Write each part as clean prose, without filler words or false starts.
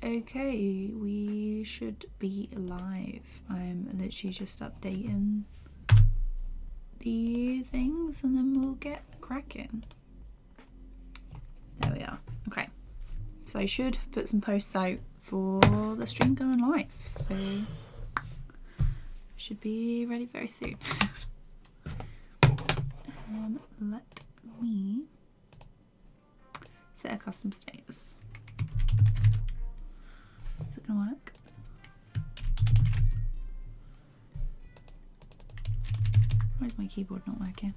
Okay, we should be live. I'm literally just updating the things and then we'll get cracking. There we are. Okay, so I should put some posts out for the stream going live, so should be ready very soon. Let me set a custom status. Is it gonna work? Why is my keyboard not working?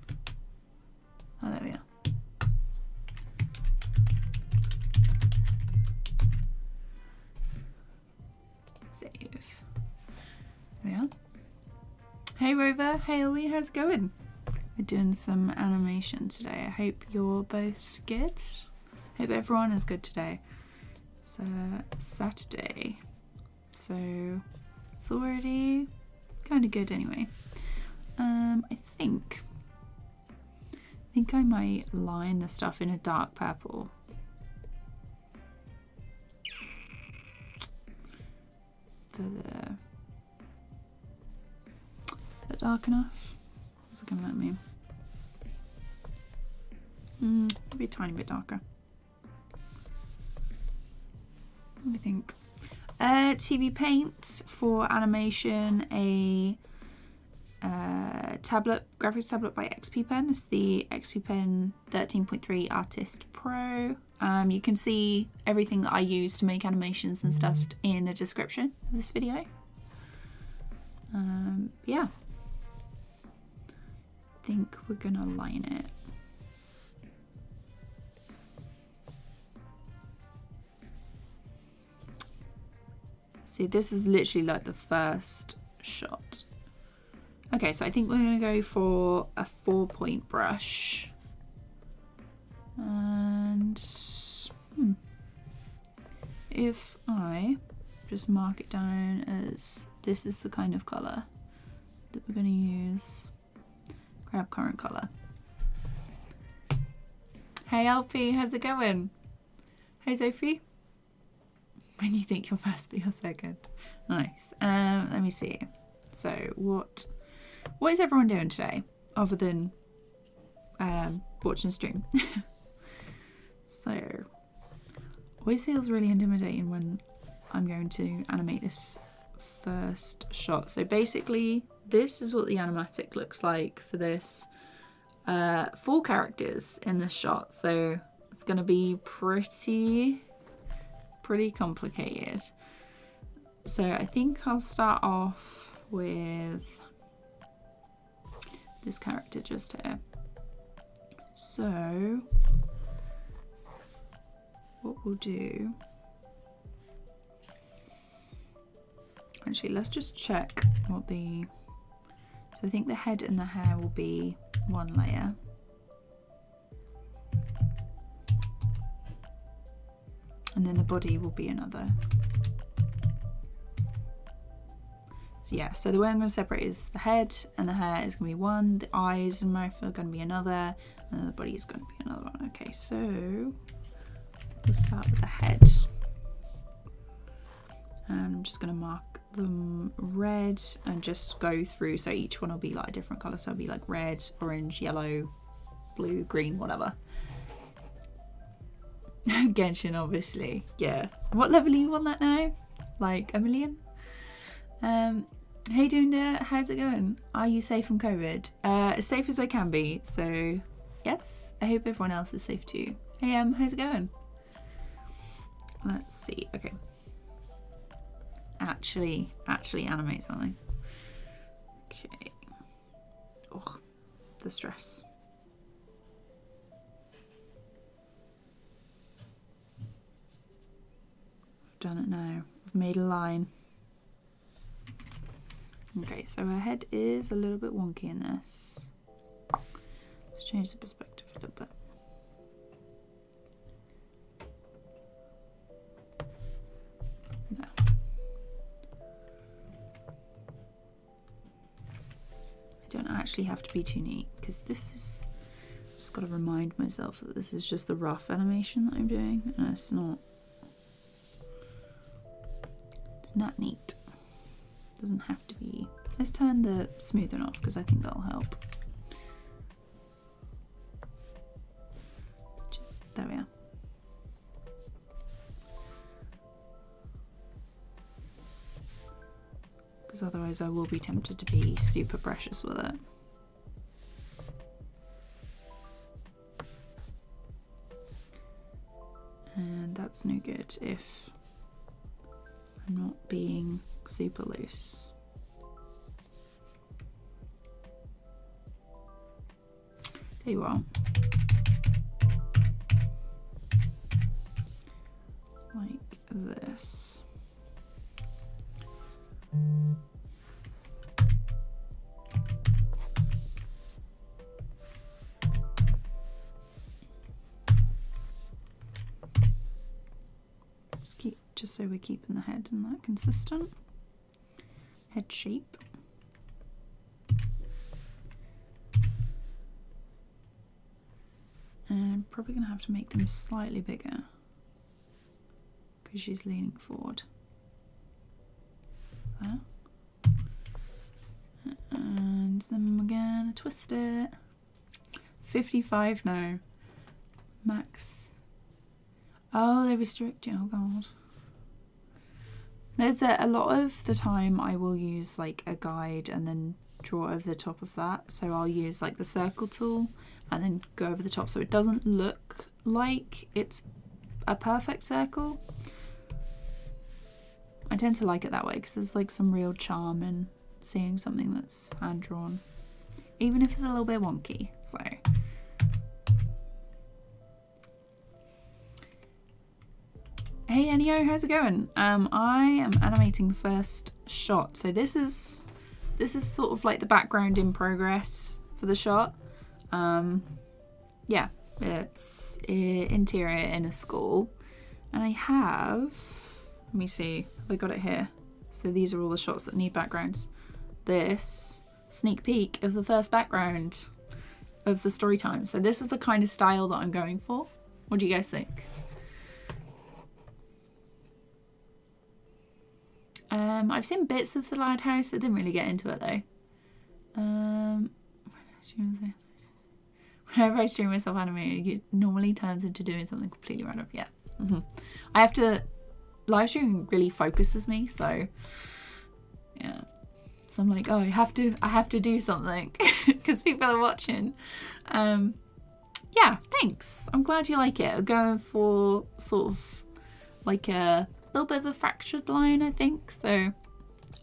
Oh, there we are. Save. There we are. Hey Rover, hey Elwie, how's it going? We're doing some animation today. I hope you're both good. Hope everyone is good today. It's Saturday, so it's already kind of good anyway. I think I might line the stuff in a dark purple. For the... Is that dark enough? What's it gonna let me? Maybe a tiny bit darker. Let me think. TVPAINT for animation, a tablet, graphics tablet by XP Pen. It's the XP Pen 13.3 Artist Pro. You can see everything that I use to make animations and stuff in the description of this video. Yeah. I think we're gonna line it. See, this is literally like the first shot. Okay, so I think we're gonna go for a 4-point brush. And if I just mark it down as this is the kind of color that we're gonna use. Grab current color. Hey Alfie, how's it going? Hey Sophie. When you think you'll first be your second. Nice. Let me see. So what is everyone doing today other than watching a stream? So always feels really intimidating when I'm going to animate this first shot. So basically this is what the animatic looks like for this 4 characters in this shot. So it's going to be pretty complicated. So I think I'll start off with this character just here. So what we'll do, actually let's just check what the, so I think the head and the hair will be one layer. And then the body will be another. So yeah, so the way I'm going to separate is the head and the hair is going to be one, the eyes and mouth are going to be another, and then the body is going to be another one. Okay, so we'll start with the head. And I'm just going to mark them red and just go through, so each one will be like a different colour, so it'll be like red, orange, yellow, blue, green, whatever. Genshin, obviously. Yeah. What level are you on that now? Like a million? Hey Dunda, how's it going? Are you safe from COVID? As safe as I can be, so yes. I hope everyone else is safe too. Hey how's it going? Let's see. Okay. Actually animate something. Okay. Oh, the stress. Done it now. I've made a line. Okay, so her head is a little bit wonky in this. Let's change the perspective a little bit. No. I don't actually have to be too neat because this is, I've just got to remind myself that this is just the rough animation that I'm doing and it's not Isn't that neat? Doesn't have to be. Let's turn the smoothing off because I think that'll help. There we are. Because otherwise I will be tempted to be super precious with it. And that's no good if I'm not being super loose. Tell you what, like this. Just so we're keeping the head in that consistent head shape. And I'm probably going to have to make them slightly bigger because she's leaning forward. There. And then we're going to twist it. 55 now. Max. Oh, they restrict you. Oh, God. There's a lot of the time I will use like a guide and then draw over the top of that. So I'll use like the circle tool and then go over the top so it doesn't look like it's a perfect circle. I tend to like it that way because there's like some real charm in seeing something that's hand drawn, even if it's a little bit wonky. So hey Enio, how's it going? I am animating the first shot. So this is sort of like the background in progress for the shot. Yeah, it's interior in a school. And I have, let me see, I got it here. So these are all the shots that need backgrounds. This sneak peek of the first background of the story time. So this is the kind of style that I'm going for. What do you guys think? I've seen bits of the lighthouse. I didn't really get into it though. Whenever I stream myself animating, it normally turns into doing something completely random. Yeah. I have to, live streaming really focuses me, so yeah. So I'm like, oh, I have to do something because people are watching. Yeah, thanks. I'm glad you like it. I'm going for sort of like a little bit of a fractured line, I think. So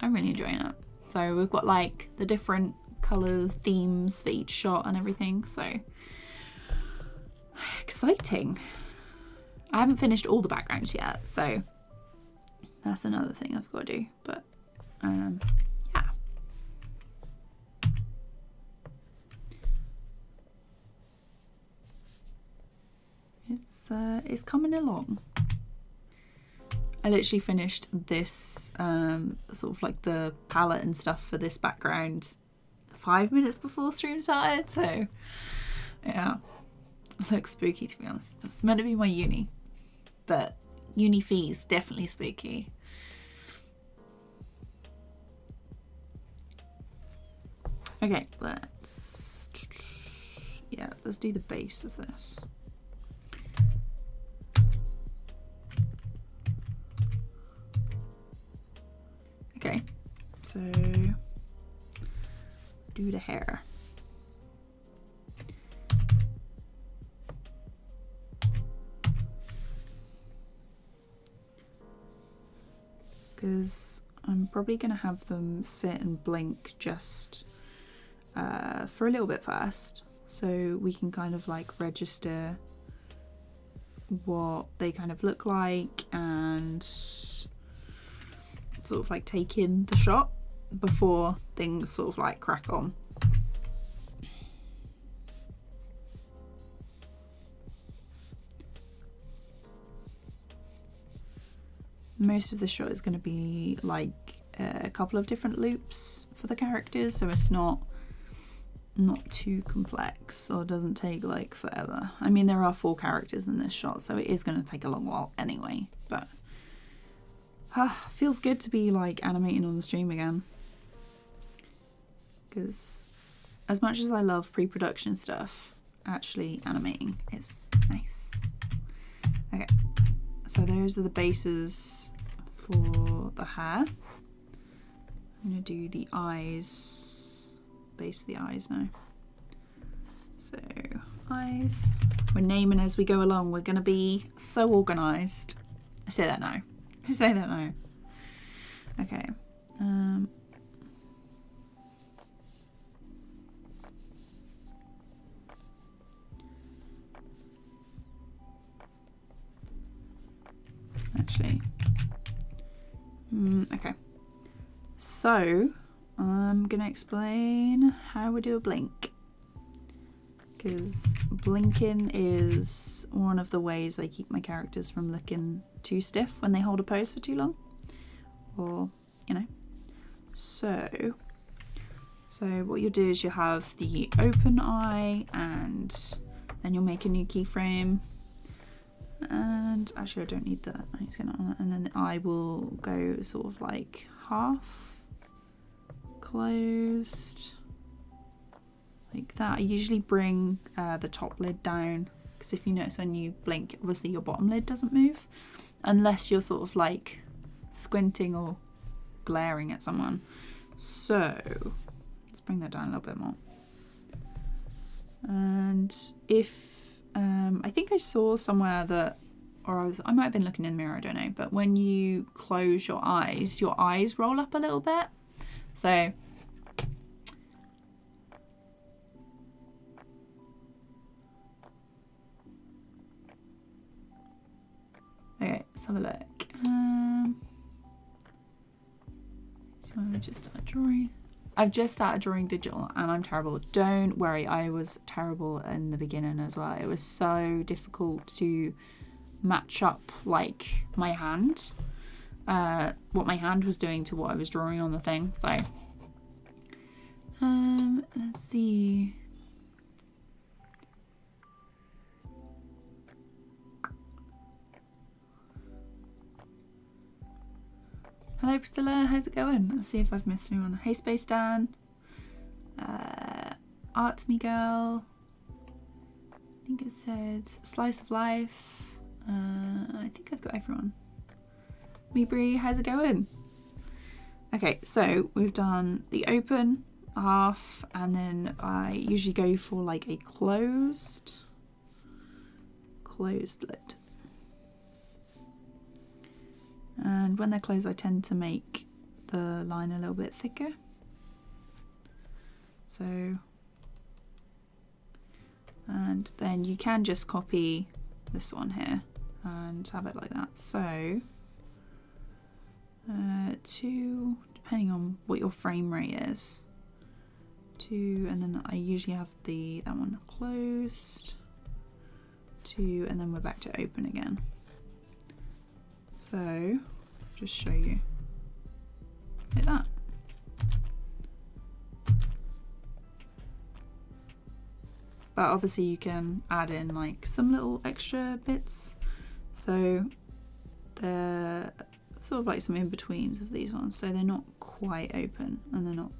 I'm really enjoying it. So we've got like the different colours, themes for each shot and everything. So exciting. I haven't finished all the backgrounds yet, so that's another thing I've got to do. But yeah. It's coming along. I literally finished this sort of like the palette and stuff for this background 5 minutes before stream started, so yeah, it looks spooky to be honest. It's meant to be my uni, but uni fees definitely spooky. Okay, let's do the base of this. Okay, so let's do the hair. Because I'm probably going to have them sit and blink just for a little bit first, so we can kind of like register what they kind of look like and sort of like take in the shot before things sort of like crack on. Most of the shot is going to be like a couple of different loops for the characters, so it's not too complex or doesn't take like forever. I mean, there are 4 characters in this shot, so it is going to take a long while anyway, but Feels good to be like animating on the stream again. Because as much as I love pre-production stuff, actually animating is nice. Okay, so those are the bases for the hair. I'm gonna do the eyes, base of the eyes now. So eyes, we're naming as we go along. We're gonna be so organized. I say that now. I say that now. Okay. Actually, okay. So I'm gonna explain how we do a blink, because blinking is one of the ways I keep my characters from looking too stiff when they hold a pose for too long, or you know. So what you'll do is you'll have the open eye, and then you'll make a new keyframe. And actually I don't need that, I need to get it on it. And then the eye will go sort of like half closed, like that. I usually bring the top lid down, because if you notice when you blink, obviously your bottom lid doesn't move, unless you're sort of like squinting or glaring at someone. So let's bring that down a little bit more. And if I think I saw somewhere that, or I might have been looking in the mirror, I don't know, but when you close your eyes roll up a little bit. So okay, let's have a look. So I would just start drawing. I've just started drawing digital and I'm terrible. Don't worry, I was terrible in the beginning as well. It was so difficult to match up like my hand, what my hand was doing to what I was drawing on the thing. So let's see. Hello Priscilla, how's it going? Let's see if I've missed anyone. Hey Space Dan, Art Me Girl, I think it said Slice of Life. I think I've got everyone. Me Bree, how's it going? Okay, so we've done the open half, and then I usually go for like a closed lid. And when they're closed, I tend to make the line a little bit thicker. So, and then you can just copy this one here and have it like that. So, 2, depending on what your frame rate is, 2, and then I usually have that one closed, 2, and then we're back to open again. So, just show you like that. But obviously you can add in like some little extra bits. So they're sort of like some in-betweens of these ones. So they're not quite open and they're not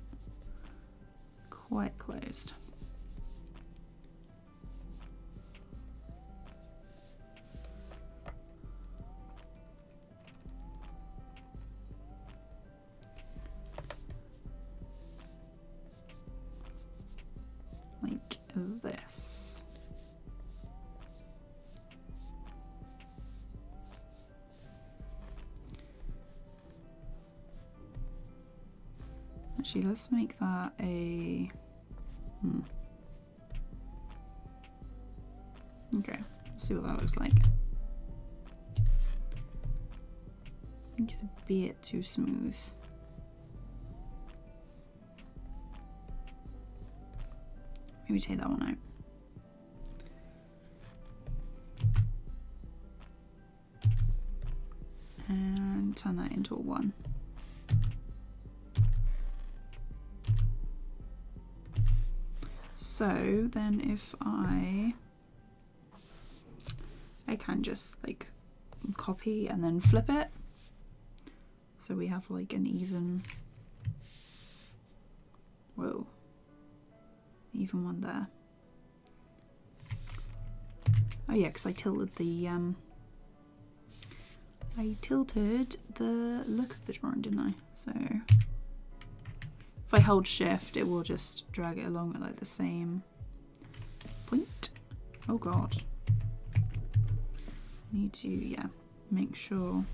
quite closed. Like this. Actually, let's make that a okay, let's see what that looks like. I think it's a bit too smooth. Maybe take that one out. And turn that into a 1. So then if I can just like copy and then flip it. so we have like an even, whoa, even one there. Oh yeah, because I tilted the look of the drawing, didn't I? So if I hold shift, it will just drag it along at like the same point. Oh god. Need to, yeah, make sure.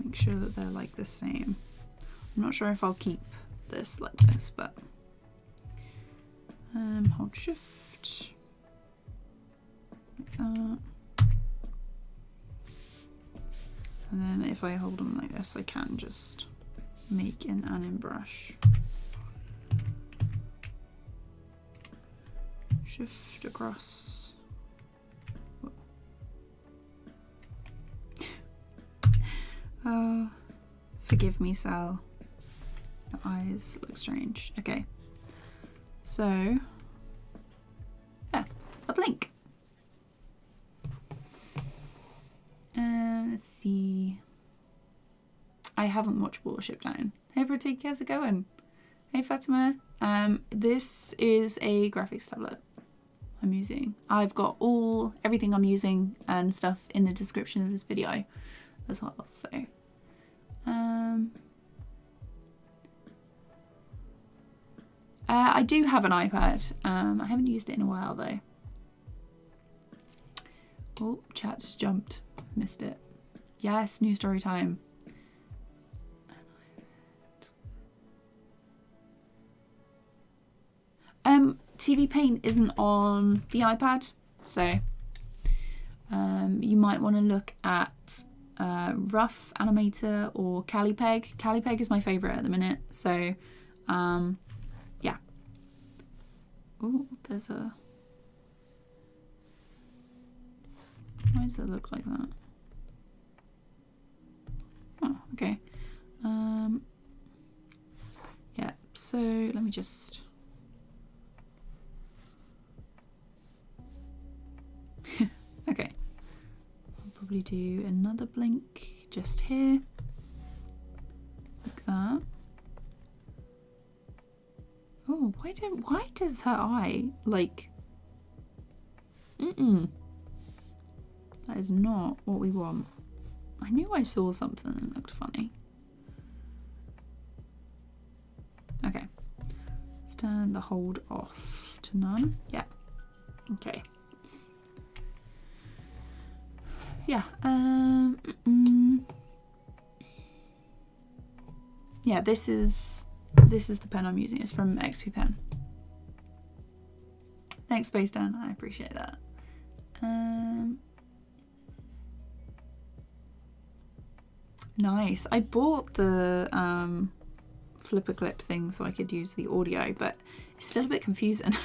Make sure that they're like the same. I'm not sure if I'll keep this like this, but hold shift. Like that. And then if I hold them like this, I can just make an anim brush. Shift across. Oh, forgive me, Sal. Your eyes look strange. Okay. So, yeah, a blink. Let's see. I haven't watched Watership Down. Hey Pratik, how's it going? Hey Fatima. This is a graphics tablet I'm using. I've got everything I'm using and stuff in the description of this video as well. So, I do have an iPad. I haven't used it in a while though. Oh, chat just jumped. Missed it. Yes, new story time. TVPAINT isn't on the iPad, so you might want to look at Rough Animator or Calipeg. Calipeg is my favourite at the minute, so yeah. Oh, there's a... Why does it look like that? Oh, okay. Yeah, so let me just... Okay. I'll probably do another blink just here. Like that. Oh, why does her eye, like... That is not what we want. I knew I saw something that looked funny. Okay. Let's turn the hold off to none. Yeah. Okay. Yeah. Yeah, this is the pen I'm using. It's from XP Pen. Thanks, Space Dan. I appreciate that. Nice. I bought the flipper clip thing so I could use the audio, but it's still a bit confusing.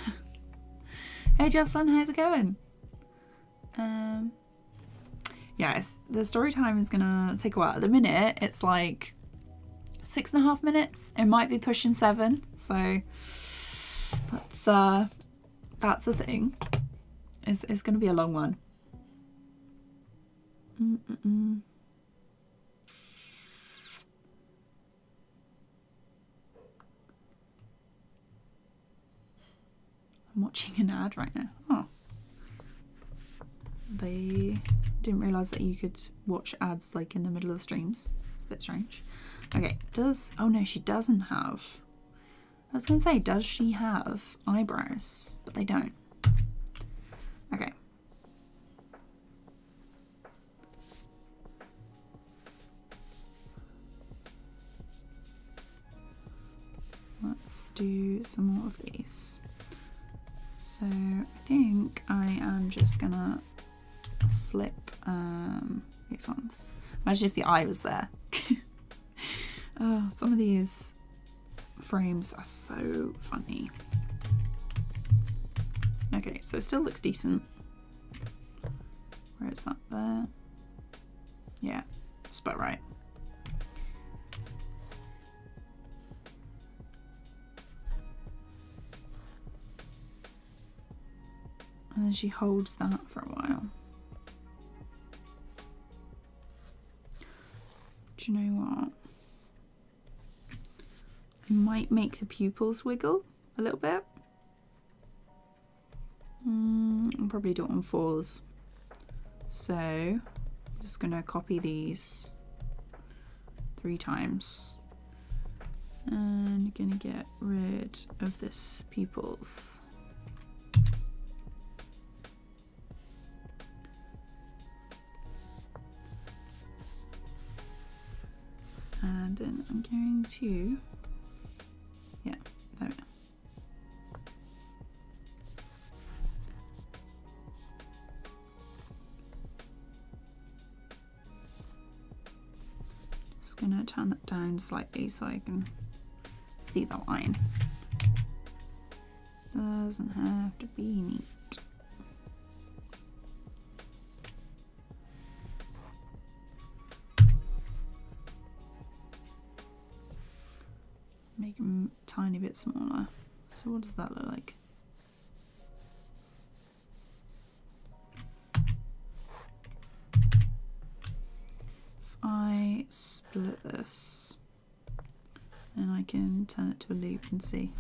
Hey Jocelyn, how's it going? Yes, the story time is gonna take a while. At the minute, it's like 6.5 minutes. It might be pushing 7, so that's the thing. It's gonna be a long one. I'm watching an ad right now. Oh. They didn't realise that you could watch ads like in the middle of streams. It's a bit strange. Okay, oh no, she doesn't have. I was gonna say, does she have eyebrows? But they don't. Okay. Let's do some more of these. So I think I am just gonna flip these ones. Imagine if the eye was there. Oh, some of these frames are so funny. Okay, so it still looks decent. Where is that there? Yeah, that's about right. And then she holds that for a while. Do you know what? I might make the pupils wiggle a little bit. I'll probably do it on 4s. So I'm just gonna copy these 3 times. And gonna get rid of this pupils. And then I'm going to, yeah, there we go. Just gonna turn that down slightly so I can see the line. Doesn't have to be neat. Make them a tiny bit smaller. So what does that look like? If I split this, and I can turn it to a loop and see.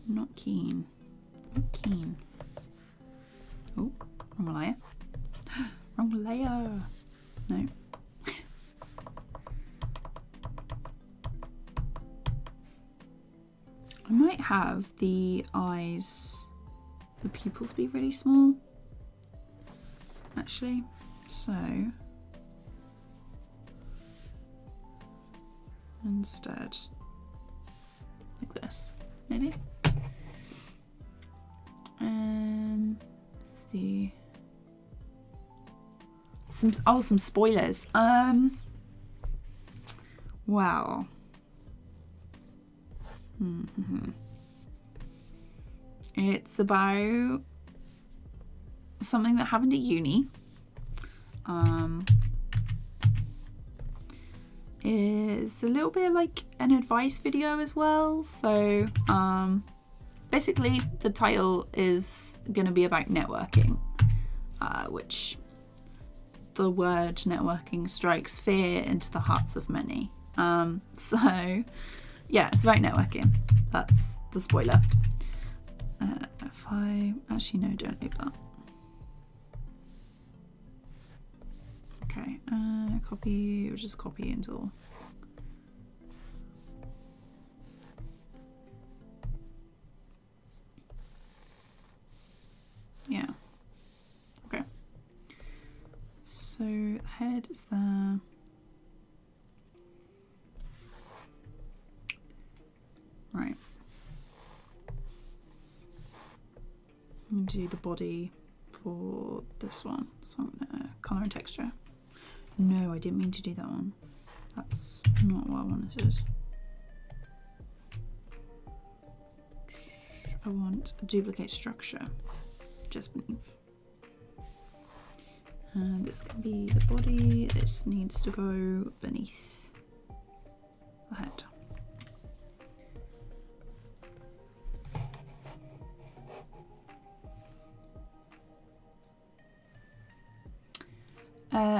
Not keen. Not keen. Oh, wrong layer. Wrong layer. No. I might have the eyes, the pupils be really small, actually. So instead, like this, maybe. Let's see. Some spoilers. Wow. It's about something that happened at uni. It's a little bit like an advice video as well. So basically the title is going to be about networking, which the word networking strikes fear into the hearts of many. So yeah, it's about networking. That's the spoiler. If I actually no, don't leave that. Okay, copy, or just copy until. Yeah. Okay. So the head is there. Right. I'm gonna do the body for this one. So I'm gonna color and texture. No, I didn't mean to do that one. That's not what I wanted. I want a duplicate structure just beneath. And this can be the body. This needs to go beneath the head.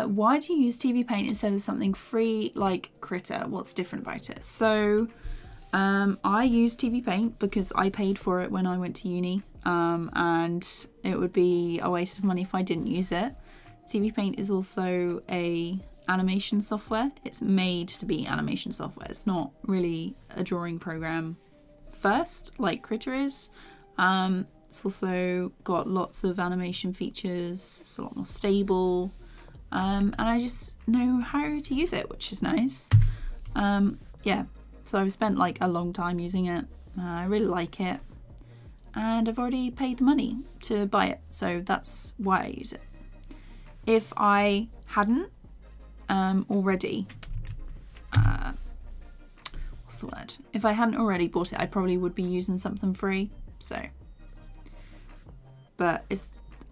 Why do you use TVPAINT instead of something free like Critter? What's different about it? So I use TVPAINT because I paid for it when I went to uni, and it would be a waste of money if I didn't use it. TVPAINT is also a animation software. It's made to be animation software. It's not really a drawing program first like Critter is. It's also got lots of animation features. It's a lot more stable. And I just know how to use it, which is nice. Yeah, so I've spent like a long time using it. I really like it, and I've already paid the money to buy it, so that's why I use it. If I hadn't already, what's the word? If I hadn't already bought it, I probably would be using something free. So, but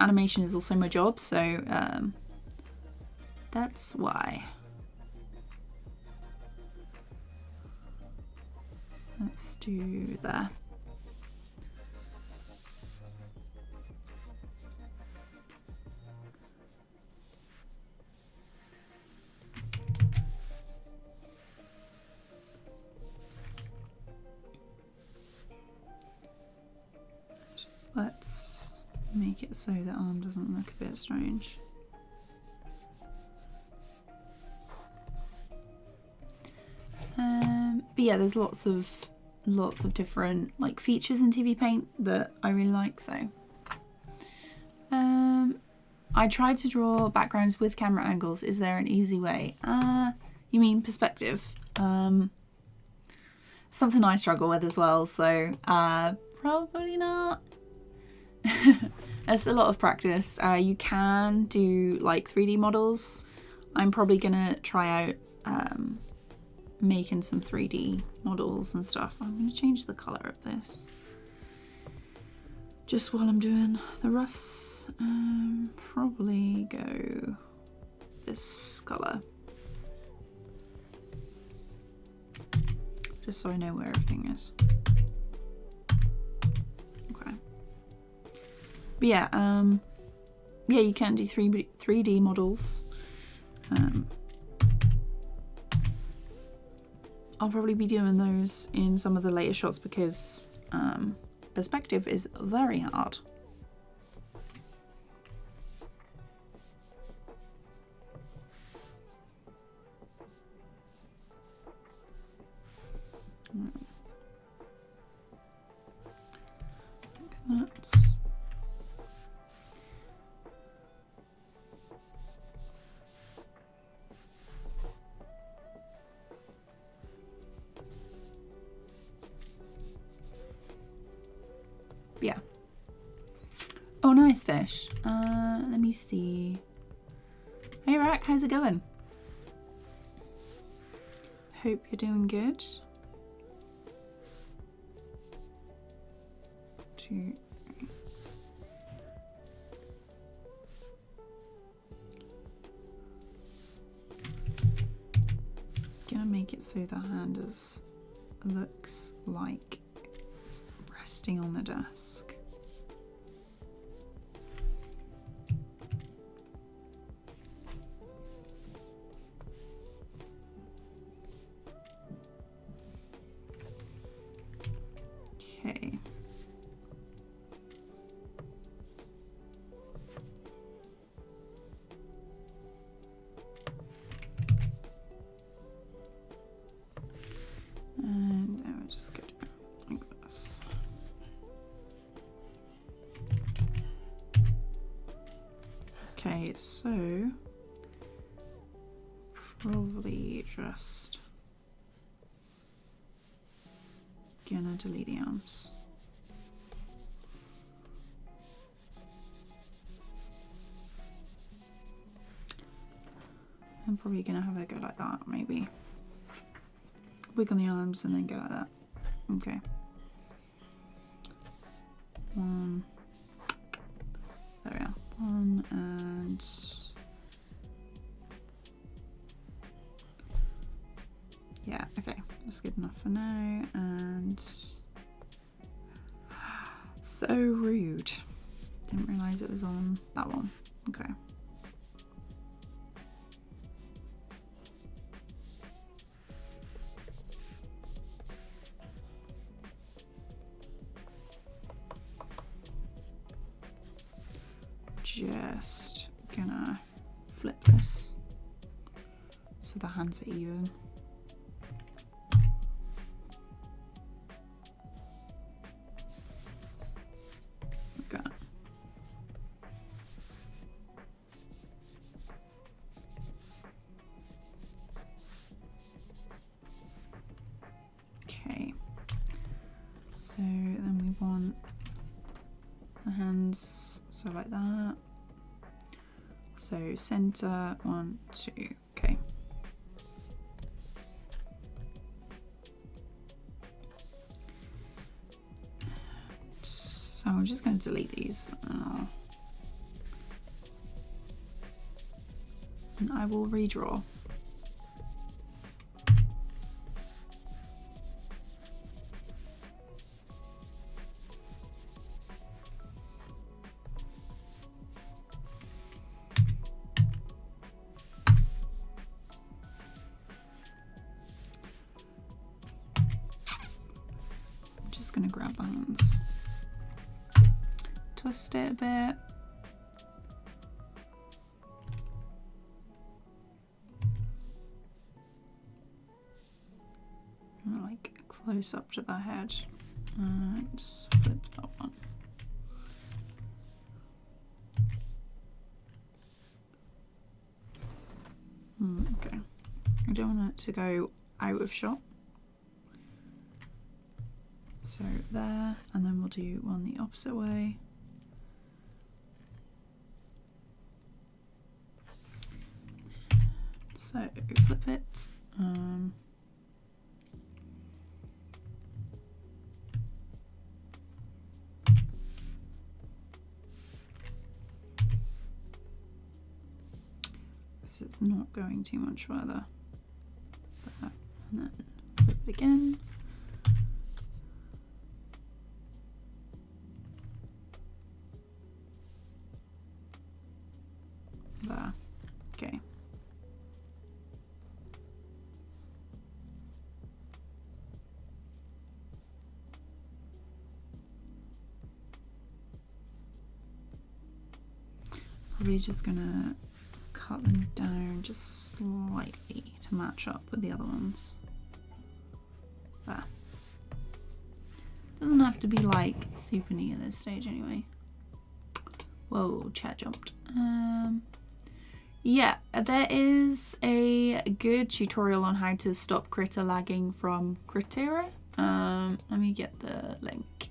animation is also my job, so that's why. Let's do that. let's make it so the arm doesn't look a bit strange. But yeah, there's lots of different like features in TVPAINT that I really like. So I tried to draw backgrounds with camera angles. Is there an easy way? You mean perspective? Something I struggle with as well, so probably not. It's a lot of practice. You can do like 3D models. I'm probably gonna try out making some 3D models and stuff. I'm gonna change the color of this just while I'm doing the roughs. Probably go this color, just so I know where everything is. Okay. But yeah, yeah, you can do 3D models. I'll probably be doing those in some of the later shots because perspective is very hard. Like that. Yeah. Oh, nice fish. Let me see. Hey, Rack, how's it going? Hope you're doing good. Gonna make it so the hand looks like it's resting on the desk. Okay. And I will just go down like this. Okay, so probably just gonna delete the arms. I'm probably gonna have it go like that, maybe. Wig on the arms and then go like that. Okay. One. There we are. One and yeah, okay. That's good enough for now. And so rude. Didn't realise it was on that one. Okay. Just gonna flip this so the hands are even. Like that. Okay, so then we want the hands so like that. So center, 1, 2, okay. So I'm just going to delete these. And I will redraw. Gonna grab the hands. twist it a bit. Like close up to the head. And flip that one. Okay. I don't want it to go out of shot. So there, and then we'll do one the opposite way. So flip it. Because it's not going too much further. There, and then flip it again. There. Okay. Probably just gonna cut them down just slightly to match up with the other ones. There. Doesn't have to be like super neat at this stage anyway. Whoa, chat jumped. Yeah, there is a good tutorial on how to stop critter lagging from Critera. Let me get the link.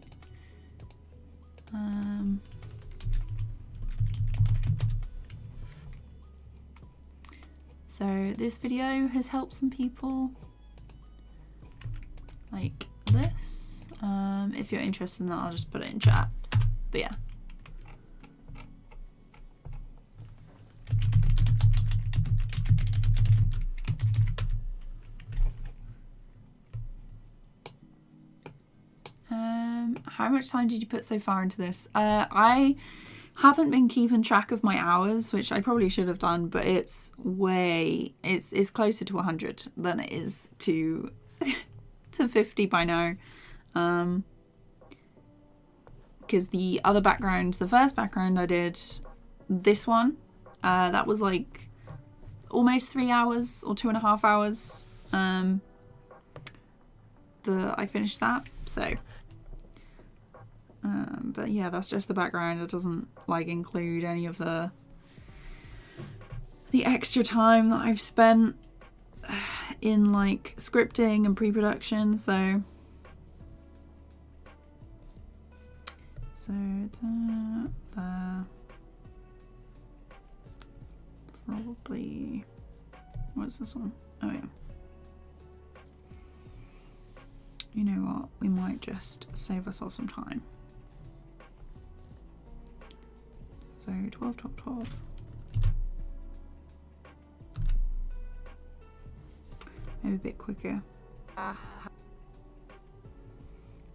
So this video has helped some people like this. If you're interested in that, I'll just put it in chat. But yeah. How much time did you put so far into this? I haven't been keeping track of my hours, which I probably should have done, but it's it's closer to 100 than it is to to 50 by now. Because the other background, the first background I did, this one, that was like almost 3 hours or 2.5 hours. I finished that, so. But yeah, that's just the background. It doesn't like include any of the extra time that I've spent in like scripting and pre-production. So there. Probably. What's this one? Oh yeah. You know what? We might just save ourselves some time. So 12, 12, 12. Maybe a bit quicker.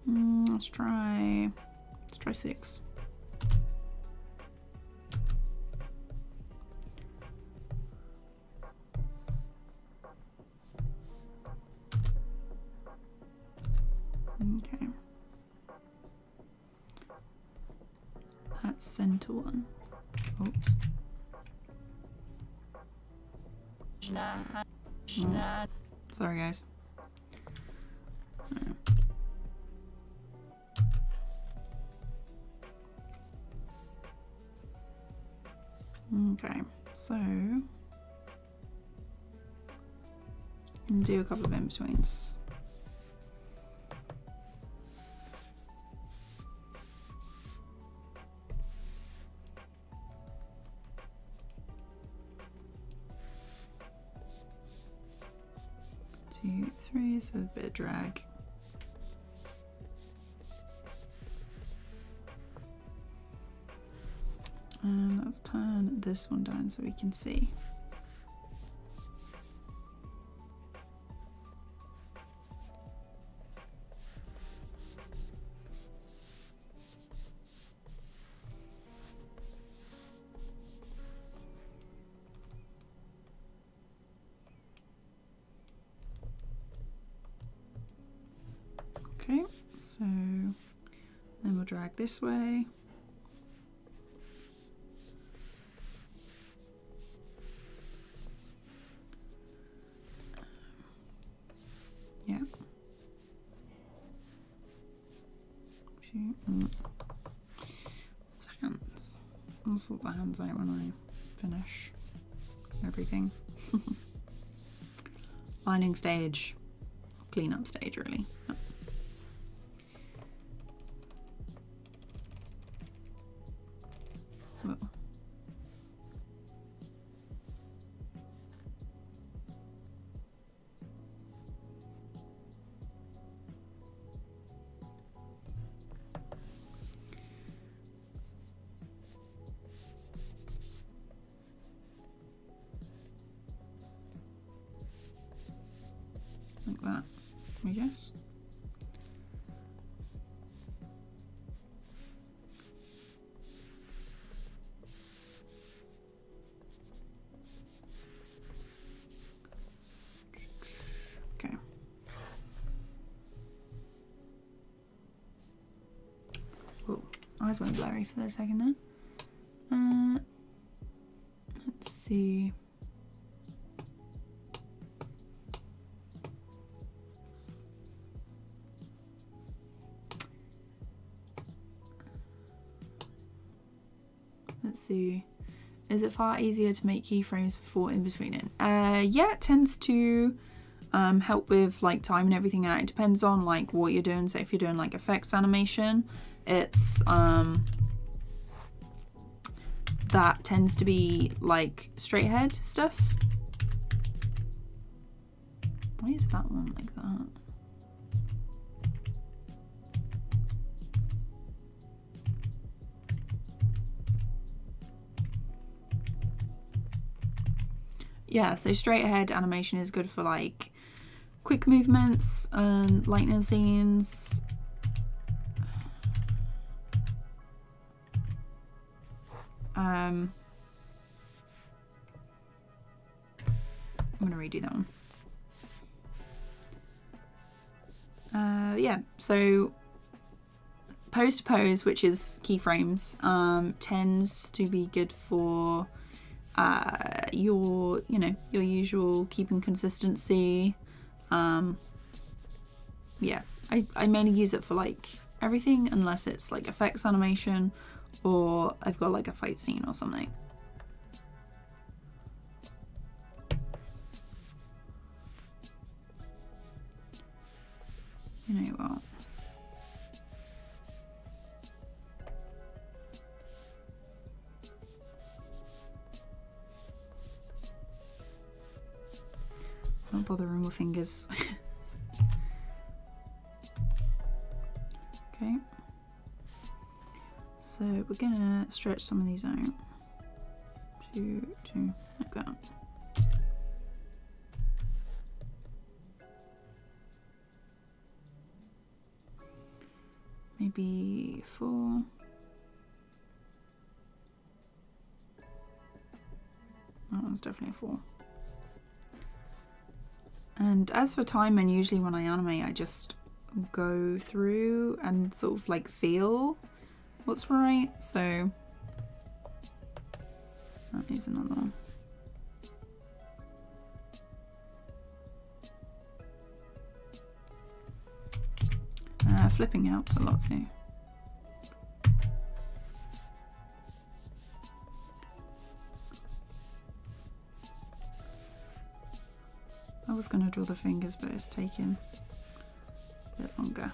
Let's try 6. Okay. That's center one. Oops. Oh. Sorry, guys. Okay, so I'm gonna do a couple of in-betweens. Two, three, so a bit of drag. And let's turn this one down so we can see. Okay, so then we'll drag this way. I'll sort the hands out when I finish everything. Lining stage, clean up stage really. Yep. Whoa. Like that, I guess. Okay. Oh, eyes went blurry for a second there. Let's see. Let's see. Is it far easier to make keyframes before in between it? Yeah, it tends to help with like time and everything out. It depends on like what you're doing. So if you're doing like effects animation, it's that tends to be like straight ahead stuff. Why is that one like that? Yeah, so straight ahead animation is good for like quick movements and lightning scenes. I'm gonna redo that one. Yeah, so pose to pose, which is keyframes, tends to be good for your usual keeping consistency. Yeah, I mainly use it for like everything unless it's like effects animation or I've got like a fight scene or something. You know what? Don't bother with my fingers. Okay. So we're gonna stretch some of these out to like that. Maybe 4. That one's definitely a 4. And as for timing, usually when I animate, I just go through and sort of like feel what's right. So that is another one. Flipping helps a lot too. I was going to draw the fingers, but it's taking a bit longer.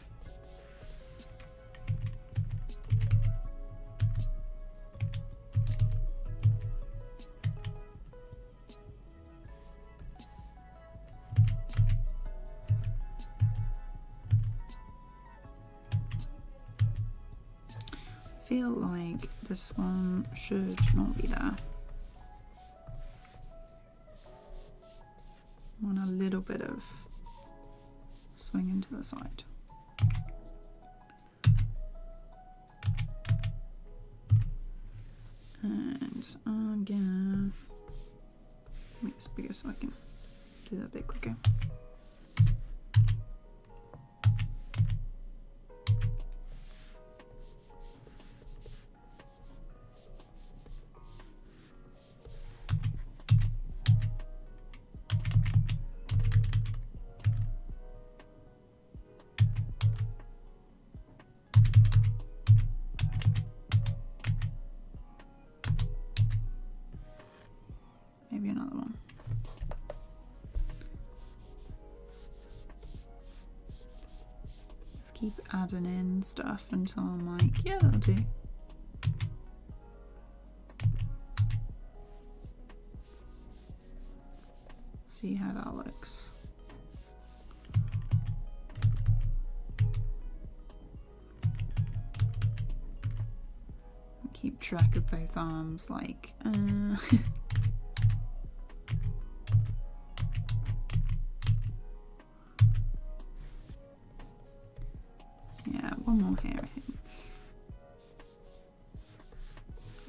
I feel like this one should not be there. I want a little bit of swing into the side. And I'm gonna make this bigger so I can do that a bit quicker. adding in stuff until I'm like, yeah, that'll do. See how that looks. Keep track of both arms, like yeah, one more here, I think.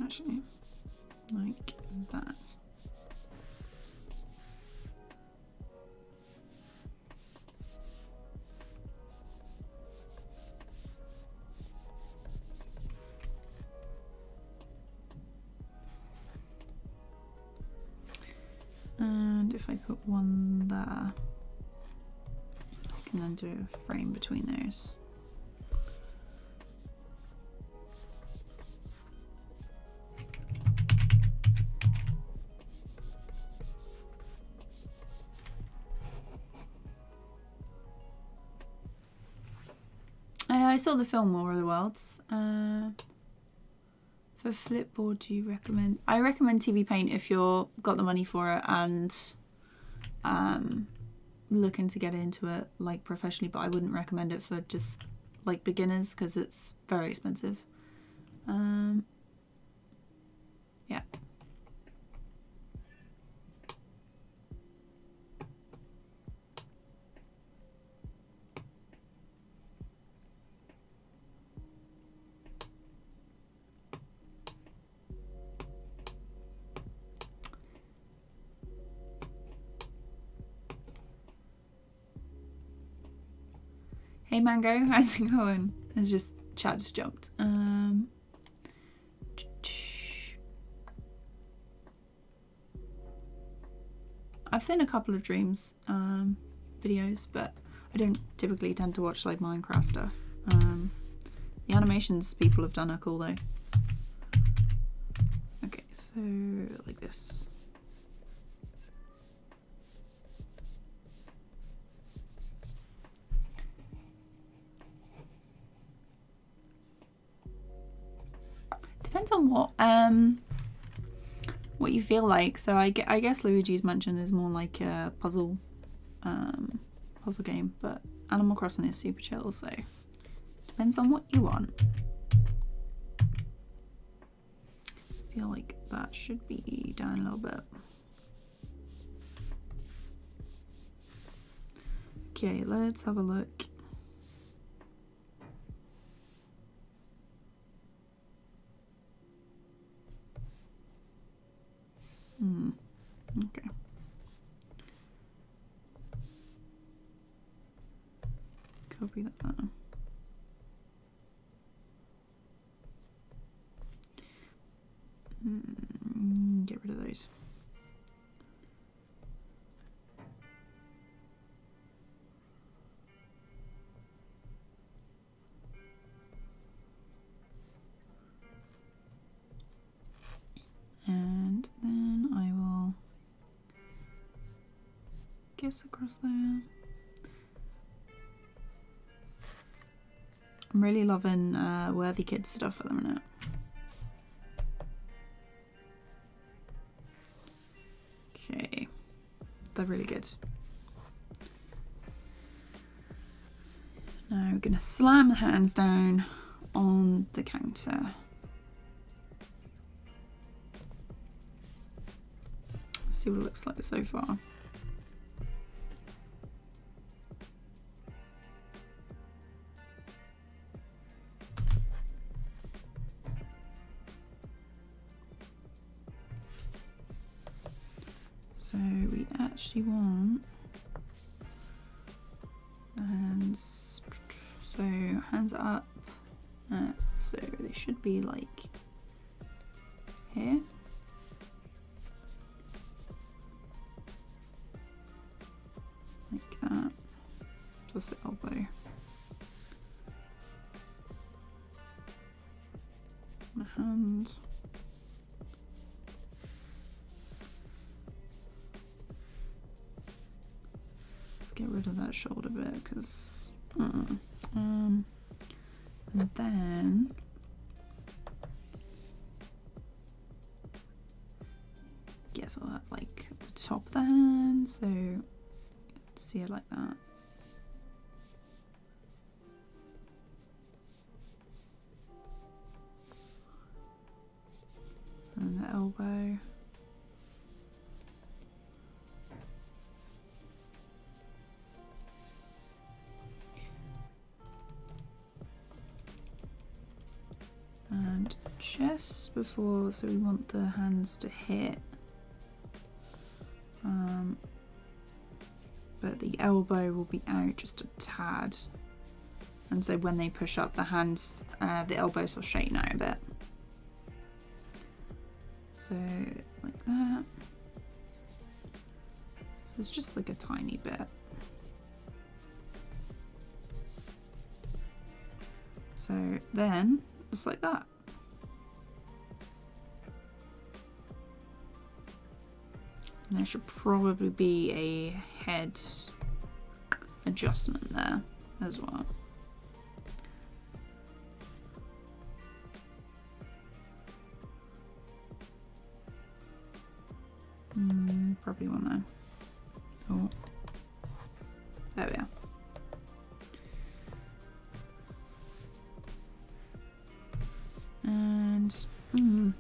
Actually, like that. And if I put one there, I can then do a frame between those. I saw the film War of the Worlds. For Flipboard, do you recommend? I recommend TVPAINT if you're got the money for it and looking to get into it like professionally, but I wouldn't recommend it for just like beginners because it's very expensive. Yeah. Hey Mango, how's it going? It's just chat just jumped. I've seen a couple of Dreams videos, but I don't typically tend to watch like Minecraft stuff. The animations people have done are cool though. Okay, so like this. Depends on what you feel like. So I guess Luigi's Mansion is more like a puzzle game, but Animal Crossing is super chill, so depends on what you want. I feel like that should be down a little bit. Okay, let's have a look. Okay. Copy that. Get rid of those. And then I will guess across there. I'm really loving Worthy Kids stuff at the minute. Okay, they're really good. Now we're gonna slam the hands down on the counter. Let's see what it looks like so far. So we actually want, and so hands up, so they should be like here. Like that, plus the elbow. My hand. Get rid of that shoulder bit because And then guess I'll have like the top of the hand, so see it like that. And the elbow. And just before, so we want the hands to hit, but the elbow will be out just a tad, and so when they push up the hands, the elbows will straighten out a bit. So like that. So it's just like a tiny bit. So then just like that. And there should probably be a head adjustment there as well. Probably one there. Oh, there we are. And you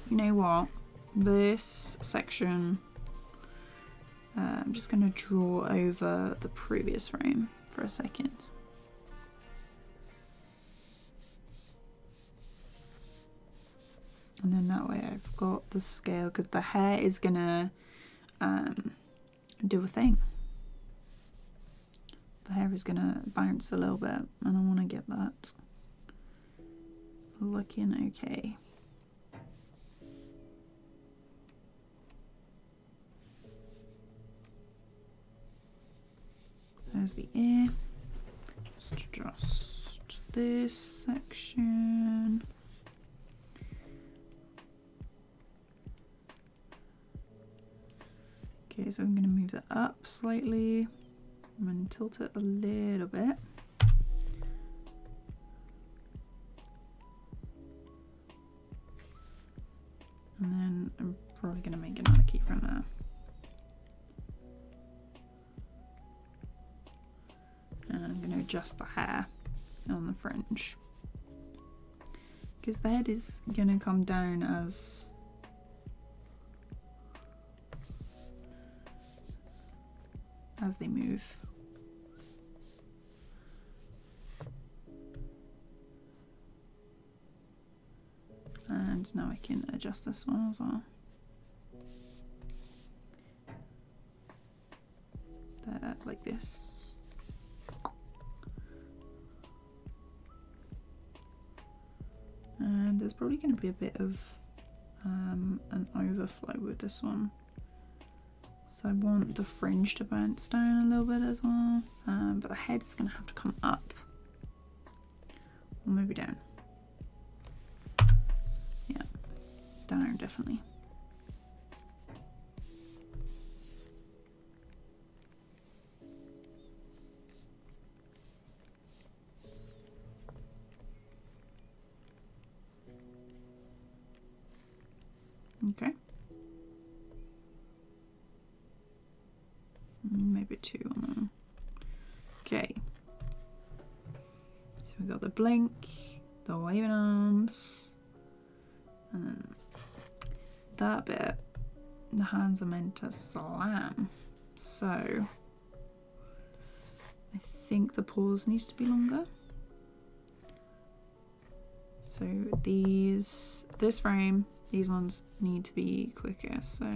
know what? This section, I'm just going to draw over the previous frame for a second. And then that way I've got the scale, because the hair is going to do a thing. The hair is going to bounce a little bit, and I want to get that looking okay. There's the ear. Just adjust this section. Okay, so I'm going to move that up slightly. I'm going to tilt it a little bit. And then I'm probably going to make another keyframe there. And I'm going to adjust the hair on the fringe, because the head is going to come down as they move. And now I can adjust this one as well. There, like this. And there's probably going to be a bit of an overflow with this one. So I want the fringe to bounce down a little bit as well, but the head is going to have to come up, or maybe down. Yeah, down definitely. Okay. Maybe two on them. Okay. So we got the blink, the waving arms, and then that bit, the hands are meant to slam. So I think the pause needs to be longer. So this frame, these ones need to be quicker. So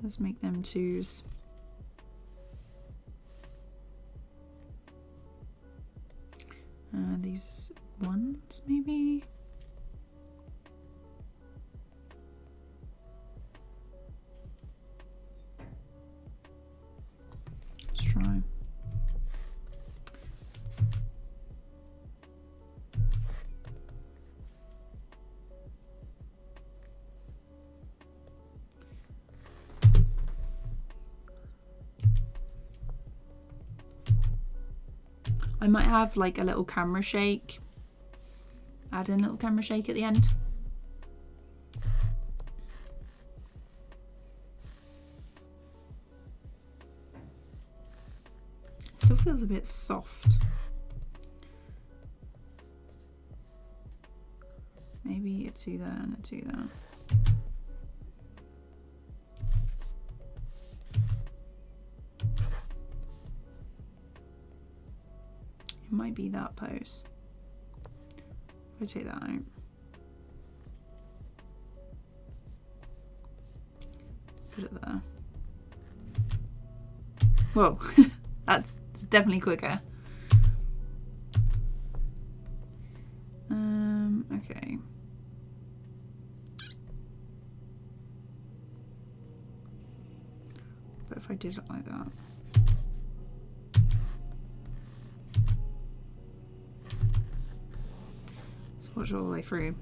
let's make them twos. These ones maybe. Let's try. I might have like a little camera shake. Add in a little camera shake at the end. Still feels a bit soft. Maybe a 2 there and a 2 there. It might be that pose. If I take that out. Put it there. Whoa, that's definitely quicker. Okay. But if I did it like that. Let's watch all the way through.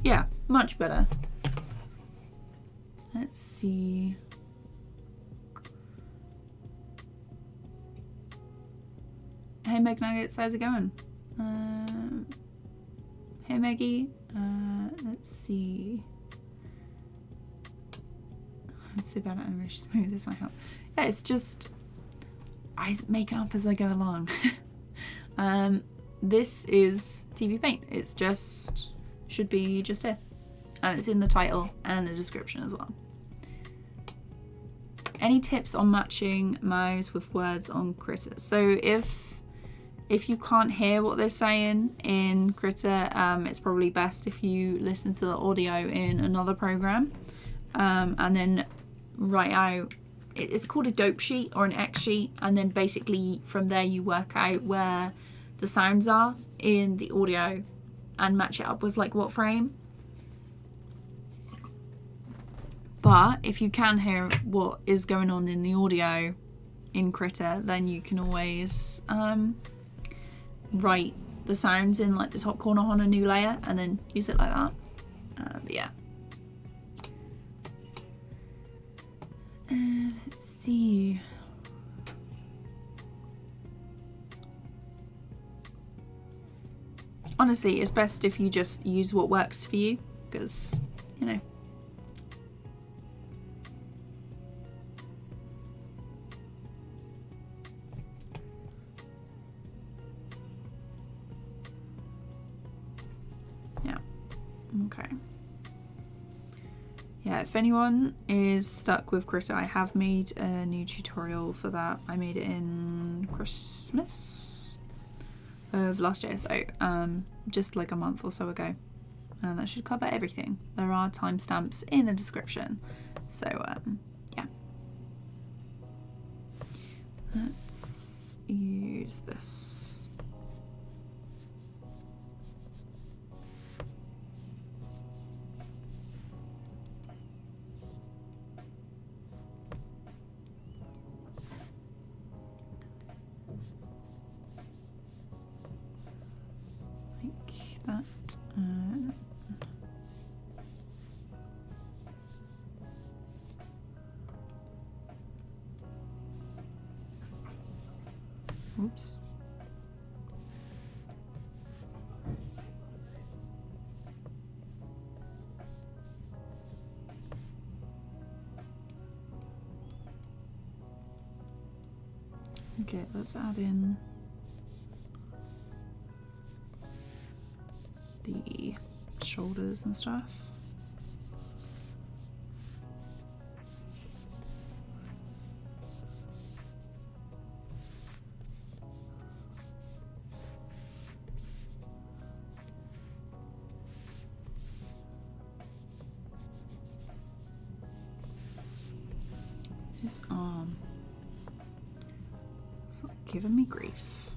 Yeah, much better. Let's see. Hey Meg Nuggets, how's it going? Hey Maggie. Let's see. I'm so bad at animation smooth, this might help. Yeah, it's just I make it up as I go along. This is TVPAINT. It's just should be just here. And it's in the title and the description as well. Any tips on matching mouths with words on Critter? So if you can't hear what they're saying in Critter, it's probably best if you listen to the audio in another program, and then write out, it's called a dope sheet or an X sheet, and then basically from there you work out where the sounds are in the audio and match it up with like what frame. But if you can hear what is going on in the audio in Critter, then you can always write the sounds in like the top corner on a new layer and then use it like that. But yeah. Let's see. Honestly, it's best if you just use what works for you, because, you know. Yeah, okay. Yeah, if anyone is stuck with Critter, I have made a new tutorial for that. I made it in Christmas of last year, so just like a month or so ago, and that should cover everything. There are timestamps in the description, so yeah. Let's use this. That oops. Okay, let's add in the shoulders and stuff. His arm. It's giving me grief.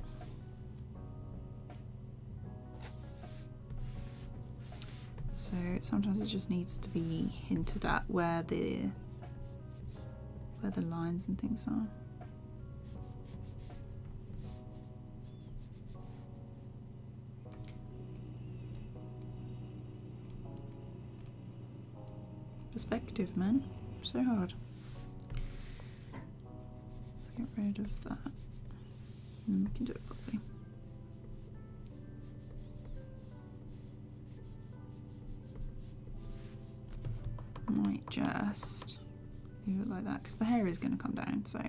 So sometimes it just needs to be hinted at where the lines and things are. Perspective, man. So hard. Let's get rid of that. And we can do it properly. Might just leave it like that because the hair is going to come down, so.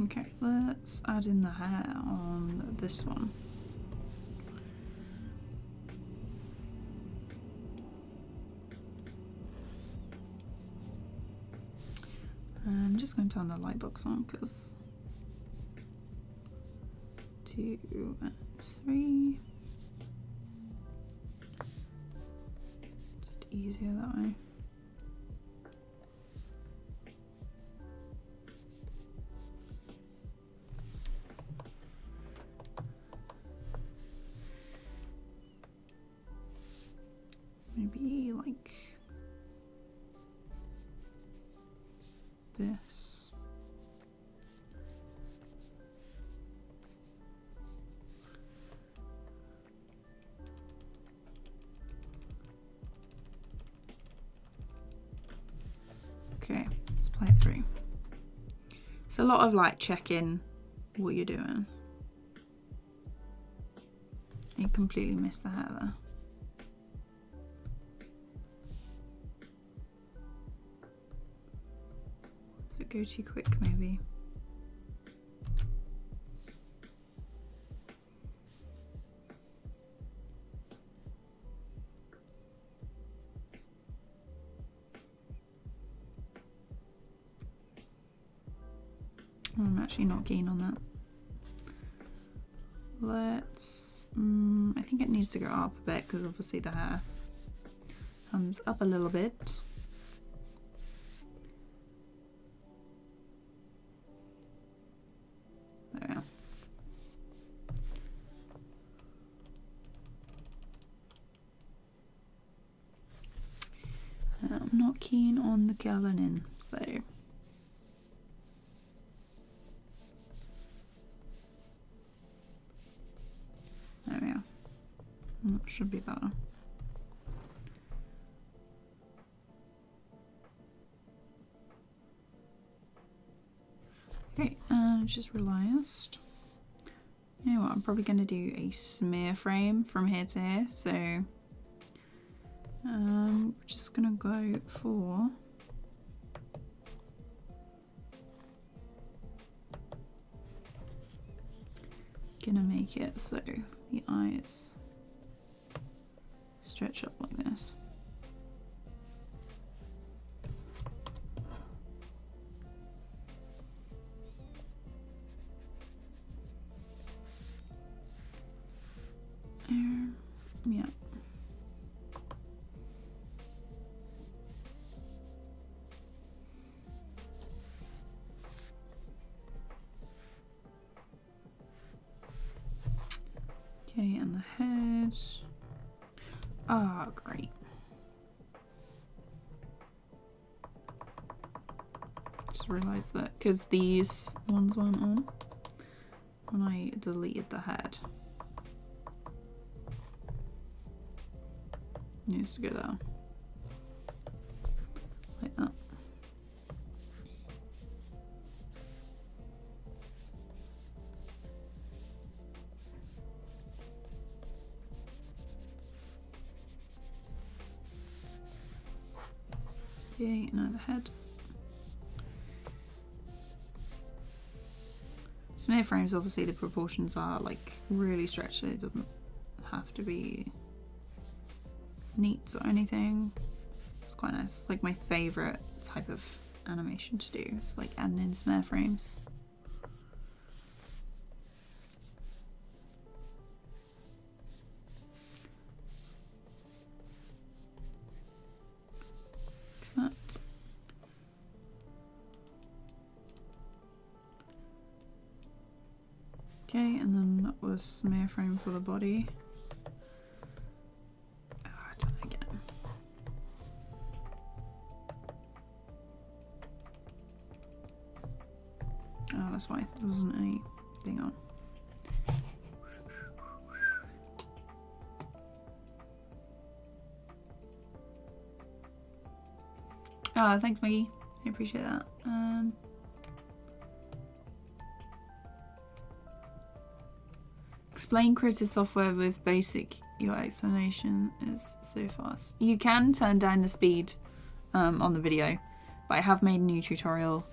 Okay, let's add in the hair on this one. I'm just going to turn the light box on because 2 and 3. Just easier that way. Maybe like this. Okay, let's play it through. It's a lot of like checking what you're doing. You completely missed the hair there. Go too quick maybe. I'm actually not keen on that. Let's I think it needs to go up a bit because obviously the hair comes up a little bit. I'm not keen on the gallon, so there we are. That should be better. Okay, and just realised. You know what? I'm probably going to do a smear frame from here to here, so. We're just gonna go for gonna make it so the eyes stretch up like this. Yeah. Okay, and the head. Ah, oh, great. Just realised that because these ones weren't on when I deleted the head. It needs to go there. Like that. Okay, now the head. Smear frames, obviously the proportions are like really stretched, so it doesn't have to be neat or anything. It's quite nice. Like my favourite type of animation to do is like adding in smear frames. That. Okay, and then that was smear frame for the body. that's why there wasn't anything on. Oh, thanks, Maggie. I appreciate that. Explain creative software with basic. Your explanation is so fast. You can turn down the speed on the video, but I have made a new tutorial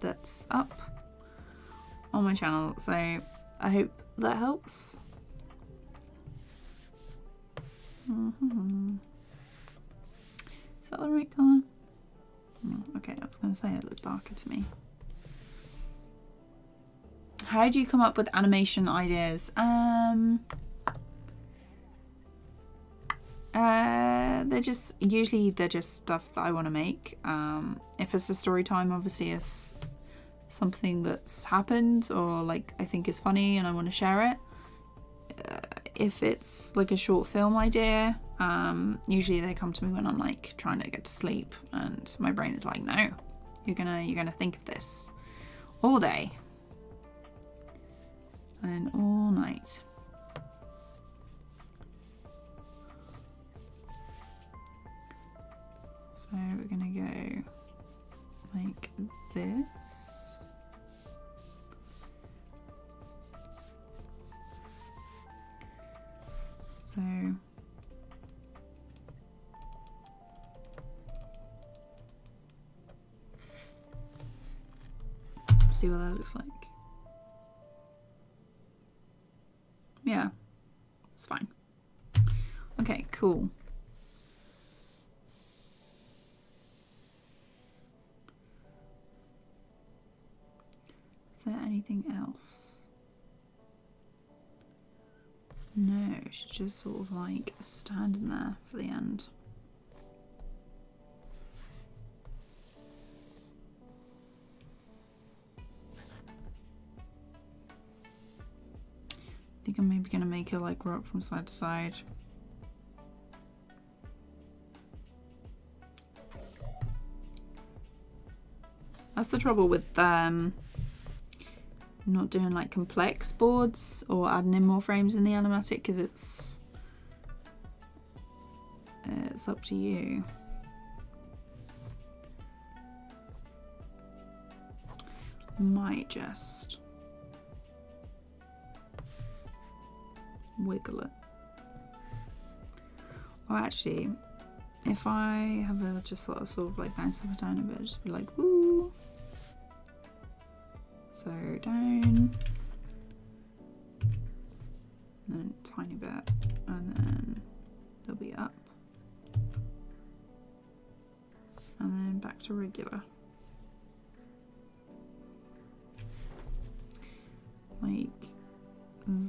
that's up on my channel, so I hope that helps. Is that the right colour? Okay, I was going to say it looked darker to me. How do you come up with animation ideas? They're just stuff that I want to make. If it's a story time, obviously it's something that's happened or like I think is funny and I want to share it. If it's like a short film idea, usually they come to me when I'm like trying to get to sleep and my brain is like, no, you're gonna think of this all day and all night. So we're gonna go like this. So see what that looks like. Yeah, it's fine. Okay, cool. Is there anything else? No, it should just sort of like stand in there for the end. I think I'm maybe gonna make it like rock from side to side. That's the trouble with not doing like complex boards or adding in more frames in the animatic, because it's up to you. I might just wiggle it. Or actually, if I have a just sort of like bounce up and down a bit, just be like, woo. So down, and then tiny bit, and then they'll be up, and then back to regular. Like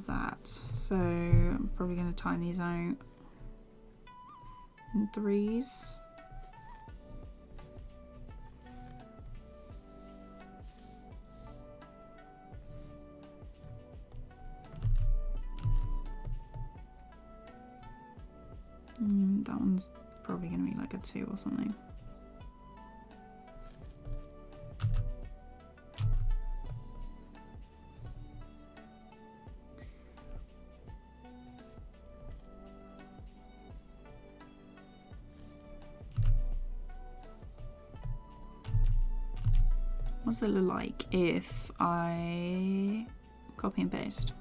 that. So I'm probably going to time these out in 3s. That one's probably going to be like a 2 or something. What does it look like if I copy and paste?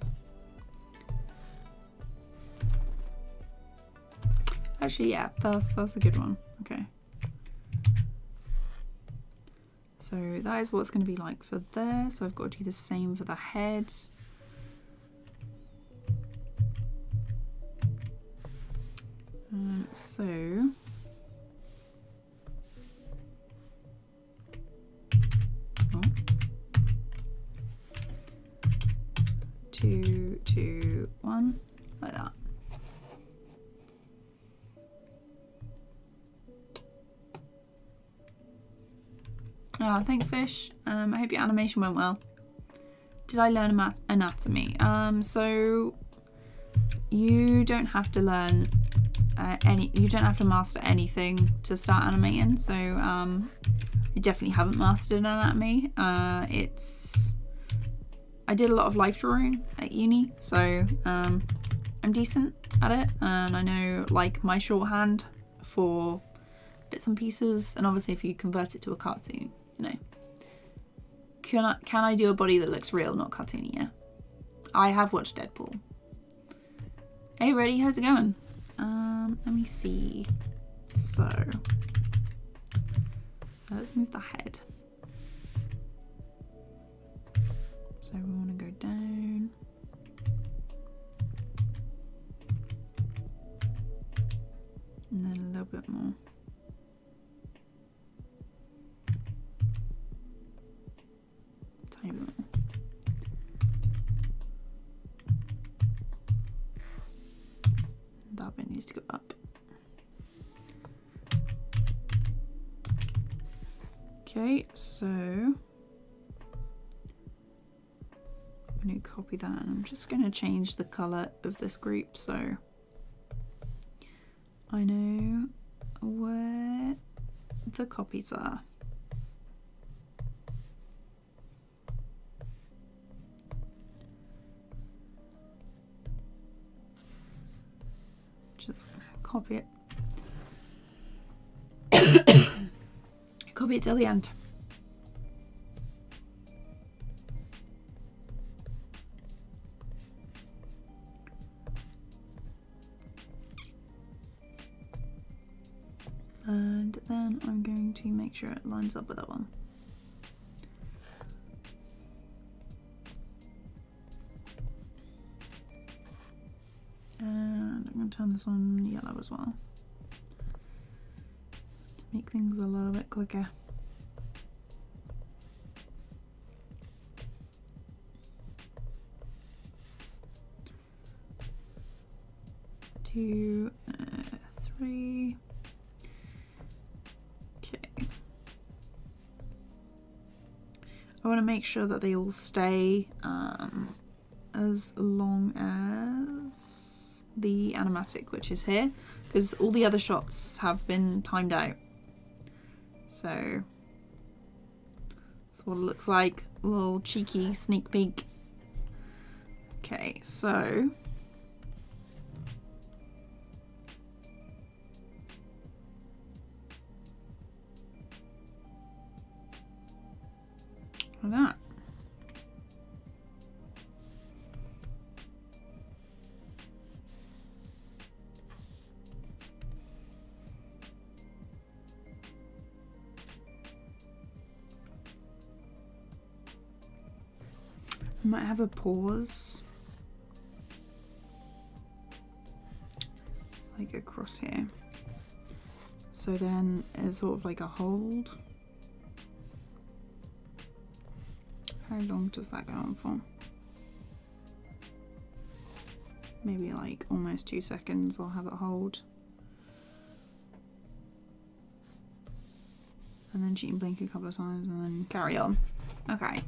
Actually, yeah, that's a good one. Okay. So that is what it's going to be like for there. So I've got to do the same for the head. So oh. 2, 2, 1, like that. Oh, thanks, Fish. I hope your animation went well. Did I learn anatomy? So you don't have to learn you don't have to master anything to start animating. So I definitely haven't mastered anatomy. I did a lot of life drawing at uni, so I'm decent at it, and I know like my shorthand for bits and pieces. And obviously if you convert it to a cartoon, you know, can I do a body that looks real, not cartoony? Yeah, I have watched Deadpool. Hey Reddy, how's it going? Let me see. So let's move the head. So we want to go down. And then a little bit more. Tiny bit more. That bit needs to go up. Okay, so I'm going to copy that, and I'm just going to change the color of this group so I know where the copies are. Just copy it. Copy it till the end. And then I'm going to make sure it lines up with that one. And I'm going to turn this on yellow as well, to make things a little bit quicker. Two, three. Okay. I want to make sure that they all stay as long as the animatic, which is here, because all the other shots have been timed out. So that's what it looks like. A little cheeky sneak peek. Okay, so like that. I might have a pause, like across here. So then it's sort of like a hold. How long does that go on for? Maybe like almost 2 seconds. I'll have it hold. And then she can blink a couple of times and then carry on. Okay.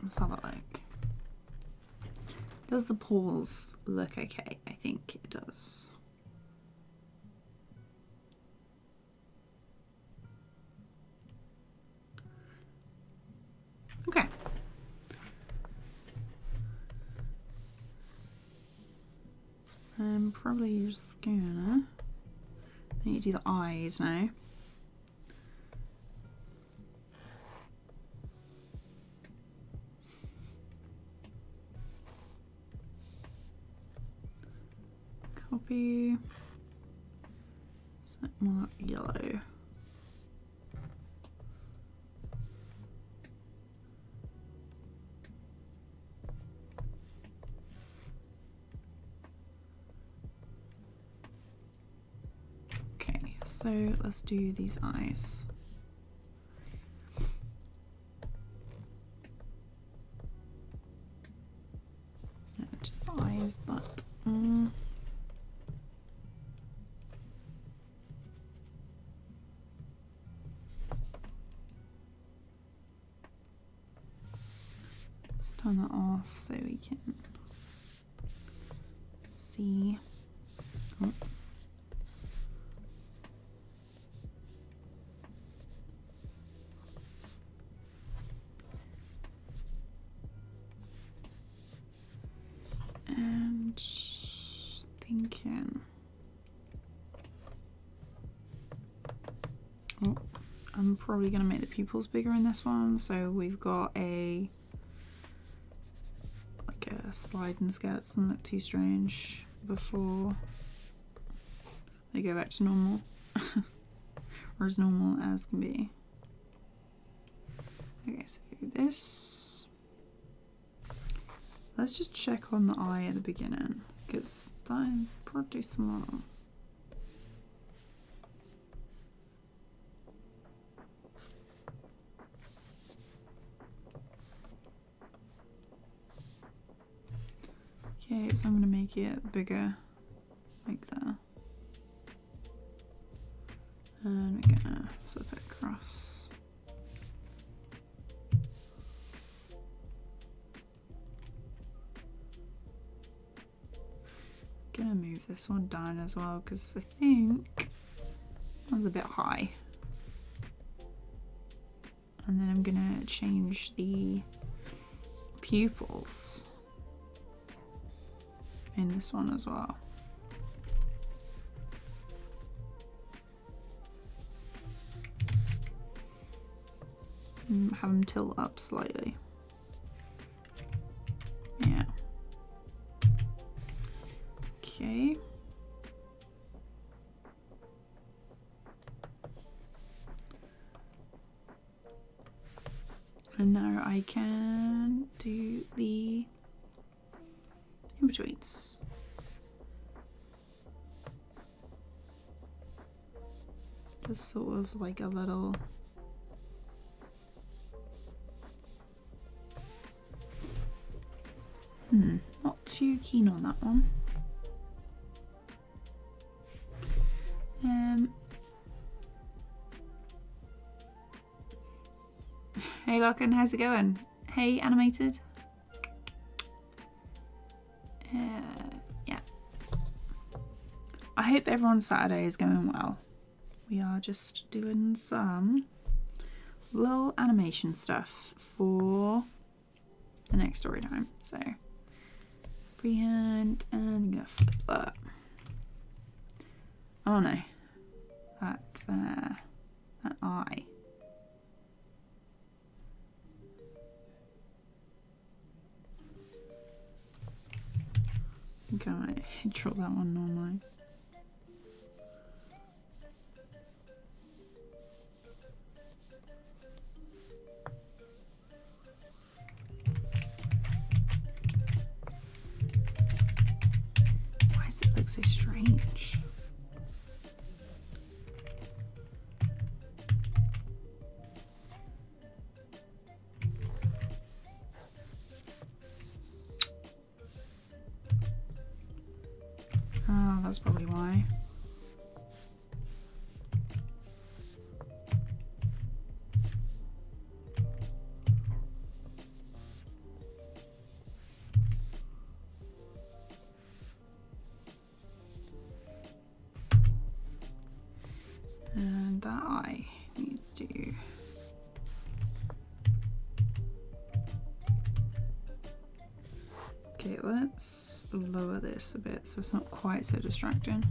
Let's have a look. Does the pause look okay? I think it does. Okay. I'm probably just gonna, I need to do the eyes now. Copy, set more yellow. Okay, so let's do these eyes. Just the eyes that let's turn that off so we can see. Oh. Okay. Oh, I'm probably going to make the pupils bigger in this one. So we've got a sliding sketch, doesn't look too strange before they go back to normal. Or as normal as can be. Okay, so this, let's just check on the eye at the beginning, because that is pretty small. Okay, so I'm going to make it bigger, like that. And we're going to flip it across. Gonna move this one down as well, because I think that was a bit high. And then I'm gonna change the pupils in this one as well. Have them tilt up slightly. Yeah. Okay. And now I can do the in-betweens. Just sort of like a little not too keen on that one. Hey Lachlan, how's it going? Hey Animated. Yeah. I hope everyone's Saturday is going well. We are just doing some little animation stuff for the next story time. So freehand, and I'm gonna flip that. Oh no, that eye. I think I might draw that one normally. Why does it look so strange? Oh, that's probably why. And that eye needs to okay, let's lower this a bit so it's not quite so distracting.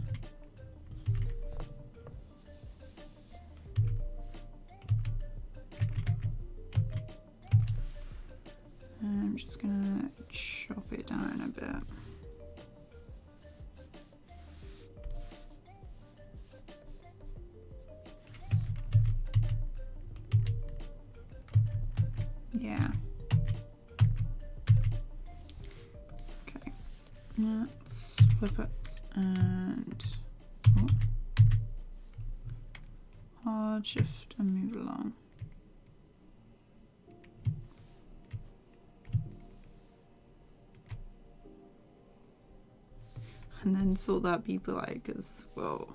And I'm just gonna chop it down a bit. Yeah. Okay. Let's flip it and hard shift and move along. And then sort that people out, because whoa.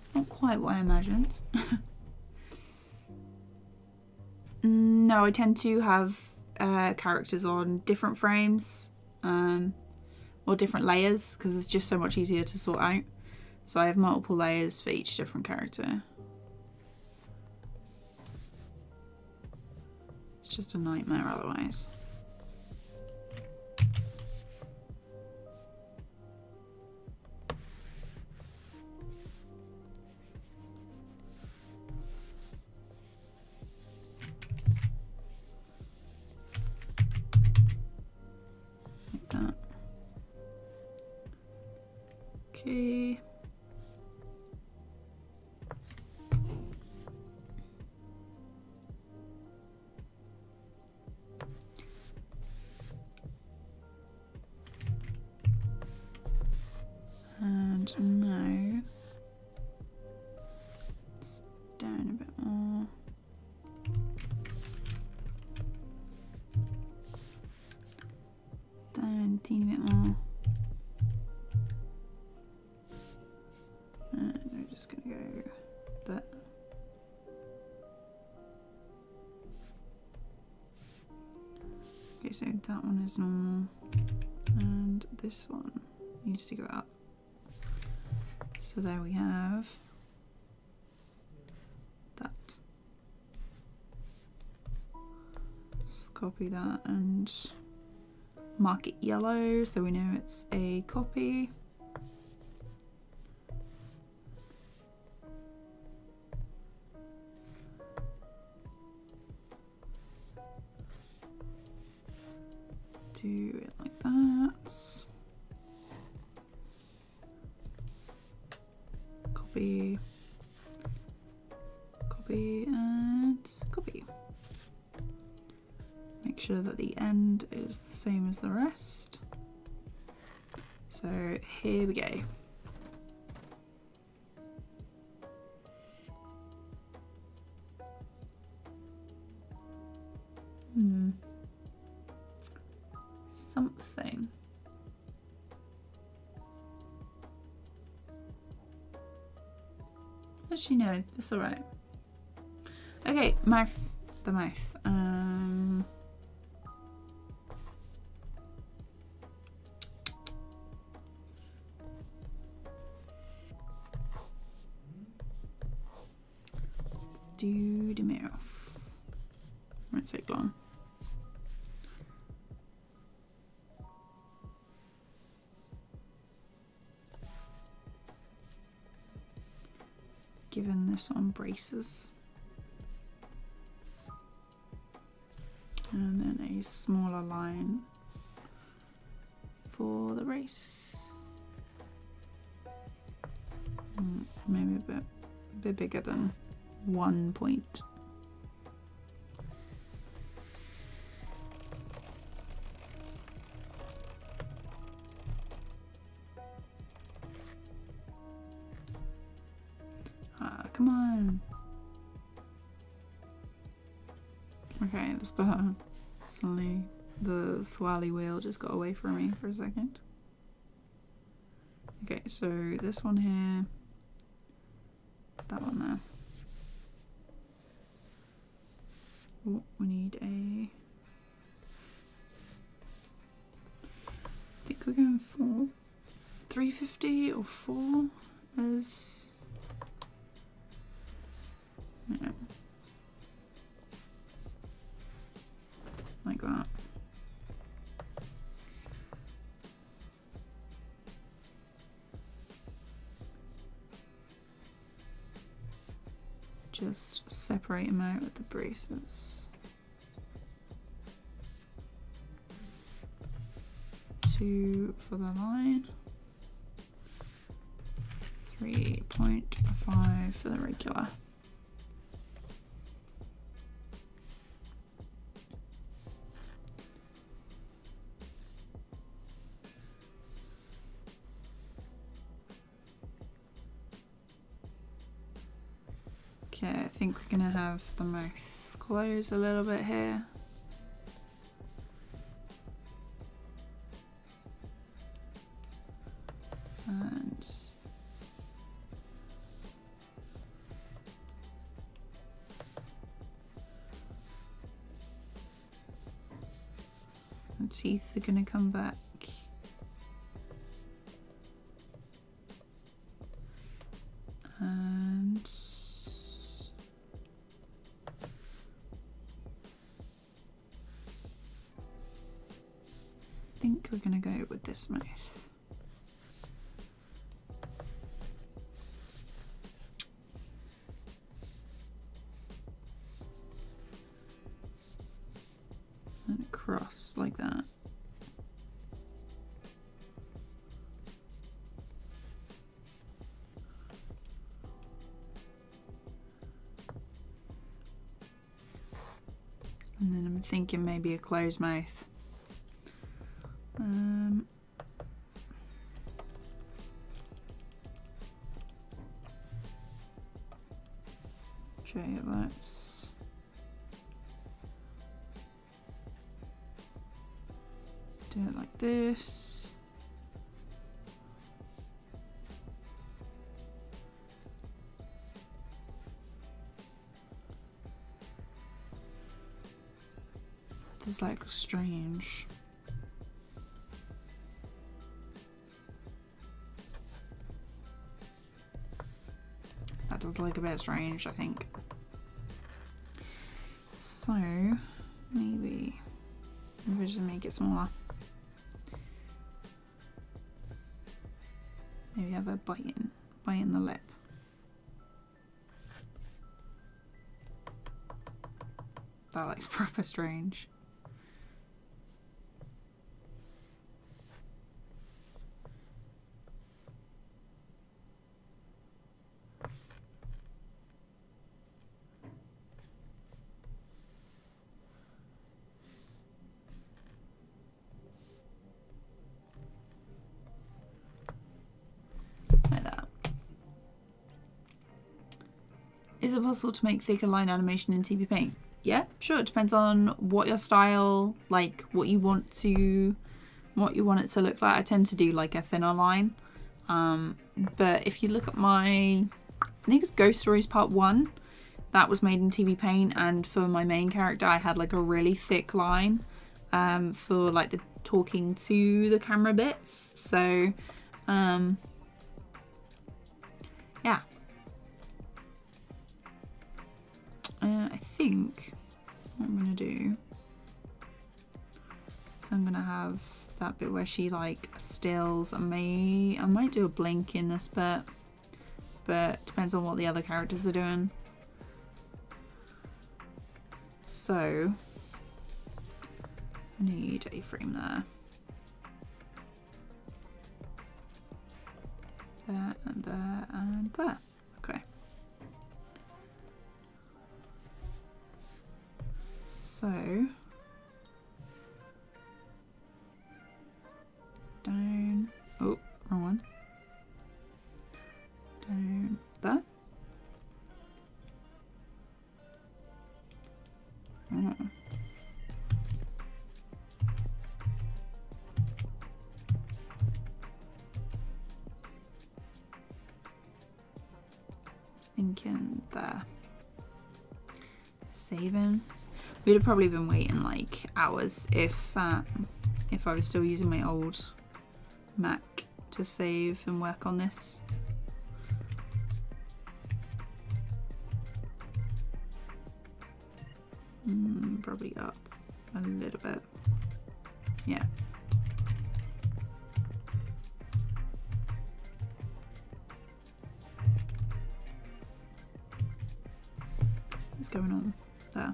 It's not quite what I imagined. No, I tend to have characters on different frames or different layers, because it's just so much easier to sort out. So I have multiple layers for each different character. It's just a nightmare otherwise. Like that. Okay. And now it's down a bit more. Down a teeny bit more. And we're just gonna go that. Okay, so that one is normal. And this one needs to go up. So there we have that. Let's copy that and mark it yellow so we know it's a copy. Do it like that. Copy, copy, and copy. Make sure that the end is the same as the rest. So here we go. Something. Actually, no, that's all right. Okay, mouth. The mouth. Let's do the mouth. Won't take long. Given this one braces. And then a smaller line for the brace. Maybe a bit bigger than 1 point. Come on. Okay, that's better. Suddenly the swirly wheel just got away from me for a second. Okay, so this one here, that one there. Oh, we need a... I think we're going for 350 or 4 as... Yeah. Like that. Just separate them out with the braces. 2 for the line. 3.5 for the regular. Okay, I think we're gonna have the mouth close a little bit here. And the teeth are gonna come back. And think we're gonna go with this mouth. And across like that. And then I'm thinking maybe a closed mouth. Okay, let's do it like this. This like strange. That does look a bit strange, I think. So maybe just make it smaller. Maybe have a bite in the lip. That looks proper strange. Is it possible to make thicker line animation in TVPAINT? Yeah, sure. It depends on what your style, like what you want it to look like. I tend to do like a thinner line. But if you look at I think it's Ghost Stories Part 1, that was made in TVPAINT, and for my main character I had like a really thick line for like the talking to the camera bits. So yeah. I think what I'm gonna do is I'm gonna have that bit where she like stills. I might do a blink in this bit, but depends on what the other characters are doing. So I need a frame there. There and there and there. Okay. So down, oh, wrong one. Down there. Oh. Thinking there. Saving. We'd have probably been waiting like hours if I was still using my old Mac to save and work on this. Probably up a little bit. Yeah. What's going on there?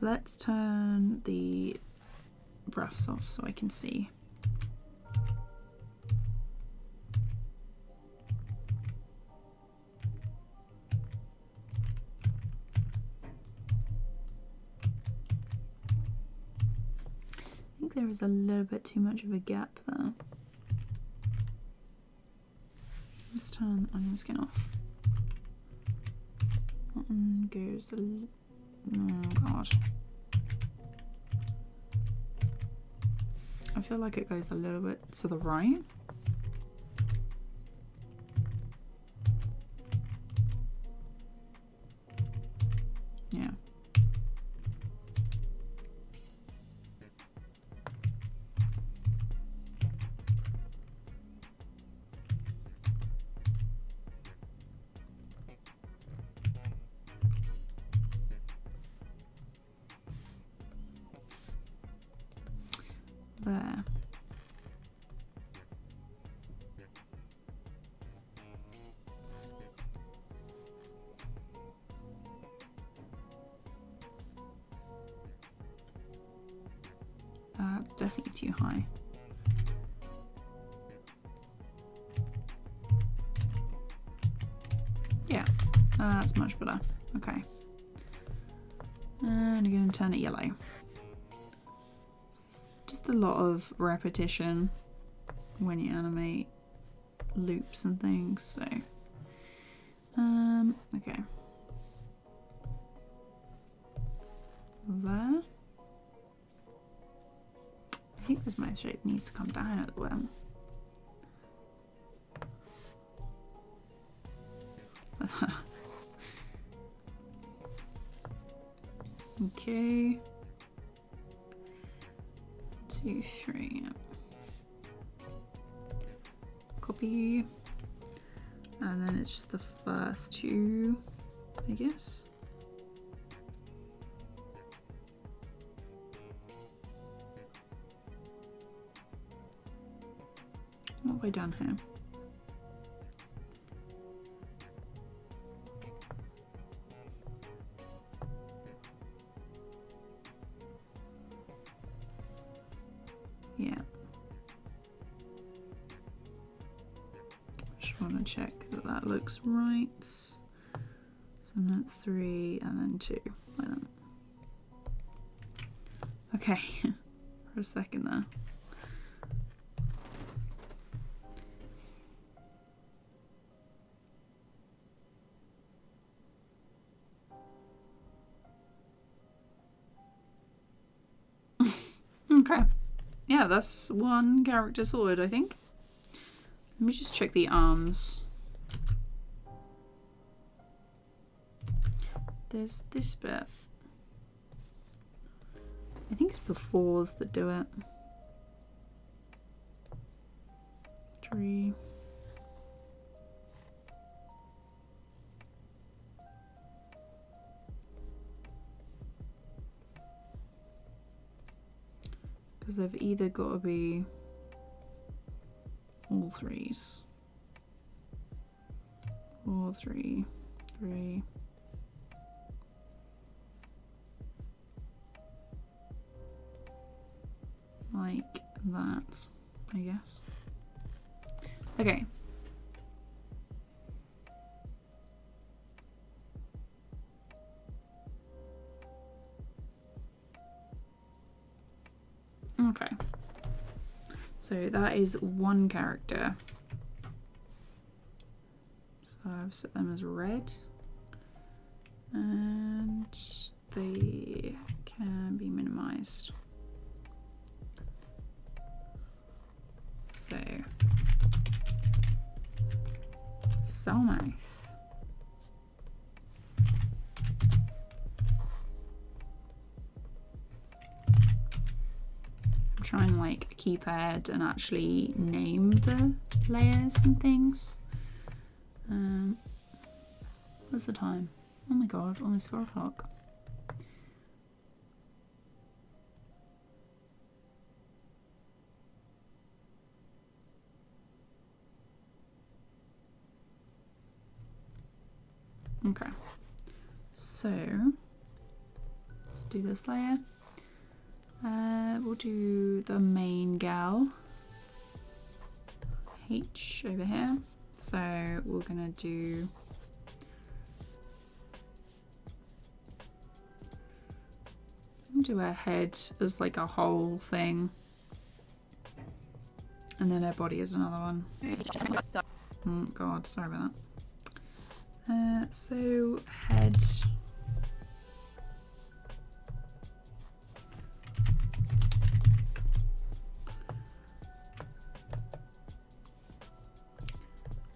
Let's turn the roughs off so I can see. I think there is a little bit too much of a gap there. Let's turn the onion skin off. That one goes a little. Oh god. I feel like it goes a little bit to the right. Yeah. there. That's definitely too high. Yeah, that's much better. Okay. And again, turn it yellow. It's just a lot of repetition when you animate loops and things, so. Okay. There. I think this mouse shape needs to come down a little bit. Okay. 2, 3. Copy. And then it's just the first 2, I guess. What have I done here? Yeah. Just want to check that that looks right. So that's 3 and then 2, like that. Okay, for a second there. Okay. Yeah, that's one character sorted, I think. Let me just check the arms. There's this bit. I think it's the 4s that do it. 3. Because they've either got to be all 3s. 4, 3, 3. Like that, I guess. Okay. Okay. So that is one character. So I've set them as red. And they can be minimized. So, Selmouth. I'm trying to like keep ahead and actually name the layers and things. What's the time? Oh my god, almost 4 o'clock. Okay, so let's do this layer. We'll do the main gal, H over here. So we're gonna do her head as like a whole thing, and then her body is another one. Oh god, sorry about that. So head.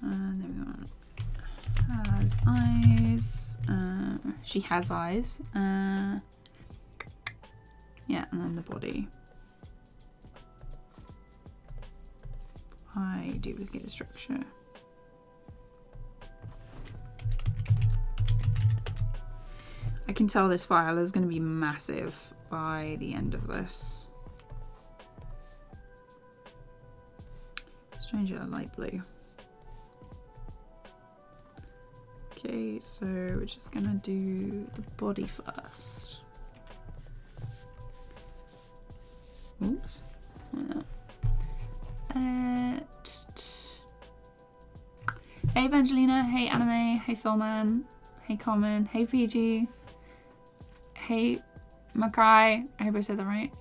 And then we want has eyes. She has eyes. Yeah, and then the body. I duplicate the structure. I can tell this file is going to be massive by the end of this. change it to light blue. Okay, so we're just gonna do the body first. Oops. Like that. Hey Evangelina, hey Anime, hey Soulman, hey Common, hey PG, hey Makai, I hope I said that right.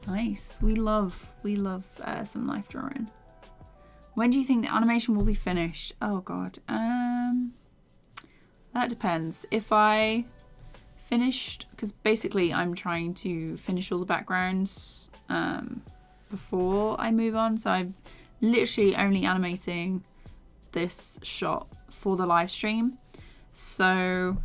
Nice, we love some life drawing. When do you think the animation will be finished? Oh god, that depends. If I finished, because basically I'm trying to finish all the backgrounds before I move on, so I'm literally only animating this shot for the live stream, so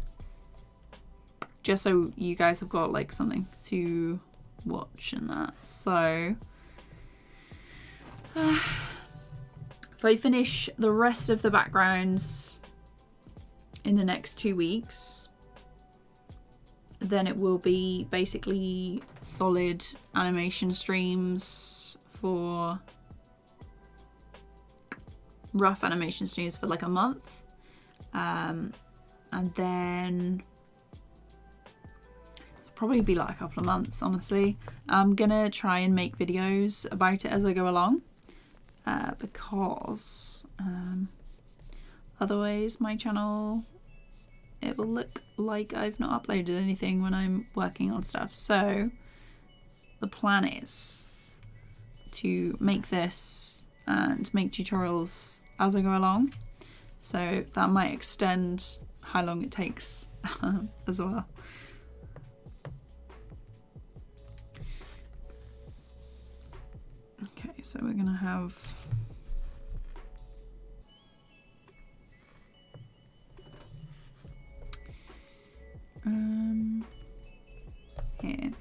just so you guys have got like something to watch and that. So if I finish the rest of the backgrounds in the next 2 weeks, then it will be basically solid animation streams for rough animation streams for like a month, and then it'll probably be like a couple of months. Honestly, I'm gonna try and make videos about it as I go along, because otherwise my channel, it will look like I've not uploaded anything when I'm working on stuff. So the plan is to make this and make tutorials as I go along, so that might extend how long it takes as well. Okay, so we're gonna have here,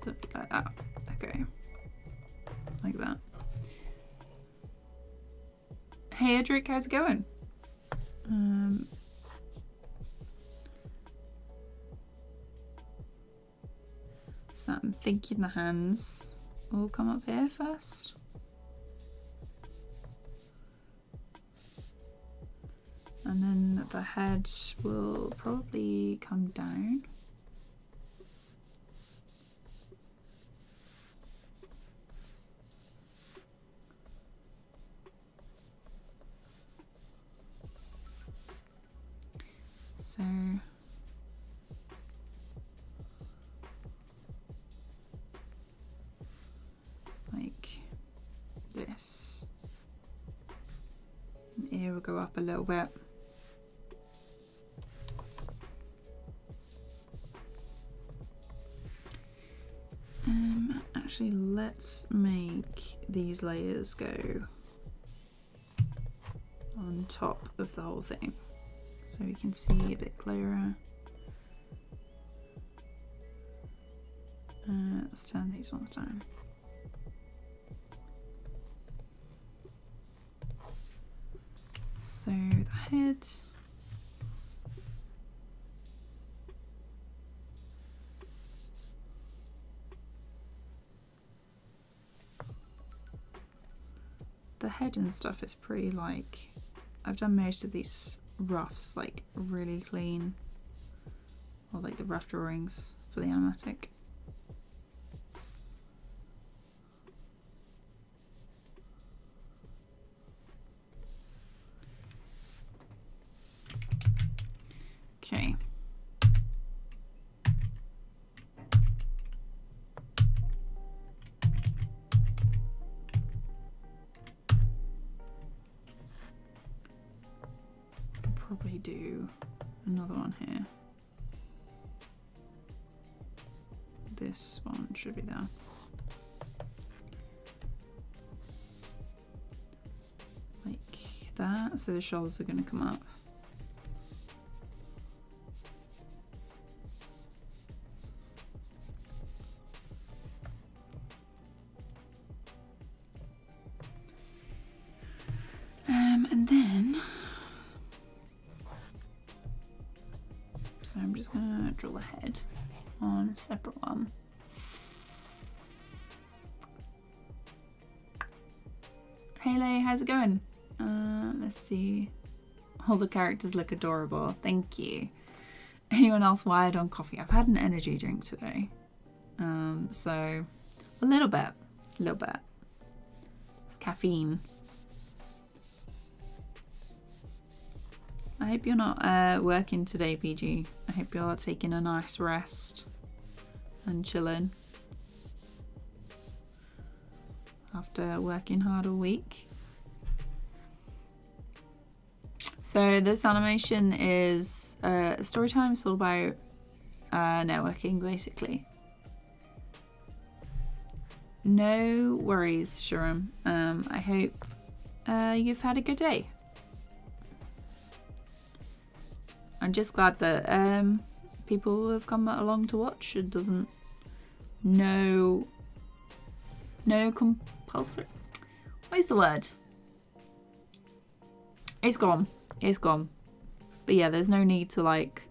something like that. Okay, like that. Hey Edric, how's it going? So I'm thinking the hands will come up here first. And then the head will probably come down. So like this. The ear will go up a little bit. Actually, let's make these layers go on top of the whole thing so we can see a bit clearer. Let's turn these ones down. So the head, and stuff is pretty, like, I've done most of these roughs like really clean, or like the rough drawings for the animatic. Okay. Probably do another one here. This one should be there. Like that, so the shoulders are going to come up. And then I'm just gonna draw the head on a separate one. Haley, how's it going? Let's see. All the characters look adorable. Thank you. Anyone else wired on coffee? I've had an energy drink today. So a little bit. It's caffeine. I hope you're not working today, PG. I hope you're taking a nice rest and chilling after working hard all week. So this animation is story time. It's all about networking, basically. No worries, Shuram. I hope you've had a good day. I'm just glad that people have come along to watch. It doesn't no compulsory. What is the word? It's gone. But yeah, there's no need to like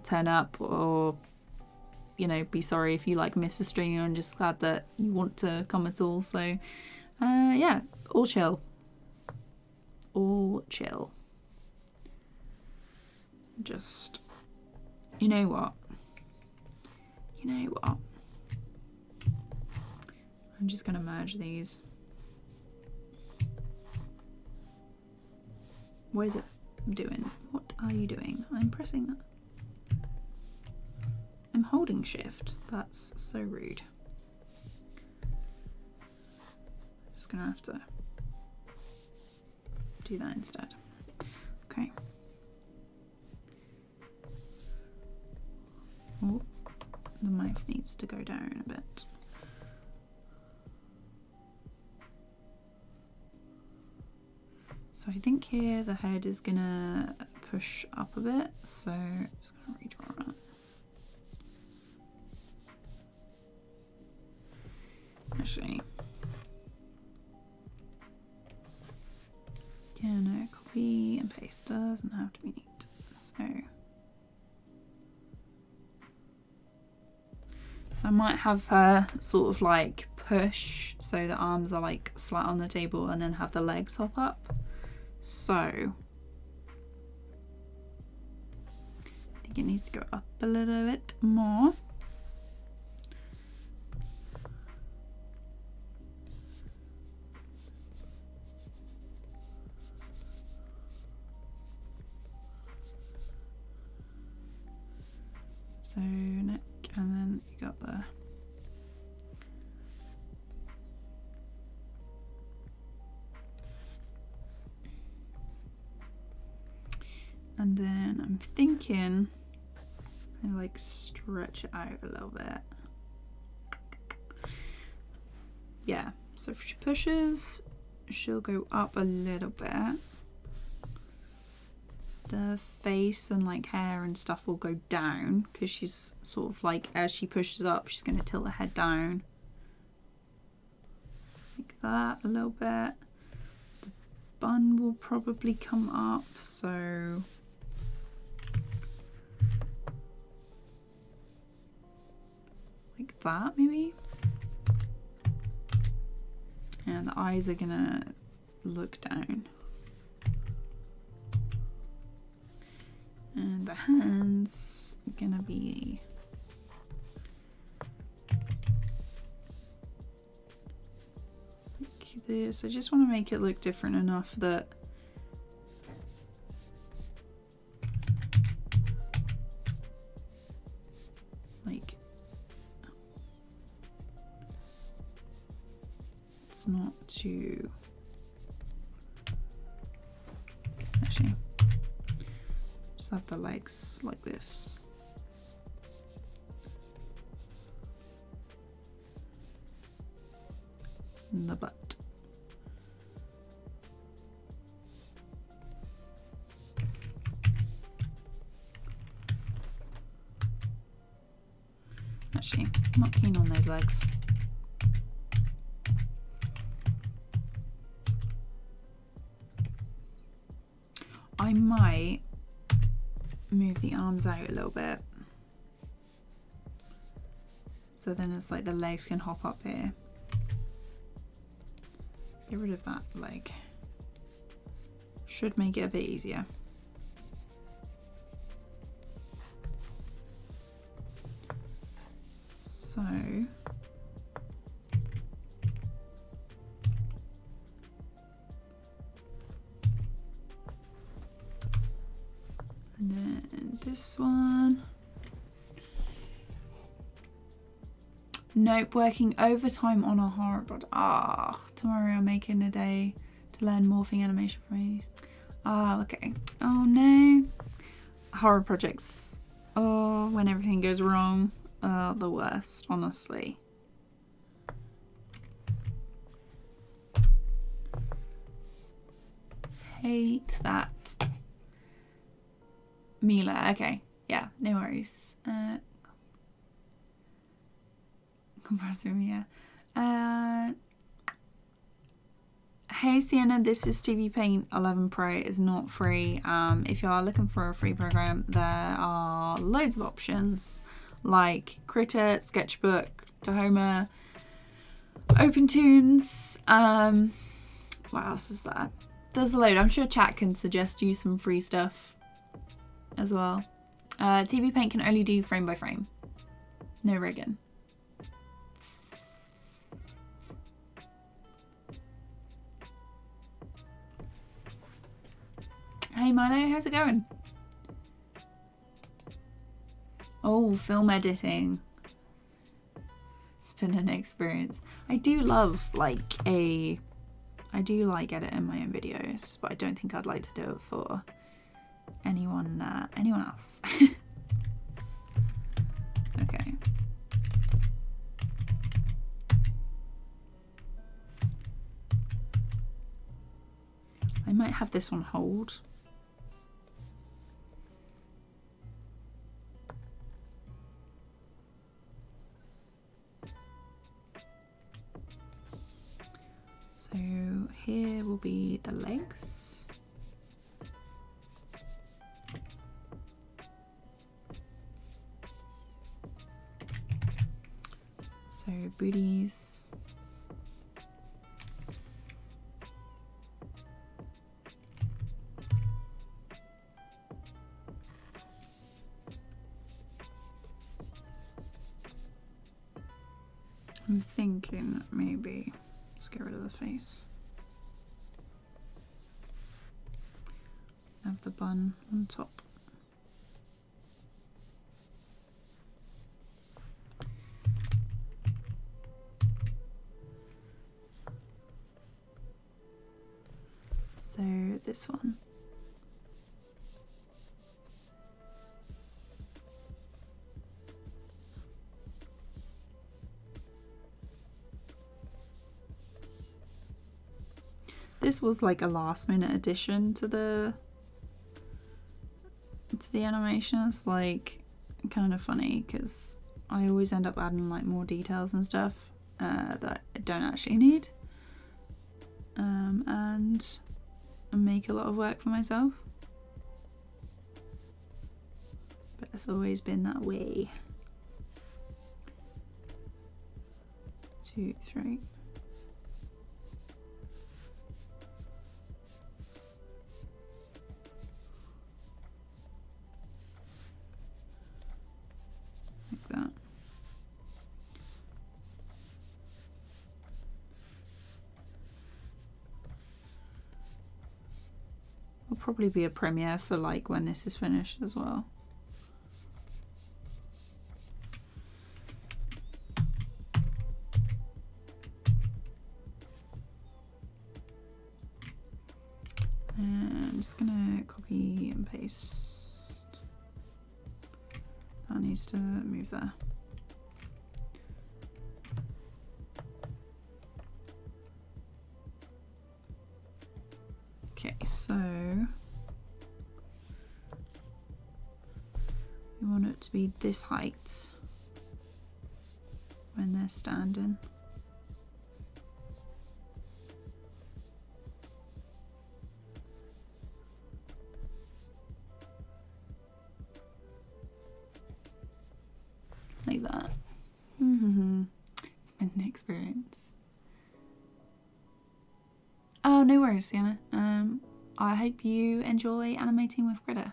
turn up or, you know, be sorry if you like miss a stream. I'm just glad that you want to come at all. So yeah, all chill. Just, you know what? I'm just gonna merge these. What is it doing? What are you doing? I'm pressing that. I'm holding shift. That's so rude. Just gonna have to do that instead. Okay. Oh, the mouth needs to go down a bit. So I think here the head is gonna push up a bit, so I'm just gonna redraw it. Actually, yeah, no, copy and paste doesn't have to be neat. So I might have her sort of like push so the arms are like flat on the table and then have the legs hop up. So I think it needs to go up a little bit more. So neck, and then you got the and then I'm thinking I like stretch it out a little bit. Yeah, so if she pushes, she'll go up a little bit. The face and like hair and stuff will go down because she's sort of like, as she pushes up, she's going to tilt her head down like that a little bit. The bun will probably come up, so like that maybe. And the eyes are gonna look down. And the hands are gonna be like this. I just want to make it look different enough that like it's not too actually. Just have the legs like this. And the butt. Actually, I'm not keen on those legs. I might move the arms out a little bit, so then it's like the legs can hop up here. Get rid of that leg. Should make it a bit easier. So and then this one. Nope, working overtime on a horror project. Ah, tomorrow I'm making a day to learn morphing animation phrase. Ah, okay. Oh no. Horror projects. Oh, when everything goes wrong. The worst, honestly. Hate that. Mila, okay. Yeah, no worries. Compressor, yeah. Hey Sienna, this is TVPAINT 11 Pro. Is not free. If you are looking for a free program, there are loads of options like Critter, Sketchbook, Tahoma, OpenTunes. What else is there? There's a load. I'm sure chat can suggest you some free stuff as well. TVPAINT can only do frame by frame. No rigging. Hey Milo, how's it going? Oh, film editing. It's been an experience. I do love I do like editing my own videos, but I don't think I'd like to do it for anyone else. Okay. I might have this on hold. So here will be the legs. So booties. I'm thinking maybe let's get rid of the face. Have the bun on top. So this one. This was like a last minute addition to the animation. It's like kind of funny because I always end up adding like more details and stuff that I don't actually need, and make a lot of work for myself. But it's always been that way. 2, 3. Like that. Will probably be a premiere for like when this is finished as well. And I'm just gonna copy and paste. That needs to move there. Okay, so we want it to be this height when they're standing. Like that. It's been an experience. no worries, Sienna. I hope you enjoy animating with Critter.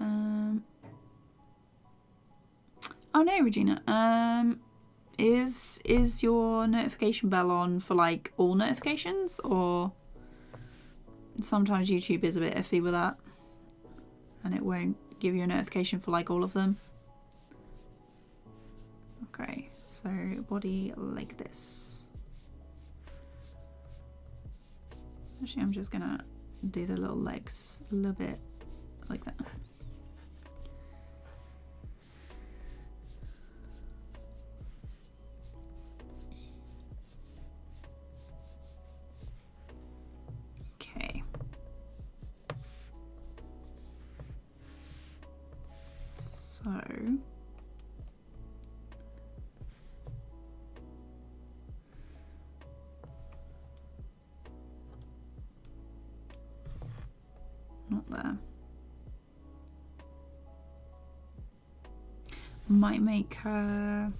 Oh no, Regina. Is your notification bell on for like all notifications, or sometimes YouTube is a bit iffy with that and it won't give you a notification for like all of them? Okay, so body like this. Actually, I'm just gonna do the little legs a little bit like that. Okay. So not there. Might make her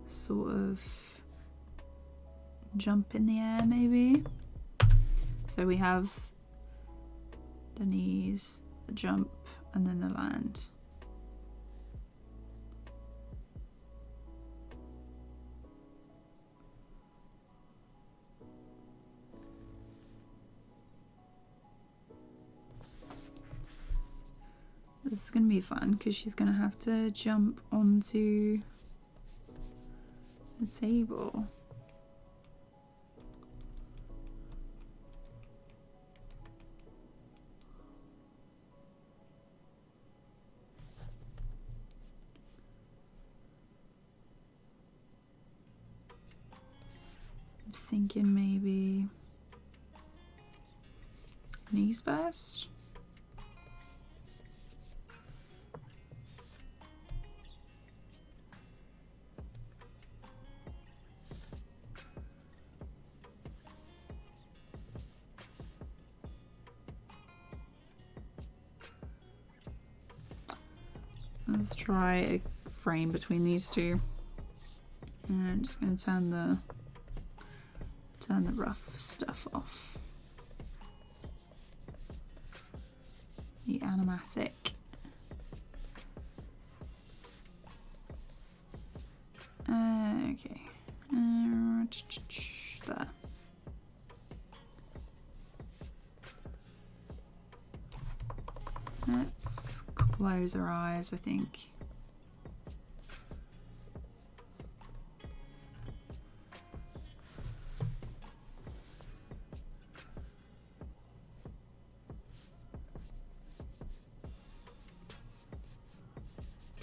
sort of jump in the air, maybe. So we have the knees, the jump, and then the land. This is going to be fun because she's going to have to jump onto the table. I'm thinking maybe knees first. Let's try a frame between these two. And I'm just going to turn the rough stuff off. The animatic. Okay. There. Let's close our eyes, I think.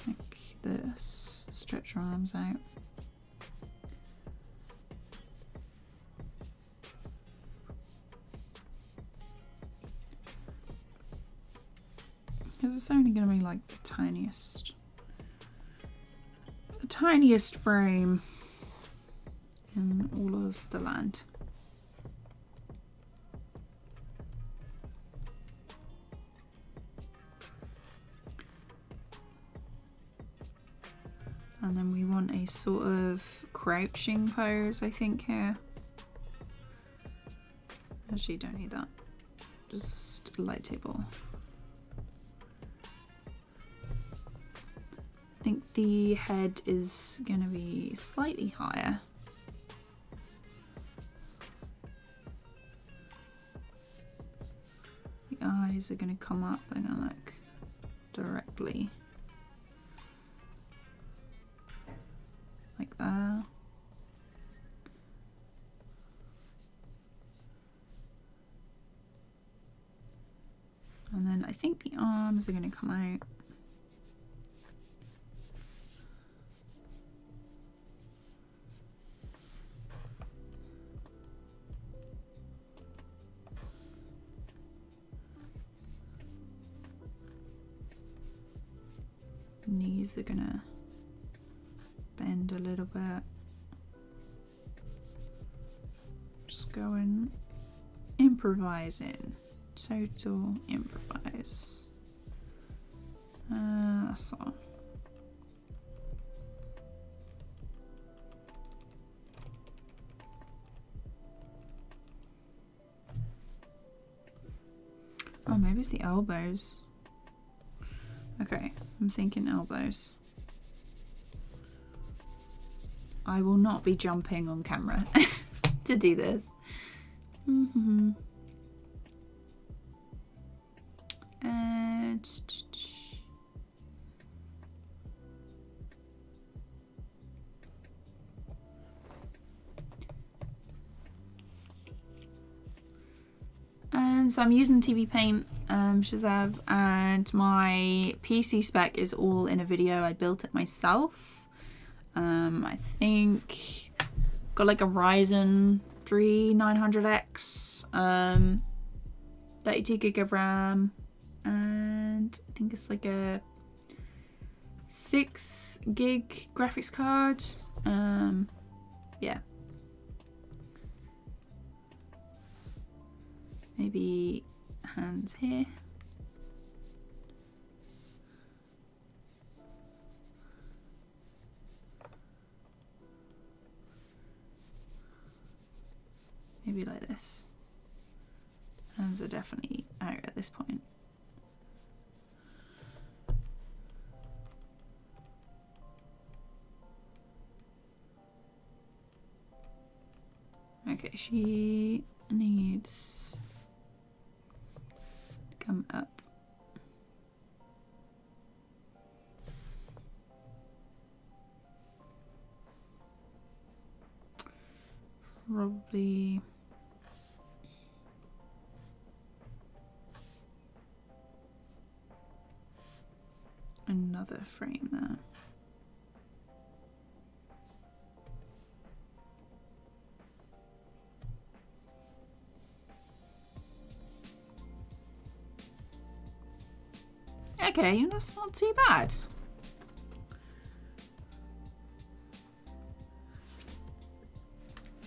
Like this. Stretch our arms out. Because it's only going to be like the tiniest frame in all of the land. And then we want a sort of crouching pose, I think, here. Actually, don't need that. Just a light table. I think the head is going to be slightly higher. The eyes are going to come up and going to look directly like that. And then I think the arms are going to come out. Knees are gonna bend a little bit. Just going improvising. Total improvise. That's all. Oh, maybe it's the elbows. Okay, I'm thinking elbows. I will not be jumping on camera to do this. Mm-hmm. And so I'm using TVPAINT, Resolve, and my PC spec is all in a video. I built it myself. I think got like a Ryzen 3 900X, 32 gig of RAM, and I think it's like a 6 gig graphics card. Yeah. Maybe hands here. Maybe like this. Hands are definitely out at this point. Okay, she needs to come up. Probably another frame there. Okay, that's not too bad.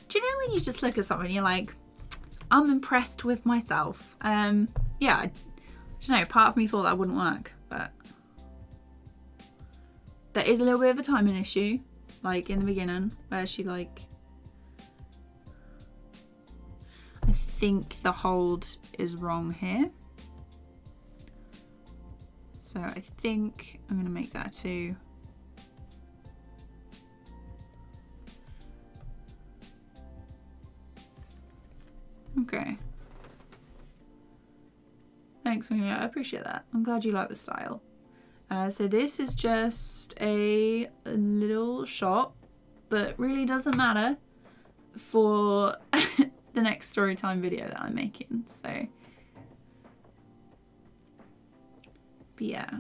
Do you know when you just look at something and you're like, I'm impressed with myself? Yeah, I don't know, part of me thought that wouldn't work, but there is a little bit of a timing issue, like in the beginning, where she like, I think the hold is wrong here. So I think I'm gonna make that too. Okay. Thanks, Amelia. I appreciate that. I'm glad you like the style. So this is just a little shot that really doesn't matter for the next storytime video that I'm making. So, but yeah.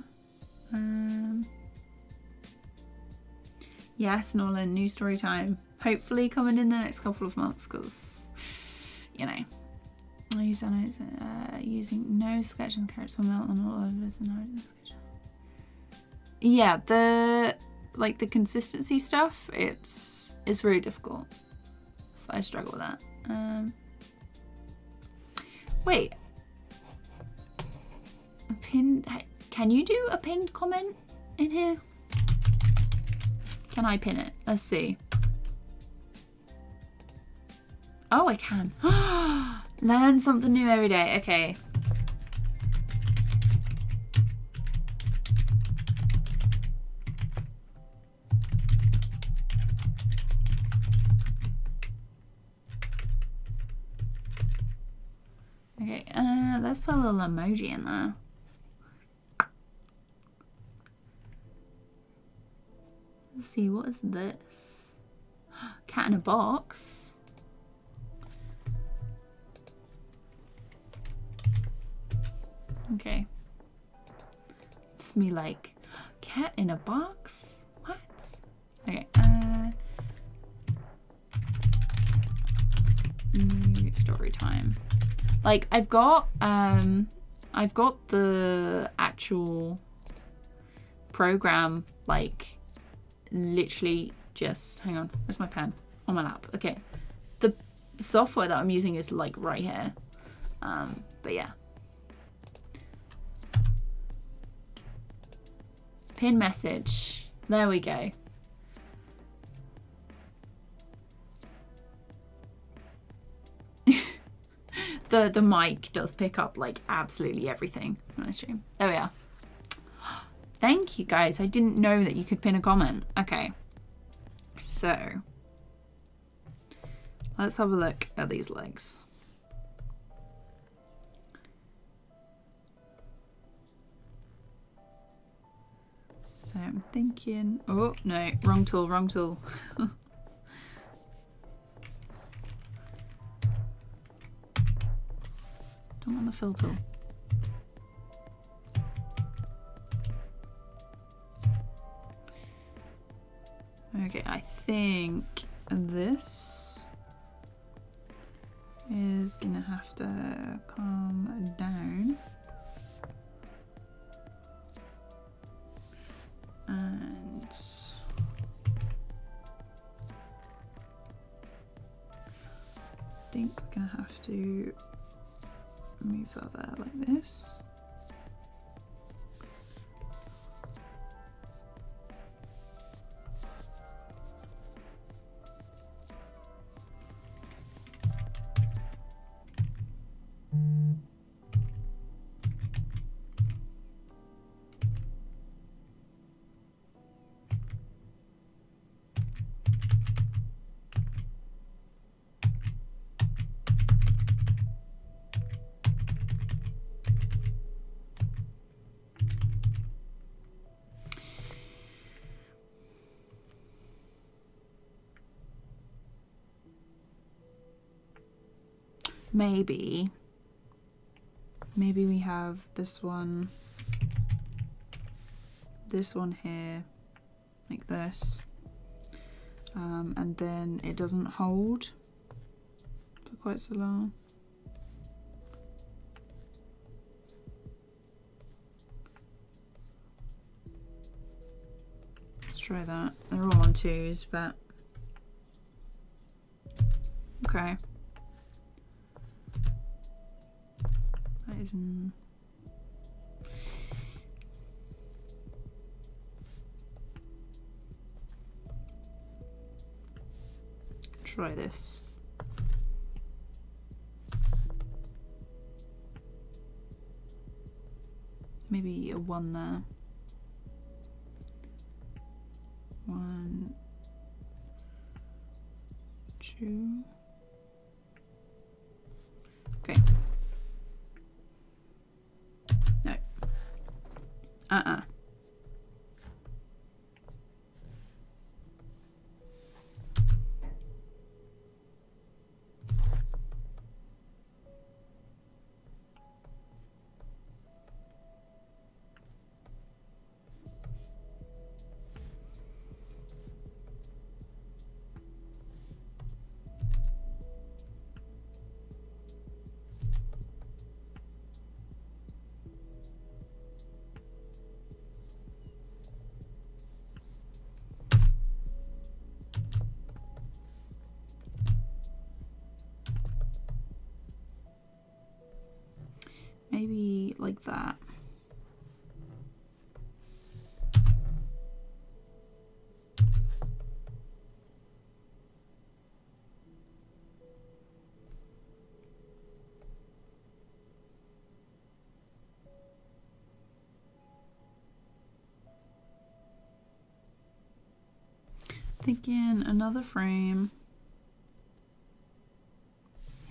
Yes, Nolan, new storytime. Hopefully coming in the next couple of months, because, you know, I use notes using no sketch and characters will melt on all of this and sketch. Yeah, the consistency stuff, it's very difficult. So I struggle with that. Wait. A pinned, can you do a pinned comment in here? Can I pin it? Let's see. Oh, I can. Learn something new every day. Okay. Okay, let's put a little emoji in there. Let's see, what is this? Cat in a box. Okay. It's me like, cat in a box? What? Okay, new story time. Like, I've got the actual program, like, literally just, hang on, where's my pen? On my lap. Okay. The software that I'm using is, like, right here. But yeah. Pin message. There we go. the mic does pick up like absolutely everything on my stream. There we are. Thank you guys. I didn't know that you could pin a comment. Okay. So let's have a look at these legs. So I'm thinking, oh no, wrong tool, wrong tool. Don't want the fill tool. Okay, I think this is gonna have to come down. And I think we're gonna have to move that there like this. Maybe we have this one here, like this, and then it doesn't hold for quite so long. Let's try that. They're all on 2s, but okay. That isn't. Try this. Maybe a 1 there. 1, 2. Okay. No. Maybe like that. Thinking another frame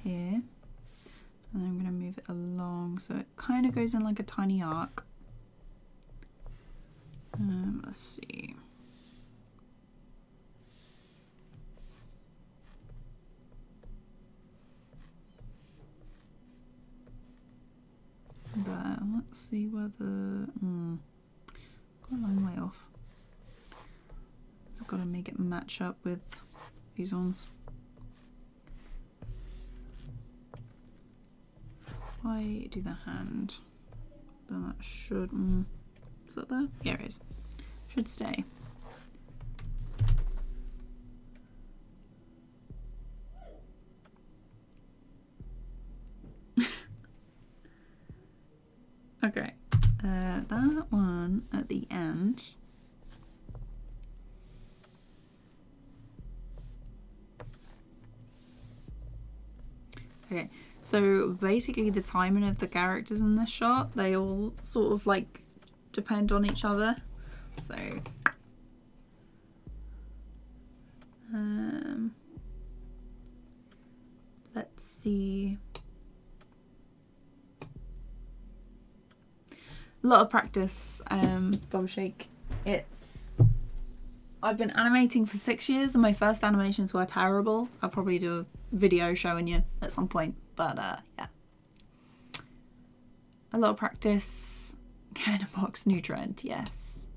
here. And I'm going to move it along so it kind of goes in like a tiny arc. Let's see. There. Let's see whether. Got a long way off. So I've got to make it match up with these ones. Why do the hand? Then that should. Is that there? Yeah, it is. Should stay. Okay. That one at the end. Okay. So basically the timing of the characters in this shot, they all sort of like depend on each other. So let's see. A lot of practice, Bubble Shake. I've been animating for 6 years and my first animations were terrible. I'll probably do a video showing you at some point, but yeah. A lot of practice. Box new trend, yes.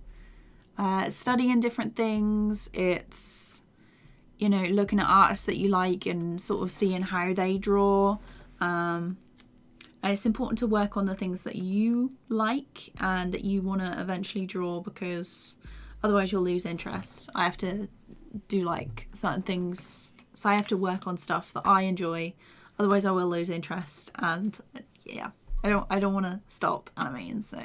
Studying different things. It's, you know, looking at artists that you like and sort of seeing how they draw. And it's important to work on the things that you like and that you want to eventually draw, because otherwise you'll lose interest. I have to do like certain things, so I have to work on stuff that I enjoy, otherwise I will lose interest. And yeah, I don't want to stop animating. So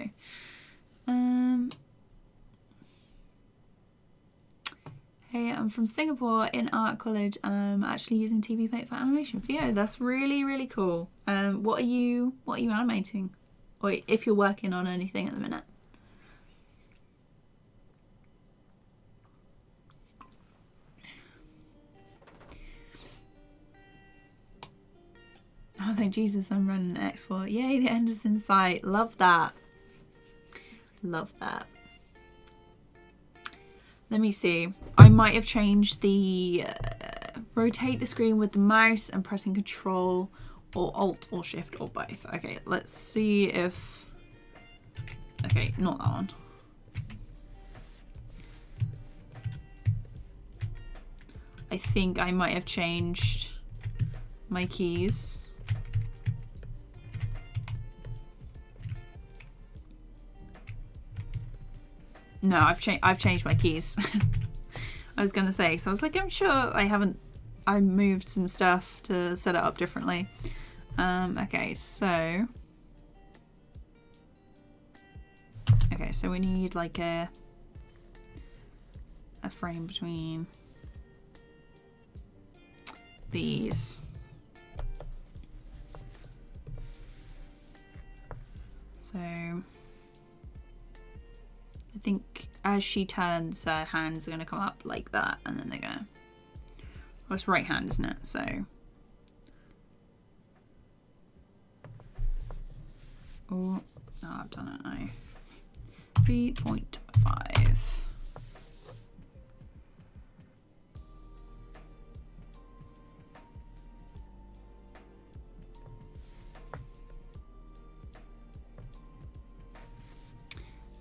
hey, I'm from Singapore in art college. I'm actually using TVPAINT for animation. Theo, that's really cool. What are you animating, or if you're working on anything at the minute? Oh, thank Jesus, I'm running an export. Yay, the end is in sight. Love that. Love that. Let me see. I might have changed the rotate the screen with the mouse and pressing Control or Alt or Shift or both. Okay, let's see if... Okay, not that one. I think I might have changed my keys. No, I've changed my keys. I was gonna say, so I was like, I'm sure I moved some stuff to set it up differently. Okay, so we need like a frame between these. So I think as she turns, her hands are going to come up like that, and then they're going to... Well, it's right hand, isn't it? So... Oh, I've done it now. 3.5.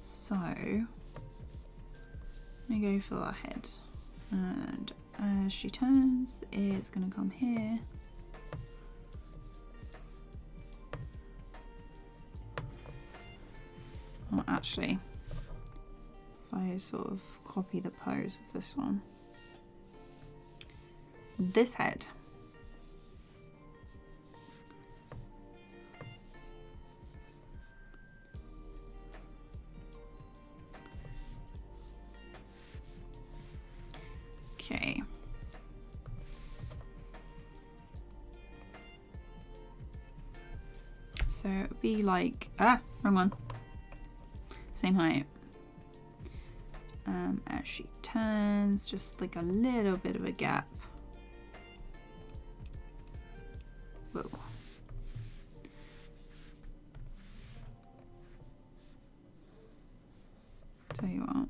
So, I'm going to go for that head, and as she turns, the ear is going to come here. Well, actually, if I sort of copy the pose of this one, this head. Okay. So it would be like, wrong one. Same height. As she turns, just like a little bit of a gap. Whoa. Tell you what.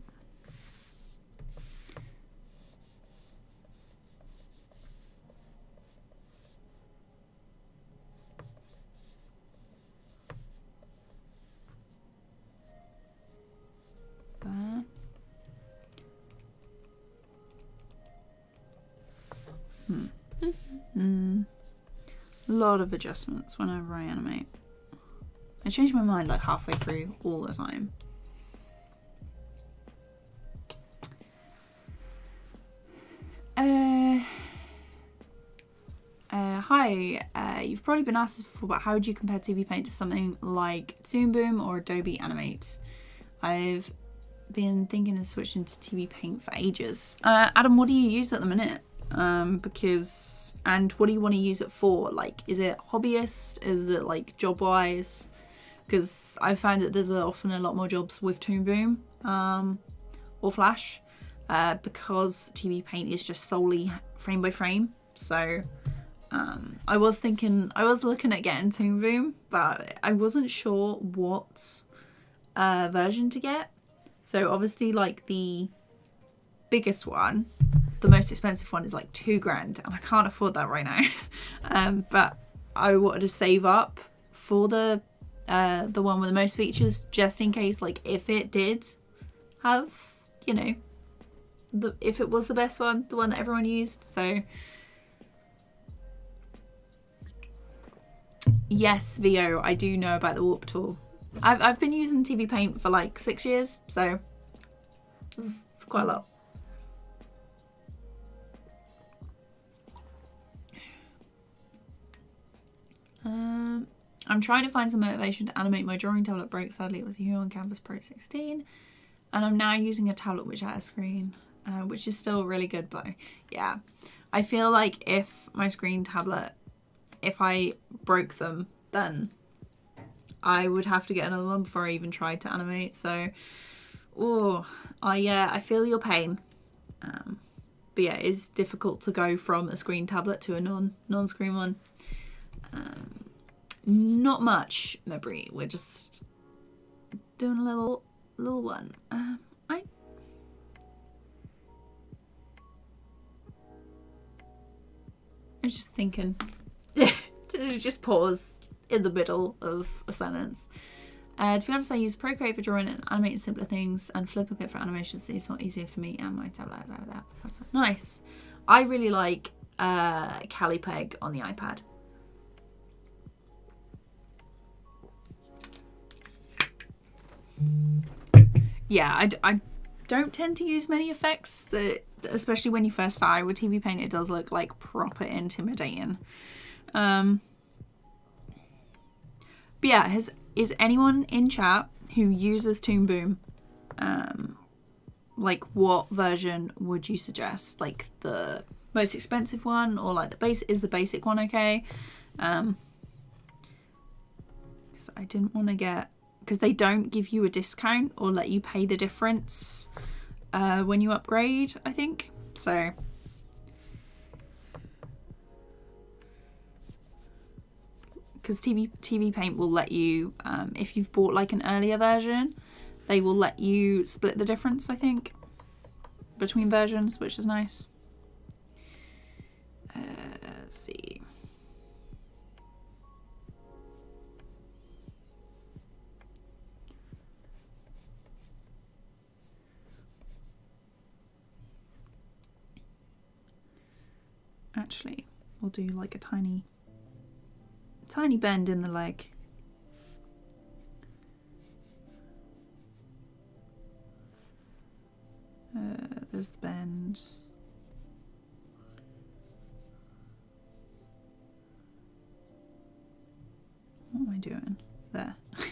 A lot of adjustments whenever I animate. I change my mind like halfway through all the time. Hi, you've probably been asked this before, but how would you compare TVPAINT to something like Toon Boom or Adobe Animate? I've been thinking of switching to TVPAINT for ages. Adam, what do you use at the minute? because, and what do you want to use it for? Like, is it hobbyist? Is it like job wise? Because I find that there's often a lot more jobs with Toon Boom or Flash, because TVPaint is just solely frame by frame. So I was looking at getting Toon Boom, but I wasn't sure what version to get. So obviously, like, the biggest one, the most expensive one, is like $2,000, and I can't afford that right now. But I wanted to save up for the one with the most features, just in case, like, if it did have, you know, if it was the best one, the one that everyone used. So yes, VO, I do know about the warp tool. I've been using TVPaint for like 6 years, so it's quite a lot. I'm trying to find some motivation to animate. My drawing tablet broke, sadly. It was a Hue on Canvas Pro 16, and I'm now using a tablet which has a screen, which is still really good, but yeah, I feel like if my screen tablet, if I broke them, then I would have to get another one before I even tried to animate. So, I feel your pain. But yeah, it's difficult to go from a screen tablet to a non-screen one. Not much, Mabry. We're just doing a little one. I was just thinking. Just pause in the middle of a sentence. To be honest, I use Procreate for drawing and animating simpler things, and Flipbook for animation, so it's not easier for me, and my tablet has that. That's nice. I really like Calipeg on the iPad. Yeah, I don't tend to use many effects, that especially when you first start with TVPaint, it does look like proper intimidating. But yeah, is anyone in chat who uses Toon Boom? Like, what version would you suggest? Like the most expensive one, or like the basic one okay? So I didn't want to get, because they don't give you a discount or let you pay the difference when you upgrade, I think. So because TVPaint will let you, if you've bought like an earlier version, they will let you split the difference, I think, between versions, which is nice. Let's see. Actually, we'll do like a tiny bend in the leg. There's the bend. What am I doing? There. I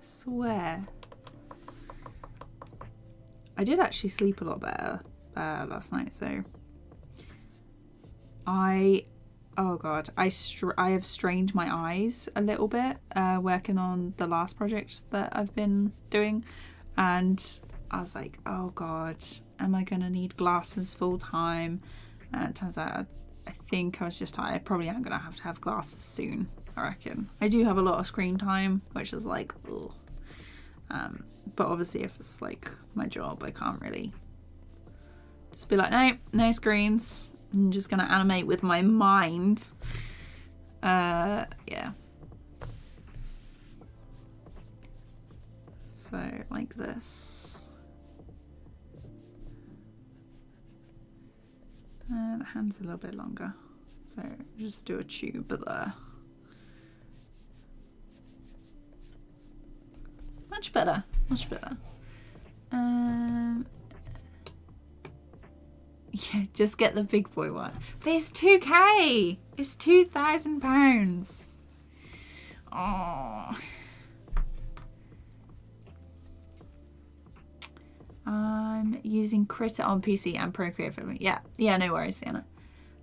swear. I did actually sleep a lot better last night, so oh god, I have strained my eyes a little bit working on the last project that I've been doing, and I was like, oh god, am I gonna need glasses full time? And it turns out I think I was just tired. I probably am gonna have to have glasses soon, I reckon. I do have a lot of screen time, which is like, ugh. But obviously if it's like my job, I can't really just be like, no screens. I'm just gonna animate with my mind. Yeah. So like this. The hand's a little bit longer, so just do a tube there. Much better, much better. Yeah, just get the big boy one. But it's 2k. It's £2,000. Oh. I'm using Critter on PC and Procreate for me. Yeah, no worries, Sienna.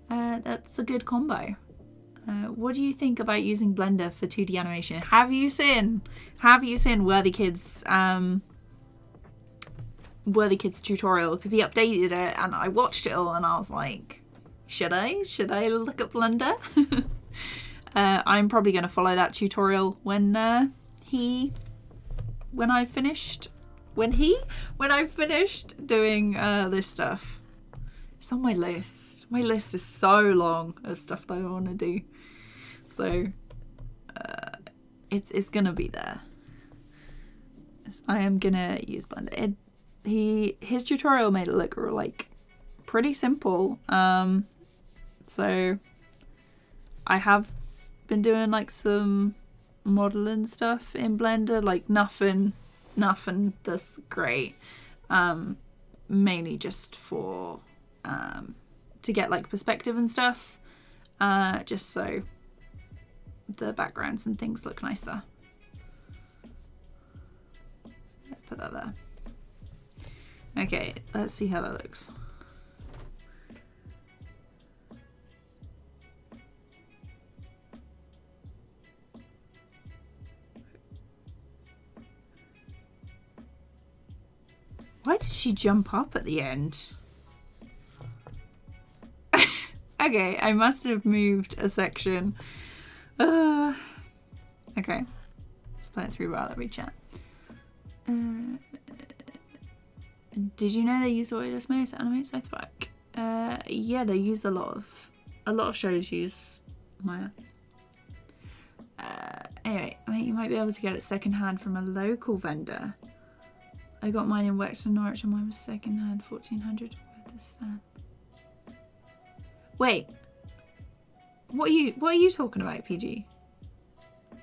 That's a good combo. What do you think about using Blender for 2D animation? Have you seen Worthy Kids tutorial? Because he updated it and I watched it all and I was like, should I look at Blender? I'm probably going to follow that tutorial when I've finished doing this stuff. It's on my list. My list is so long of stuff that I want to do. So it's gonna be there. I am gonna use Blender. His tutorial made it look like pretty simple. So I have been doing like some modeling stuff in Blender, like nothing that's great. Mainly just for to get like perspective and stuff, just so the backgrounds and things look nicer. Put that there. Okay, let's see how that looks. Why did she jump up at the end? Okay, I must have moved a section. Okay, let's play it through while I read chat. Did you know they use Audacity to animate South Park? Yeah, they use a lot of shows use Maya. Anyway, I think you might be able to get it secondhand from a local vendor. I got mine in Wexford, Norwich, and mine was secondhand, 1400 with the stand. Wait, what are you talking about, PG?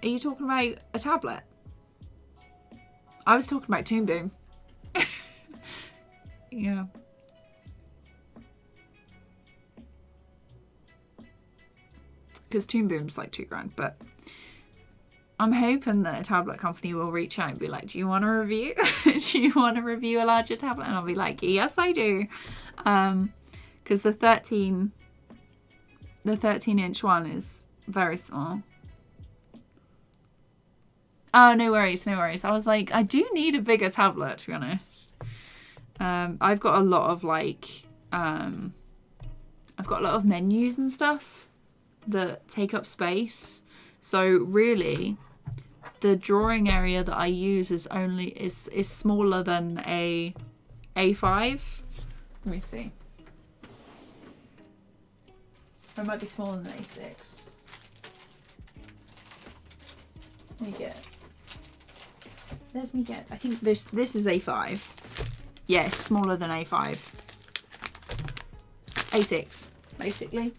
Are you talking about a tablet? I was talking about Toon Boom. Yeah. Because Toon Boom's like $2,000, but I'm hoping that a tablet company will reach out and be like, do you want a review? Do you want to review a larger tablet? And I'll be like, yes, I do. Because the 13-inch one is very small. Oh, no worries. I was like, I do need a bigger tablet, to be honest. I've got a lot of menus and stuff that take up space. So really, the drawing area that I use is smaller than a A5. Let me see. Or it might be smaller than A6. Let me get. I think this is A5. Yeah, it's smaller than A5. A6, basically.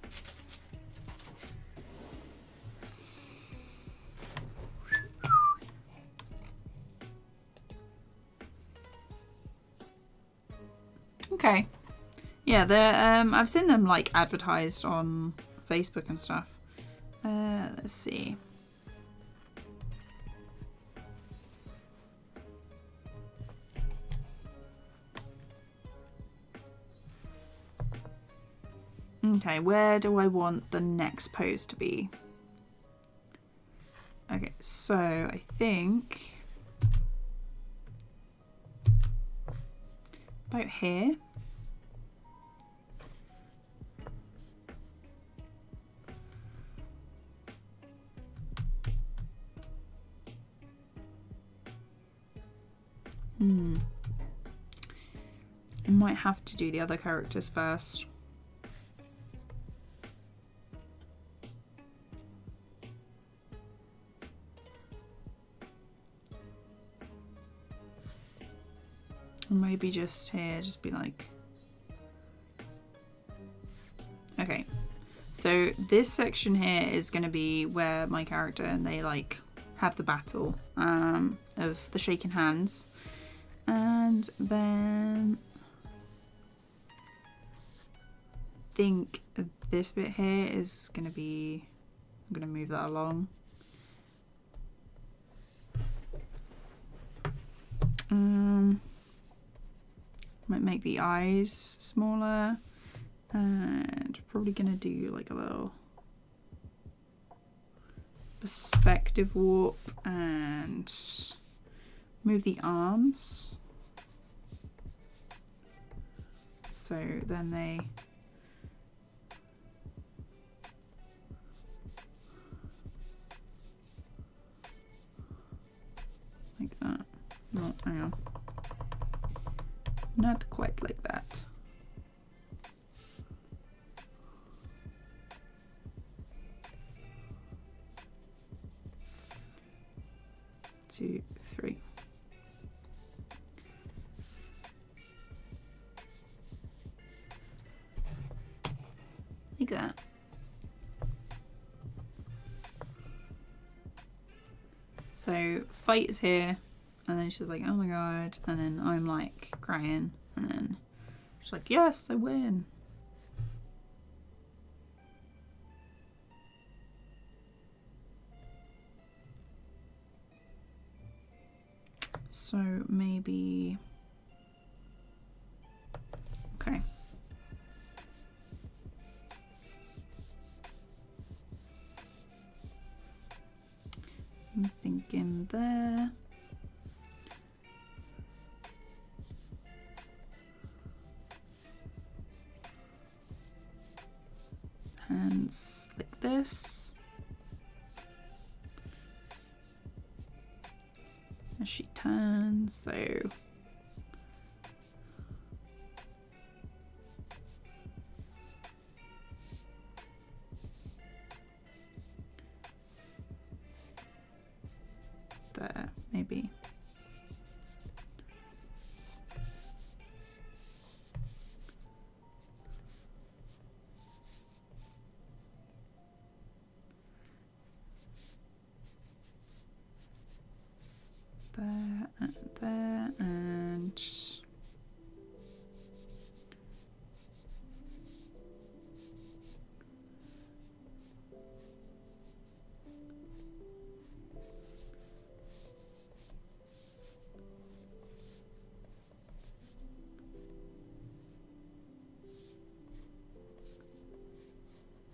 Okay. Yeah, they're I've seen them like advertised on Facebook and stuff. Let's see. Okay, where do I want the next pose to be? Okay, so I think about here. I might have to do the other characters first. Or maybe just here, just be like... Okay, so this section here is going to be where my character and they like have the battle of the shaking hands. And then I think this bit here is going to be... I'm going to move that along. Might make the eyes smaller, and probably gonna do like a little perspective warp and move the arms so then they like that. Oh, hang on. Not quite like that. 2, 3. Like that. So Fight is here, and then she's like, oh my god, and then I'm like crying, and then she's like, yes, I win. So maybe, okay. I'm thinking there. Hands like this. As she turns, so there, maybe. There and there, and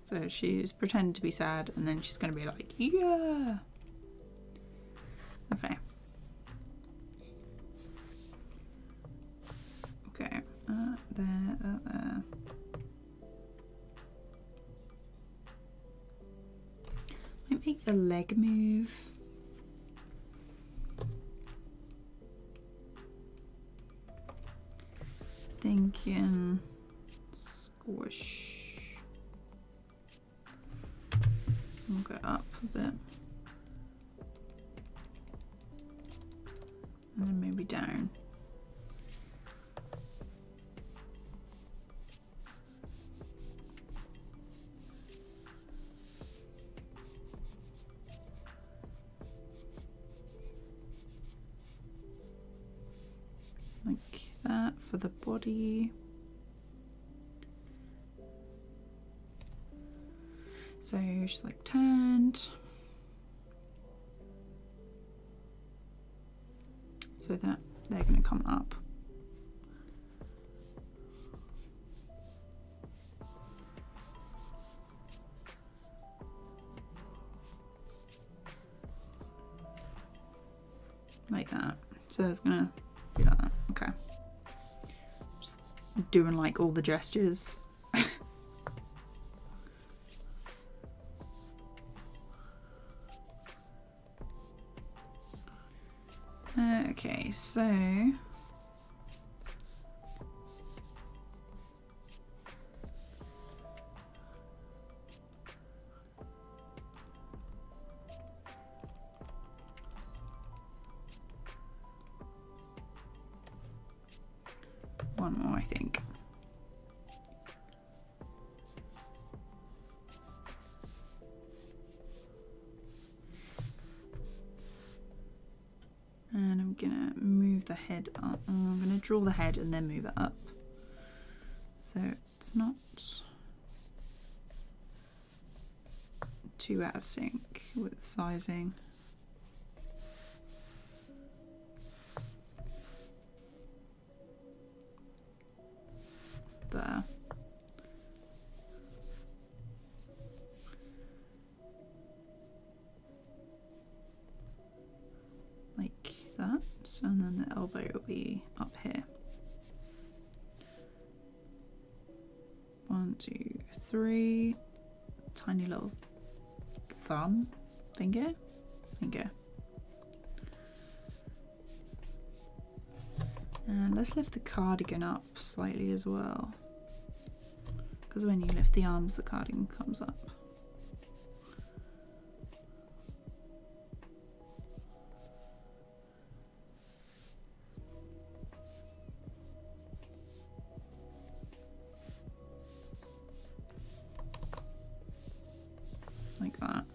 so she's pretending to be sad, and then she's going to be like, yeah. Okay. Okay, there. Might make the leg move. Thinking squish. We'll go up a bit. And then maybe down. Like that for the body. So she's like turned. So that they're going to come up. Like that. So it's going to be like that. Okay. Just doing like all the gestures. Okay, so one more, I think. And I'm gonna move the head up. I'm gonna draw the head and then move it up. So it's not too out of sync with the sizing. elbow will be up here. 1, 2, 3. Tiny little thumb, finger. And let's lift the cardigan up slightly as well, because when you lift the arms, the cardigan comes up. Like that.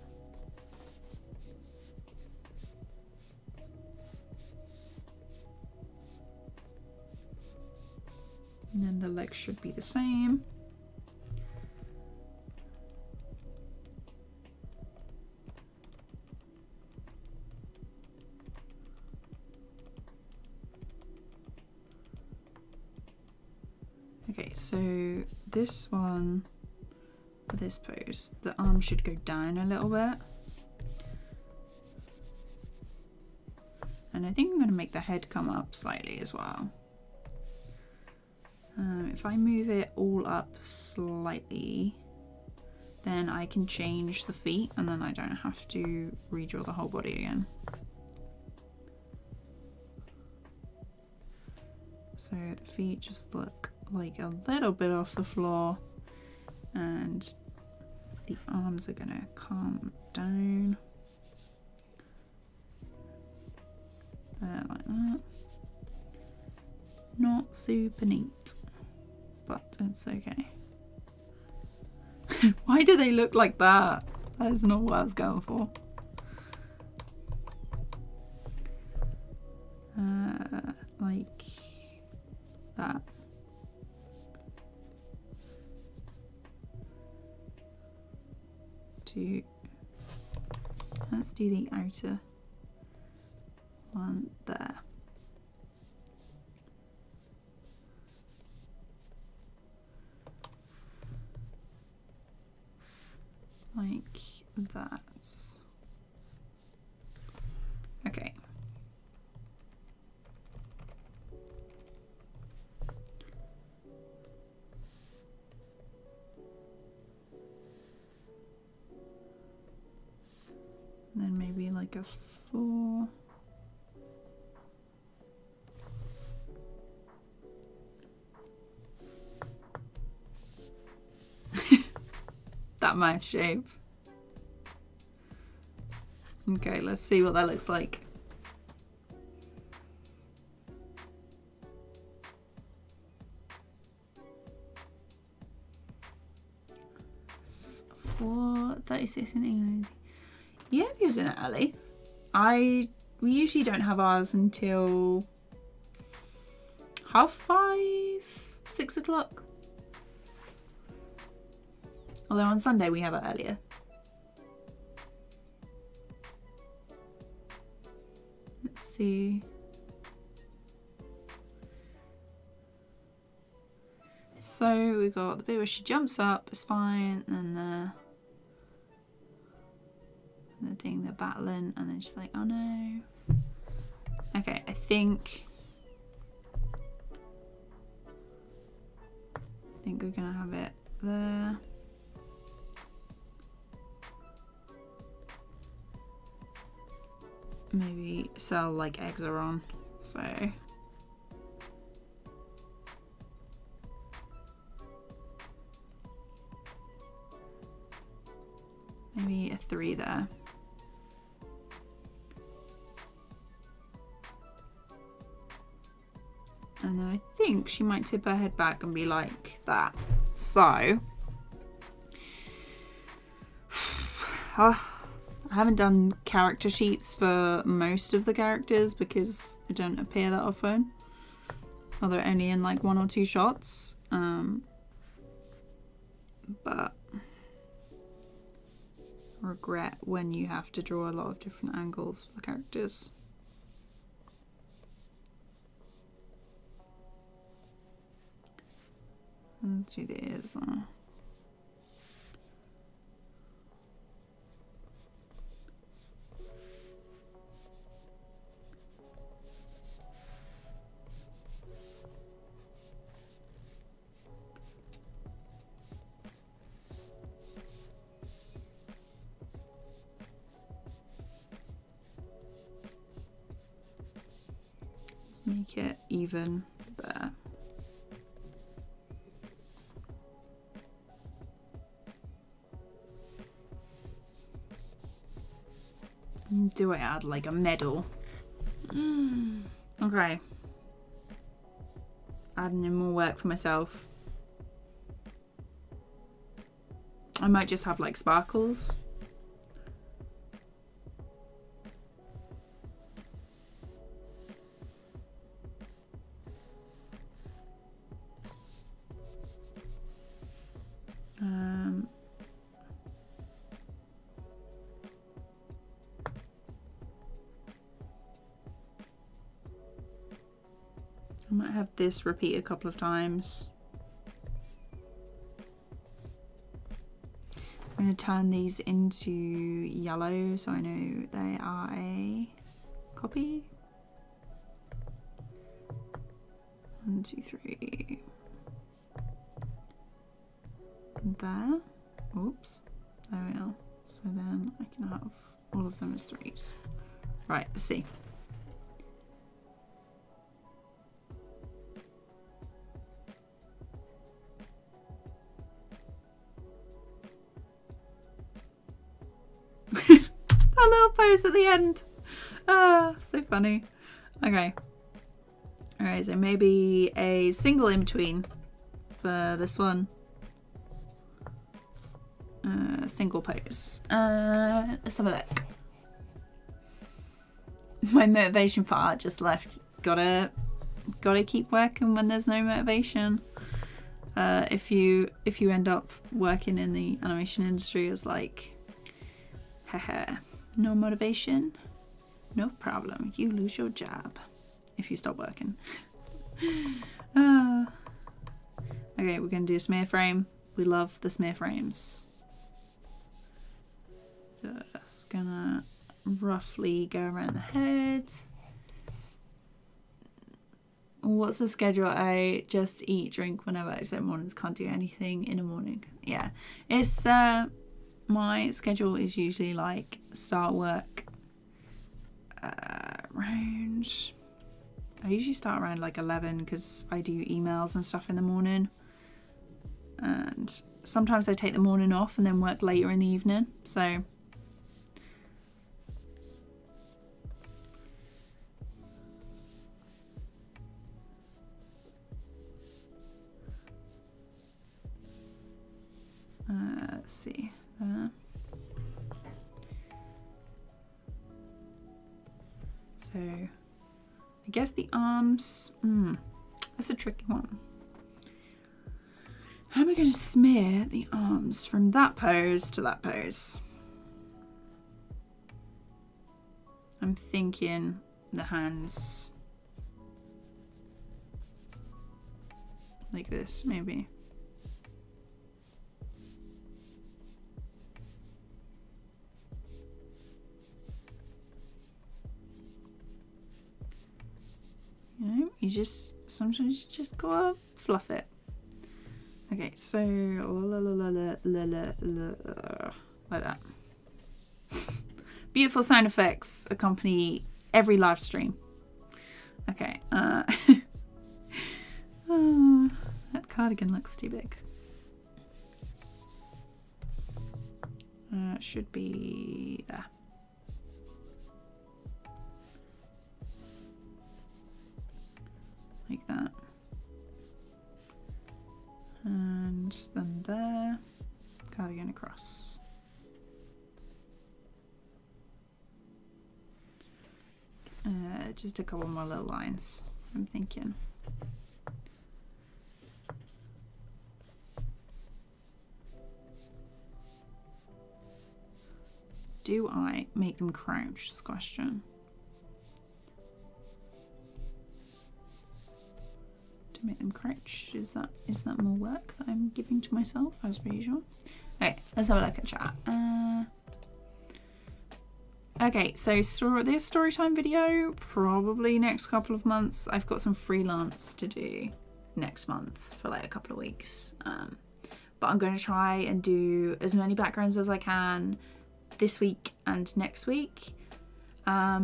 And then the legs should be the same. Okay, so this one, for this pose, the arm should go down a little bit. And I think I'm going to make the head come up slightly as well. If I move it all up slightly, then I can change the feet and then I don't have to redraw the whole body again. So the feet just look like a little bit off the floor, and the arms are gonna come down there like that. Not super neat, but it's okay. Why do they look like that? That is not what I was going for. Like that. Let's do the outer one there. Like that. Okay. Then maybe like a 4. That mouth shape. Okay, let's see what that looks like. For 36 in England. Yeah, I've used it early. We usually don't have ours until 5:30, 6 o'clock. Although on Sunday we have it earlier. Let's see. So we got the bit where she jumps up, it's fine, and then the thing they're battling, and then she's like, oh no. Okay, I think we're gonna have it there. Maybe sell like eggs are on, so maybe a 3 there. And then I think she might tip her head back and be like that. So I haven't done character sheets for most of the characters because they don't appear that often. Although only in like 1 or 2 shots. But regret when you have to draw a lot of different angles for the characters. Let's do the ears though. make it even there. Do I add like a medal? Okay. Adding in more work for myself. I might just have like sparkles. I might have this repeat a couple of times. I'm going to turn these into yellow so I know they are a copy. 1, 2, 3. There. Oops. There we are. So then I can have all of them as 3s. Right, let's see. That little pose at the end. Ah, so funny. Okay. Alright, so maybe a single in between for this one. Single pose. Let's have a look. My motivation for art just left. Gotta keep working when there's no motivation. If you end up working in the animation industry, it's like, haha, no motivation, no problem. You lose your job if you stop working. Okay, we're gonna do a smear frame. We love the smear frames. Just gonna roughly go around the head. What's the schedule? I just eat, drink whenever, except mornings. Can't do anything in the morning. Yeah, it's my schedule is usually like start work around. I usually start around like 11 because I do emails and stuff in the morning, and sometimes I take the morning off and then work later in the evening. So let's see there. So I guess the arms, that's a tricky one. How am I going to smear the arms from that pose to that pose? I'm thinking the hands like this, maybe. You know, sometimes you just gotta fluff it. Okay, so like that. Beautiful sound effects accompany every live stream. Okay, oh, that cardigan looks too big. It should be there. Like that. And then there, cardigan across. Just a couple more little lines, I'm thinking. Do I make them crouch? This question. To make them crouch, is that more work that I'm giving to myself as per usual? Okay, let's have a look at chat. Okay, so this story time video probably next couple of months. I've got some freelance to do next month for like a couple of weeks, but I'm going to try and do as many backgrounds as I can this week and next week. I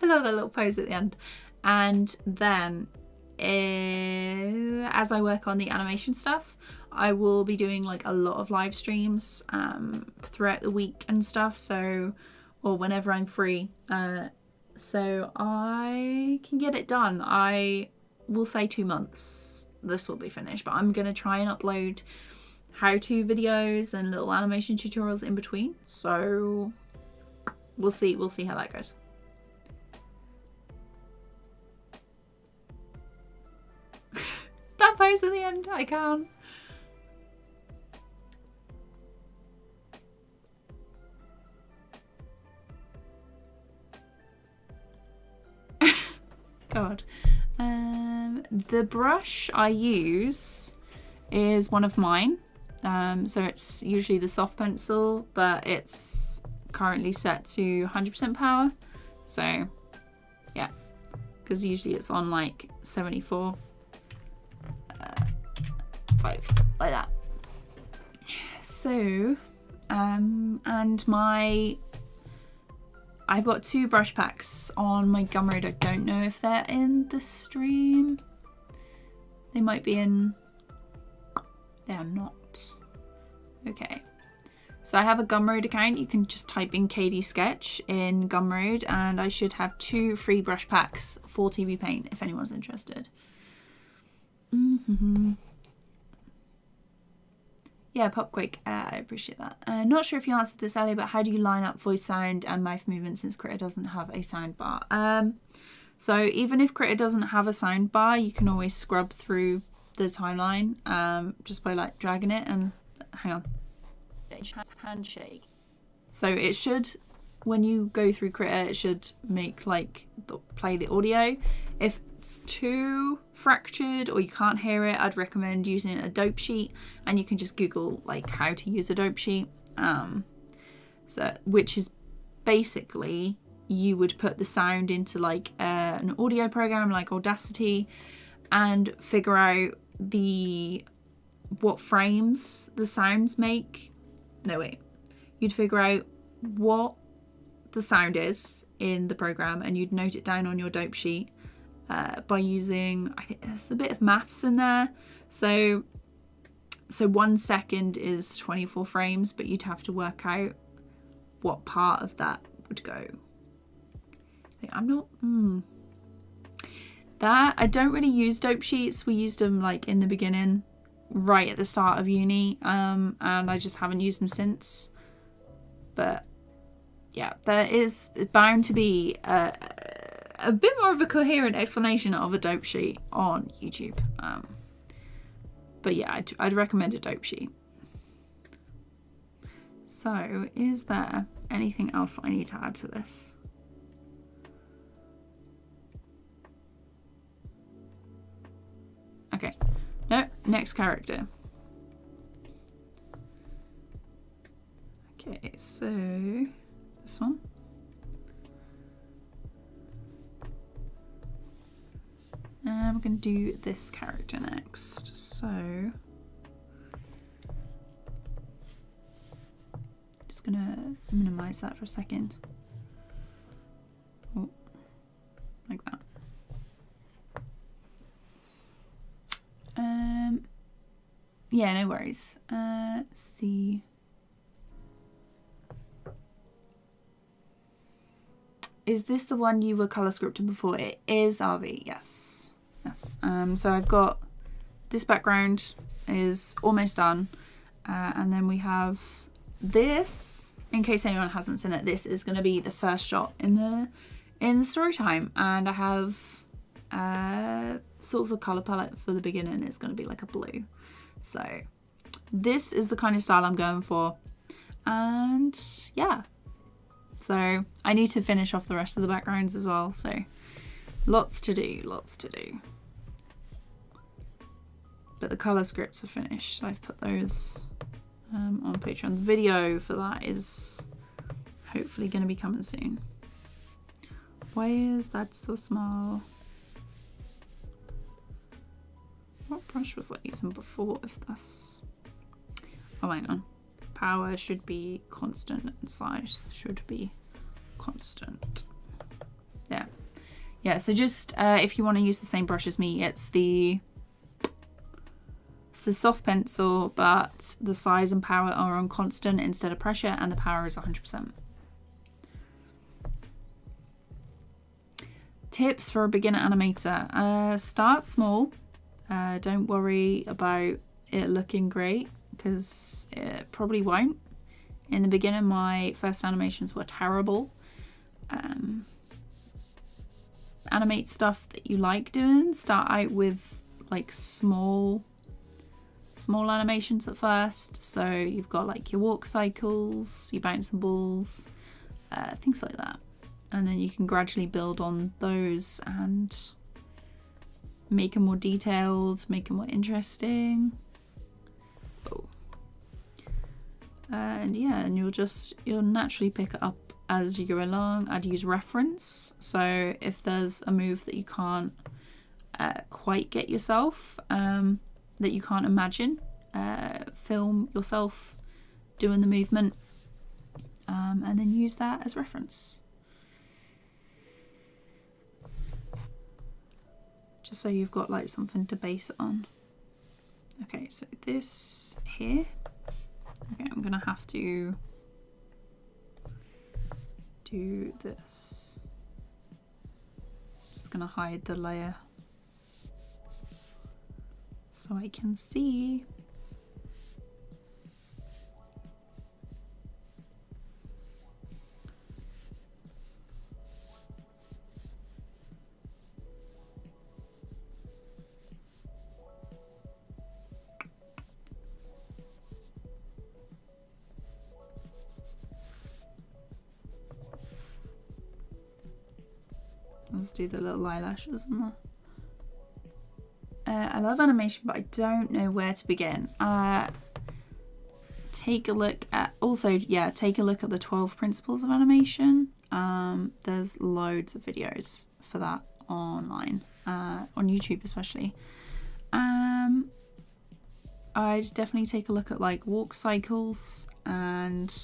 love that little pose at the end. And then as I work on the animation stuff, I will be doing like a lot of live streams throughout the week and stuff, so, or whenever I'm free, so I can get it done. I will say 2 months this will be finished, but I'm gonna try and upload how-to videos and little animation tutorials in between, so we'll see how that goes. That pose at the end, I can't. God. The brush I use is one of mine. So it's usually the soft pencil, but it's currently set to 100% power. So yeah, because usually it's on like 74. 5, like that. So, and I've got 2 brush packs on my Gumroad. I don't know if they're in the stream. They might be in. They are not. Okay. So I have a Gumroad account. You can just type in KD Sketch in Gumroad, and I should have 2 free brush packs for TVPAINT if anyone's interested. Yeah, Popquake, I appreciate that. Not sure if you answered this earlier, but how do you line up voice sound and mouth movement since Critter doesn't have a sound bar? So even if Critter doesn't have a sound bar, you can always scrub through the timeline just by like dragging it and hang on. Handshake. So it should, when you go through Critter, it should make like play the audio. If it's too fractured or you can't hear it, I'd recommend using a dope sheet, and you can just Google like how to use a dope sheet. So which is basically you would put the sound into like an audio program like Audacity and figure out what frames the sounds make. No, wait. You'd figure out what the sound is in the program and you'd note it down on your dope sheet by using, I think there's a bit of maths in there. So 1 second is 24 frames, but you'd have to work out what part of that would go. I'm not, that, I don't really use dope sheets. We used them like in the beginning, right at the start of uni, and I just haven't used them since. But yeah, there is bound to be a bit more of a coherent explanation of a dope sheet on YouTube. But yeah, I'd recommend a dope sheet. So is there anything else I need to add to this? Okay, no, next character. Okay, so this one. And we're going to do this character next. So just going to minimize that for a second. Oh, like that. Yeah, no worries. Let's see. Is this the one you were color scripting before? It is, RV, yes. Yes. So I've got this background is almost done. And then we have this, in case anyone hasn't seen it, this is going to be the first shot in the story time. And I have sort of the color palette for the beginning. It's going to be like a blue. So this is the kind of style I'm going for. And yeah. So I need to finish off the rest of the backgrounds as well. So lots to do, lots to do. But the color scripts are finished. I've put those on Patreon. The video for that is hopefully going to be coming soon. Why is that so small? What brush was I using before? If that's... Oh, hang on. Power should be constant and size should be constant. Yeah. Yeah, so just if you want to use the same brush as me, it's the soft pencil, but the size and power are on constant instead of pressure, and the power is 100%. Tips for a beginner animator. Start small. Don't worry about it looking great, because it probably won't. In the beginning, my first animations were terrible. Animate stuff that you like doing. Start out with like small animations at first. So you've got like your walk cycles, your bouncing balls, things like that. And then you can gradually build on those and make them more detailed, make them more interesting. Oh. And yeah, and you'll naturally pick it up as you go along. I'd use reference. So if there's a move that you can't quite get yourself, that you can't imagine, film yourself doing the movement, and then use that as reference. Just so you've got like something to base it on. Okay, so this here. Okay, I'm gonna have to do this. Just gonna hide the layer so I can see. Let's do the little eyelashes on there. I love animation, but I don't know where to begin. Take a look at take a look at the 12 principles of animation. There's loads of videos for that online, on YouTube especially. I'd definitely take a look at like walk cycles and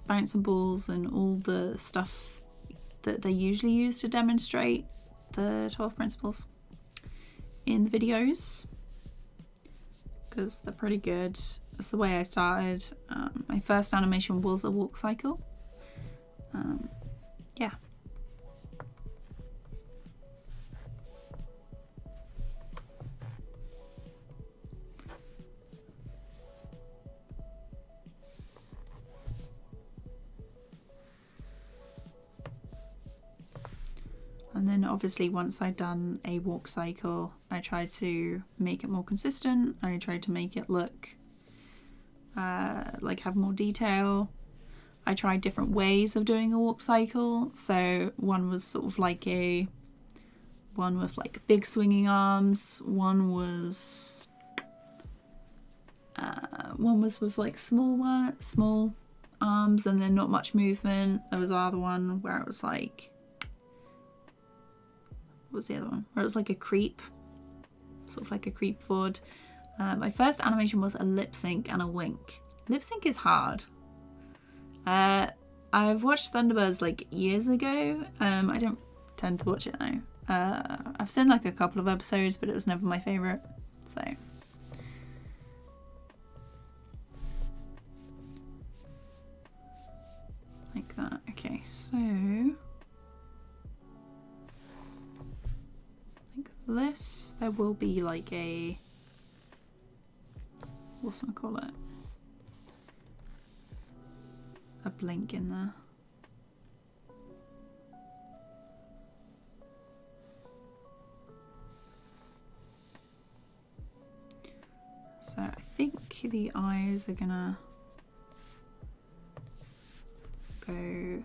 bouncing balls and all the stuff that they usually use to demonstrate the 12 principles in the videos, because they're pretty good. That's the way I started. My first animation was a walk cycle. Yeah. And then obviously once I'd done a walk cycle, I tried to make it more consistent. I tried to make it look like have more detail. I tried different ways of doing a walk cycle. So one was sort of like one with like big swinging arms. One was with like small arms and then not much movement. There was another one where it was like, what was the other one? Where it was like a creep, sort of like a creep forward. My first animation was a lip sync and a wink. Lip sync is hard. I've watched Thunderbirds like years ago. I don't tend to watch it now. I've seen like a couple of episodes, but it was never my favourite. So. Like that. Okay, so. This, there will be like a, what's gonna call it, a blink in there. So I think the eyes are gonna go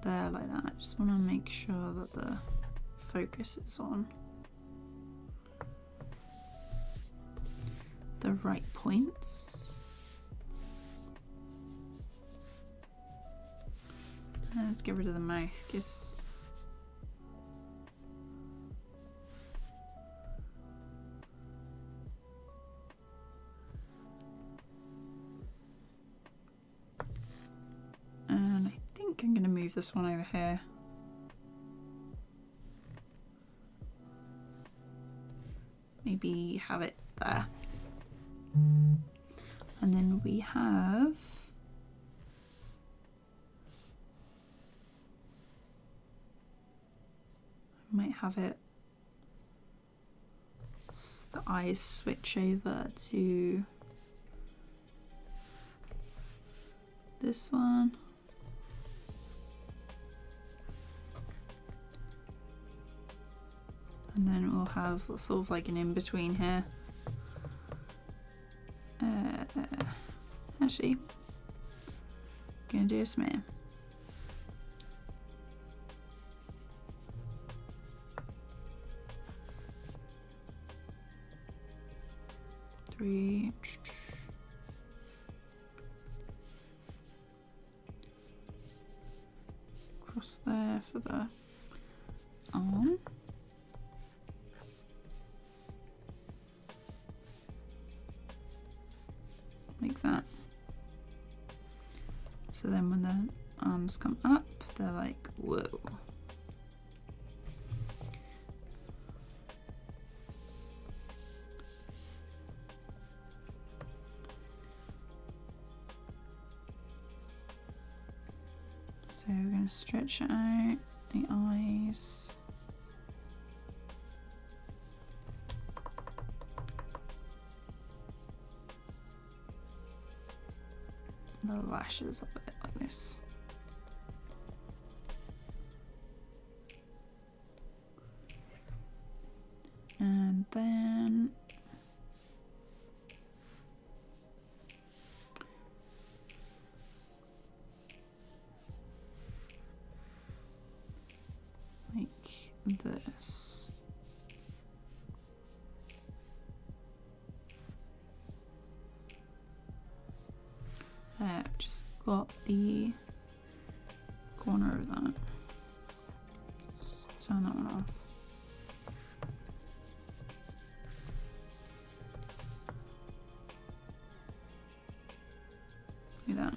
there like that. I just want to make sure that the focus is on the right points. Let's get rid of the mouth, because and I think I'm going to move move this one over here. Maybe have it there. And then we have might have it the eyes switch over to this one. And then we'll have sort of like an in-between here. Actually, gonna do a smear. Three. Cross there for the arm. Like that. So then when the arms come up, they're like, whoa. So we're going to stretch out the eyes. The lashes of it like this. And then like this. There, just got the corner of that. Let's turn that one off. Like that.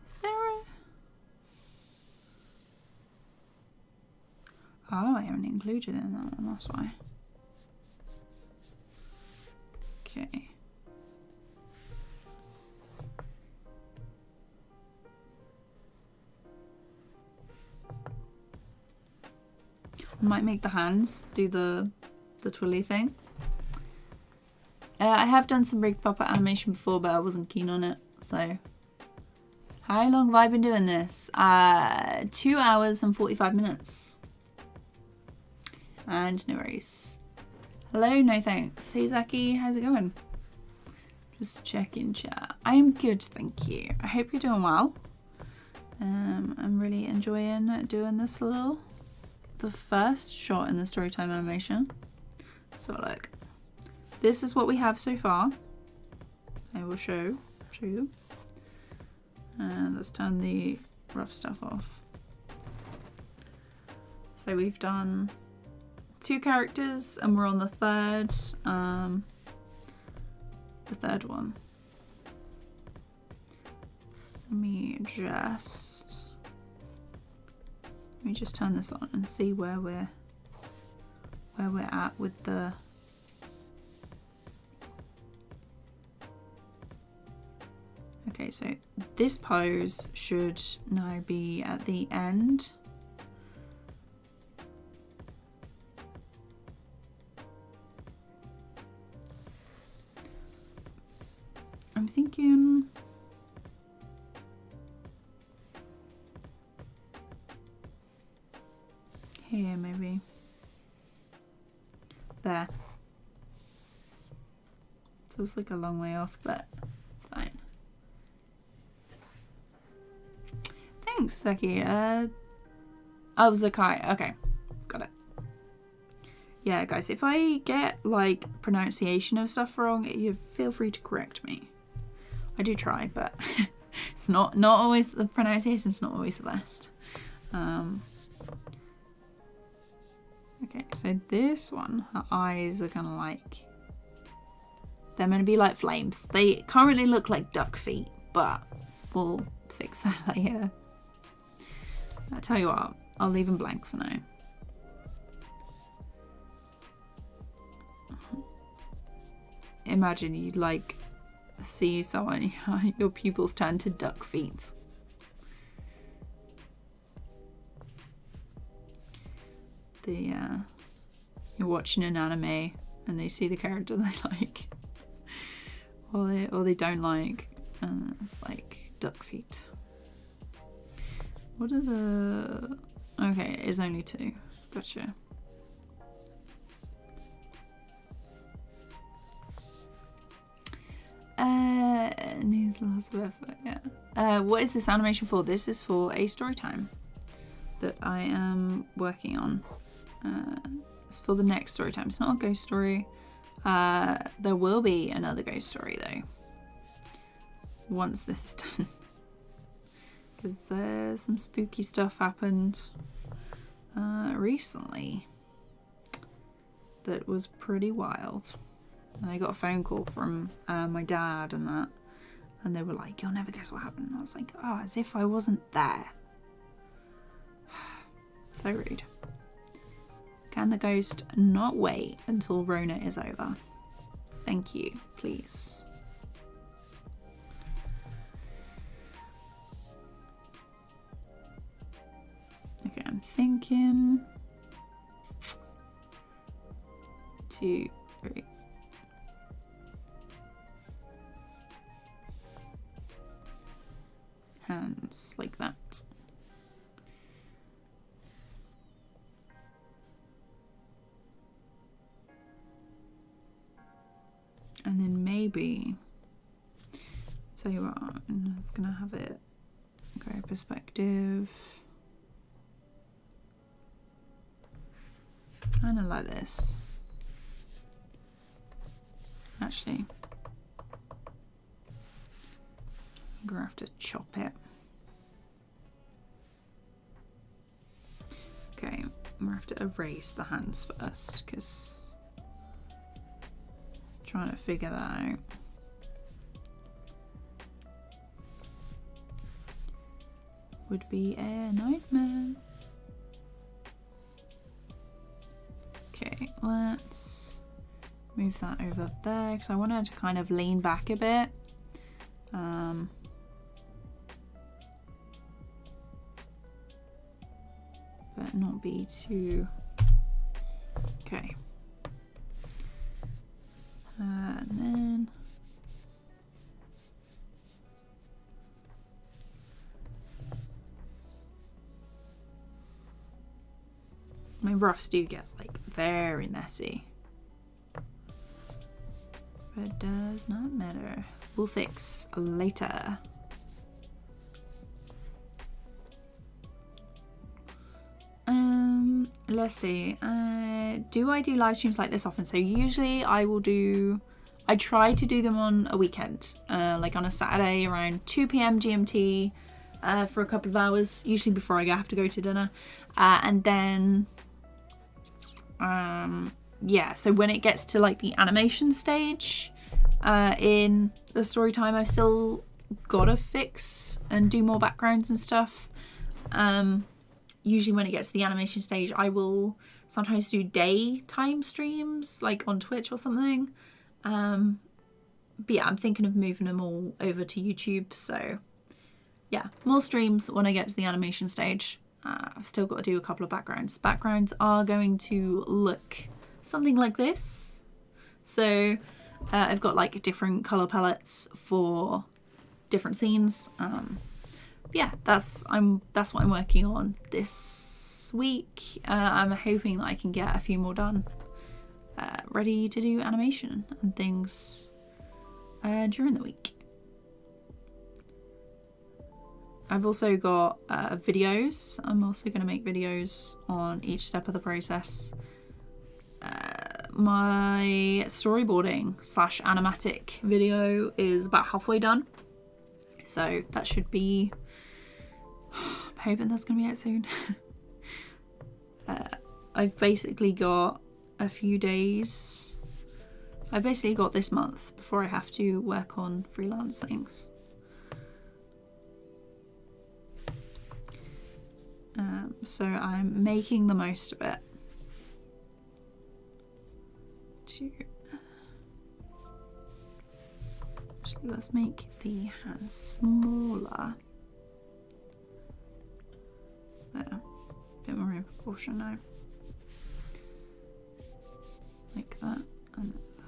Is there a... Oh, I haven't included it in that one, that's why. Okay. I might make the hands do the twirly thing. I have done some rig puppet animation before, but I wasn't keen on it, so. How long have I been doing this? 2 hours and 45 minutes. And no worries. Hello, no thanks. Hey Zaki, how's it going? Just checking chat. I am good, thank you. I hope you're doing well. I'm really enjoying doing this the first shot in the storytime animation. So look, this is what we have so far. I will show you. And let's turn the rough stuff off. So we've done 2 characters and we're on the third one. Let me just turn this on and see where we're at with the okay, so this pose should now be at the end. I'm thinking here, maybe there. So it's like a long way off, but it's fine. Thanks, Seki. Oh, Zakai. Okay, got it. Yeah, guys, if I get like pronunciation of stuff wrong, you feel free to correct me. I do try, but it's not always, the pronunciation's not always the best. Okay, so this one, her eyes are gonna like, they're gonna be like flames. They currently look like duck feet, but we'll fix that later. I tell you what, I'll leave them blank for now. Imagine you'd like see someone, your pupils turn to duck feet. You're watching an anime and they see the character they like, or they don't like, and it's like duck feet. What are the... Okay, it is only 2. Gotcha. Needs lots of effort, yeah. What is this animation for? This is for a story time that I am working on. It's for the next story time. It's not a ghost story. There will be another ghost story though, once this is done. Because there's some spooky stuff happened recently that was pretty wild. And I got a phone call from my dad and that, and they were like, "You'll never guess what happened." And I was like, "Oh, as if I wasn't there." So rude. Can the ghost not wait until Rona is over? Thank you, please. Okay, I'm thinking 2, 3. Hands like that. And then maybe, tell you what, I'm just gonna have it go perspective. Kind of like this. Actually, I'm gonna have to chop it. Okay, I'm gonna have to erase the hands first because trying to figure that out. Would be a nightmare. Okay, let's move that over there because I wanted to kind of lean back a bit. But not be too... Okay. And then... My roughs do get like very messy. But it does not matter. We'll fix later. Let's see. Do I do live streams like this often? So usually I try to do them on a weekend, like on a Saturday around 2 p.m. GMT for a couple of hours, usually before I have to go to dinner. And then, yeah, so when it gets to like the animation stage in the story time, I've still got to fix and do more backgrounds and stuff. Usually when it gets to the animation stage, I will sometimes do daytime streams, like on Twitch or something. But yeah, I'm thinking of moving them all over to YouTube. So yeah, more streams when I get to the animation stage. I've still got to do a couple of backgrounds. Backgrounds are going to look something like this. So I've got like different color palettes for different scenes. Yeah, that's what I'm working on this week. I'm hoping that I can get a few more done, ready to do animation and things during the week. I've also got videos. I'm also going to make videos on each step of the process. My storyboarding / animatic video is about halfway done, so that should be... I'm hoping that's going to be out soon. I've basically got a few days. I basically got this month before I have to work on freelance things. So I'm making the most of it. Actually, let's make the hand smaller. There, a bit more in proportion now. Like that and that.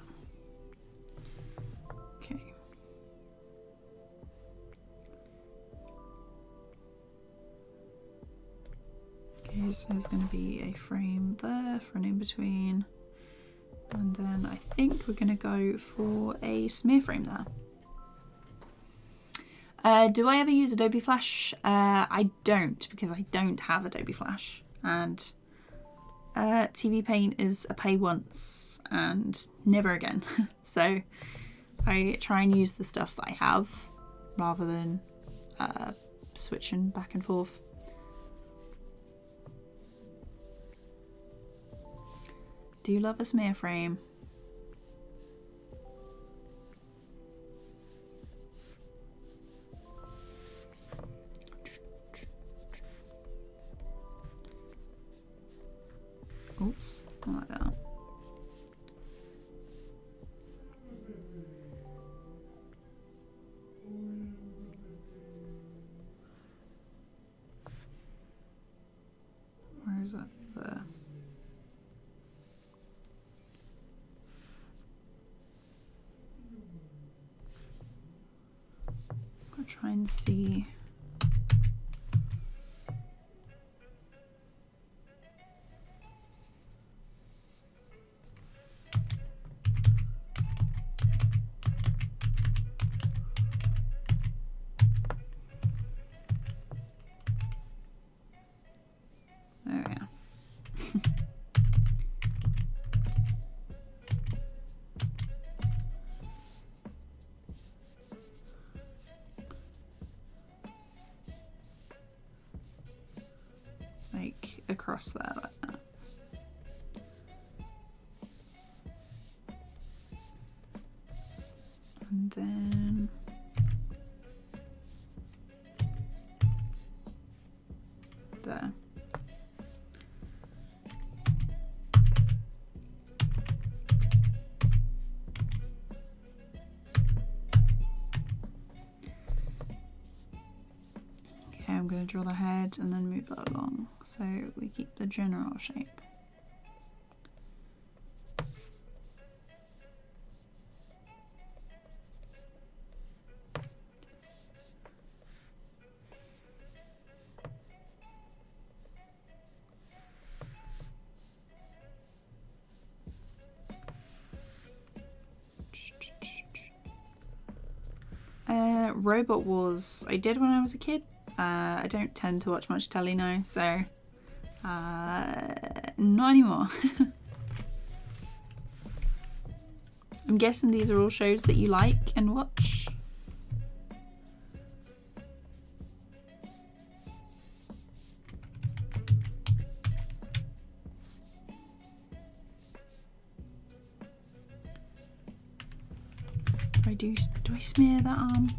Okay. Okay, so there's going to be a frame there for an in-between. And then I think we're going to go for a smear frame there. Do I ever use Adobe Flash? I don't, because I don't have Adobe Flash. And TVPAINT is a pay once and never again. So I try and use the stuff that I have rather than switching back and forth. Do you love a smear frame? Oops, not like that. Where is it? There. I'll try and see. There we are. Like across there like that. And then there. Okay, I'm going to draw the head and then move that along so we keep the general shape. Robot Wars, I did when I was a kid. I don't tend to watch much telly now, so not anymore. I'm guessing these are all shows that you like and watch. Do I smear that arm?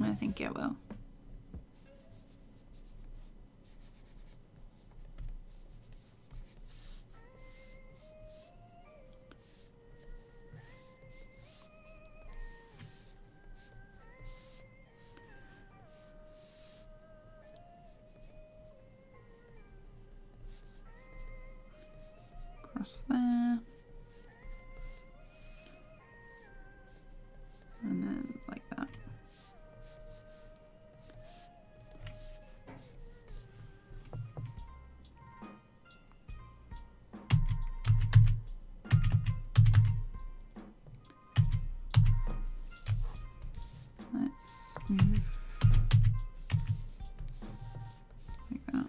I think I will. Across there. And then like that. Let's move like that.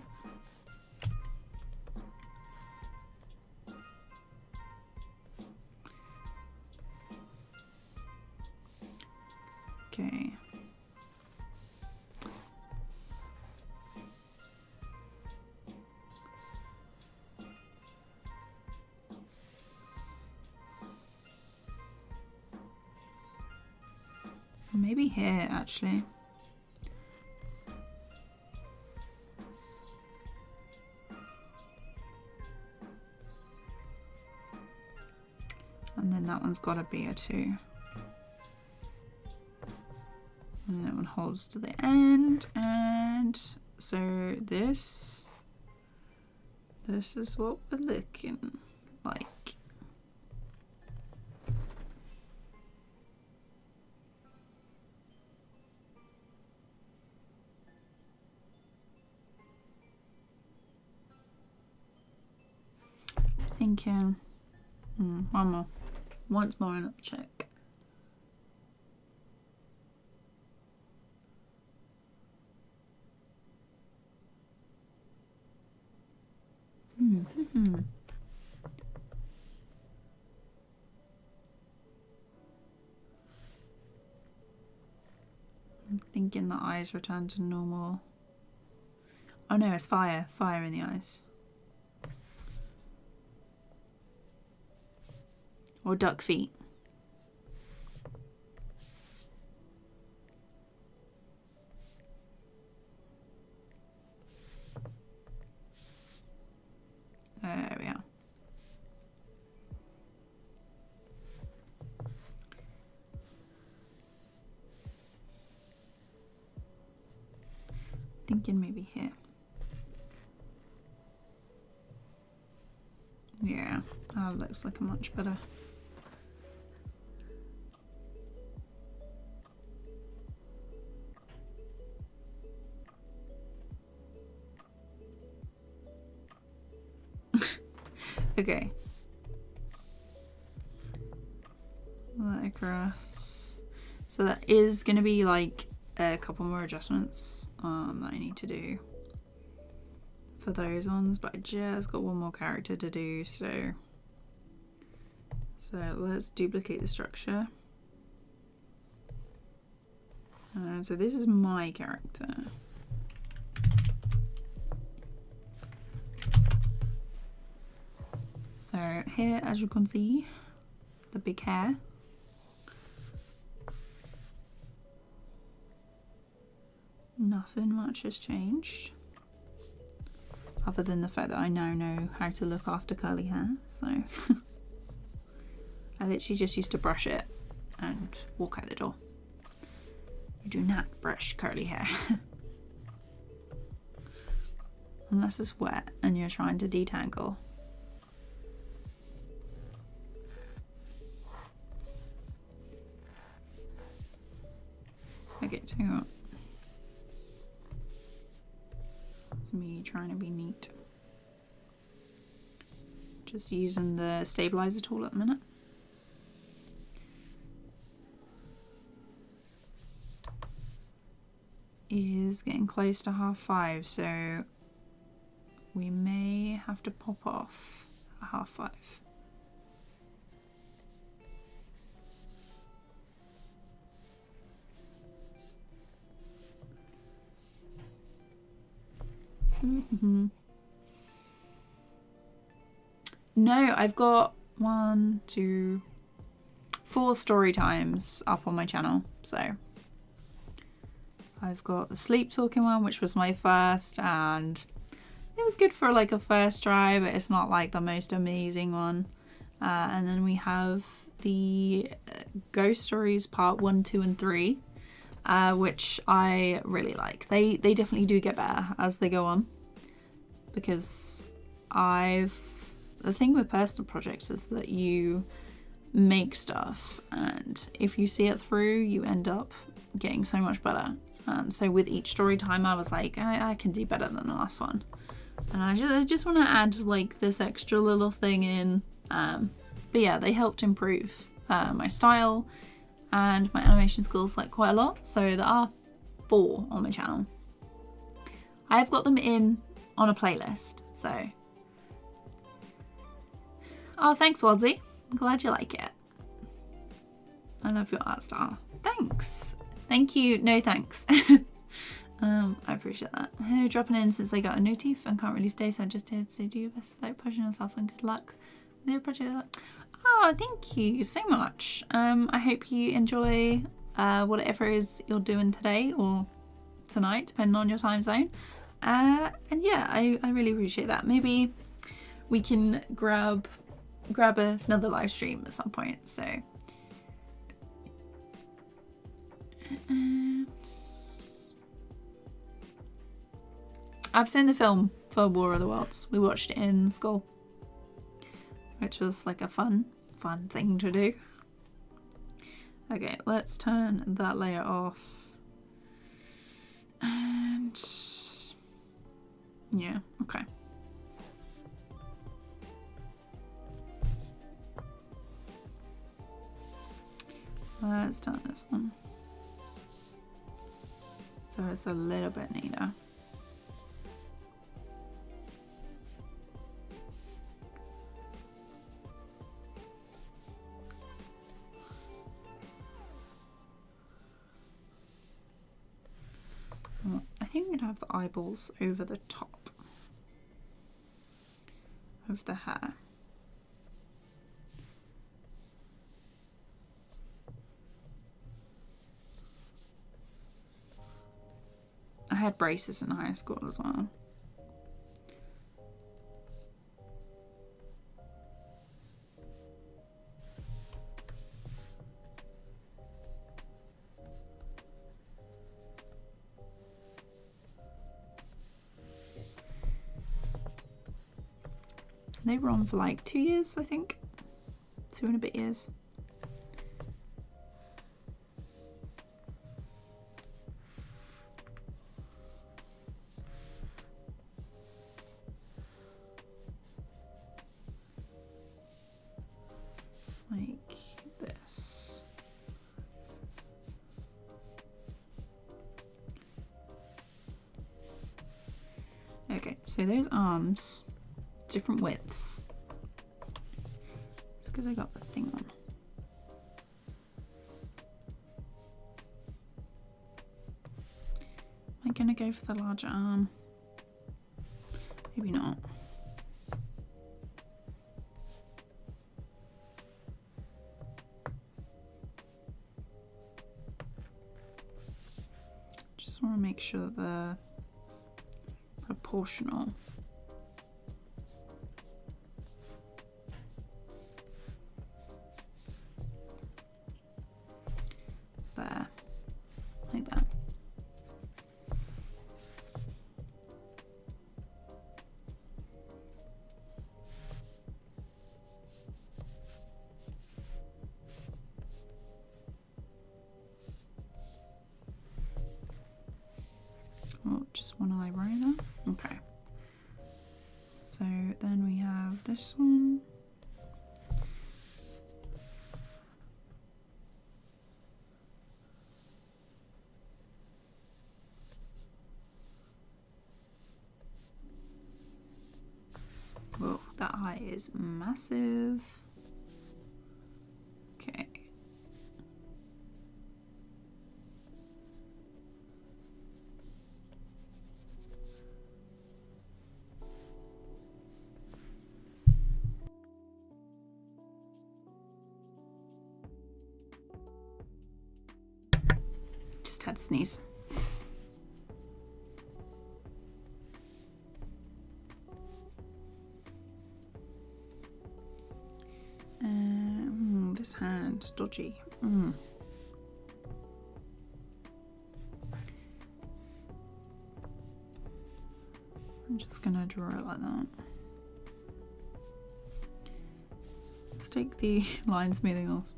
Okay. Maybe here, actually. And then that one's got to be a 2. And that one holds to the end. And so this is what we're looking like. Thinking, one more. Once more and I'll check. I'm thinking the eyes return to normal. Oh no, it's fire. Fire in the eyes. Or duck feet. There we are. Thinking maybe here. Yeah, that looks like a much better. Okay. That across. So that is going to be like a couple more adjustments that I need to do for those ones, but I just got one more character to do, so let's duplicate the structure. So this is my character. So here, as you can see, the big hair. Nothing much has changed, other than the fact that I now know how to look after curly hair, so I literally just used to brush it and walk out the door. You do not brush curly hair. Unless it's wet and you're trying to detangle. Okay, tell you what. It's me trying to be neat. Just using the stabilizer tool at the minute. Is getting close to 5:30, so we may have to pop off at 5:30. No, I've got 1, 2, 4 story times up on my channel. So I've got the sleep talking one, which was my first, and it was good for like a first try, but it's not like the most amazing one. And then we have the ghost stories part 1, 2, and 3, which I really like. They definitely do get better as they go on, because the thing with personal projects is that you make stuff, and if you see it through, you end up getting so much better. And so with each story time, I was like, I can do better than the last one. And I just want to add like this extra little thing in. But yeah, they helped improve my style and my animation skills like quite a lot. So there are 4 on my channel. I have got them in on a playlist, so. Oh, thanks, Wadsy. I'm glad you like it. I love your art style. Thanks. Thank you. No thanks. I appreciate that. Hey, dropping in since I got a notif and can't really stay, so I'm just here to say do your best without pushing yourself, and good luck with your project. Oh, thank you so much. I hope you enjoy whatever it is you're doing today or tonight, depending on your time zone. And yeah, I really appreciate that. Maybe we can grab another live stream at some point. So I've seen the film for War of the Worlds. We watched it in school, which was like a fun thing to do. Okay, let's turn that layer off. And yeah, okay. Let's turn this on. So it's a little bit neater. I think we'd have the eyeballs over the top of the hair. I had braces in high school as well. They were on for like 2 years, I think. 2 and a bit years. Like this. Okay, so those arms, different widths. It's because I got the thing on. Am I gonna go for the larger arm? Maybe not. Just want to make sure that they're proportional. There, like that. Oh, just one eyeliner. Okay. So then we have this one. Whoa, that eye is massive. Okay. Just had to sneeze. This hand, dodgy. I'm just gonna draw it like that. Let's take the line smoothing off.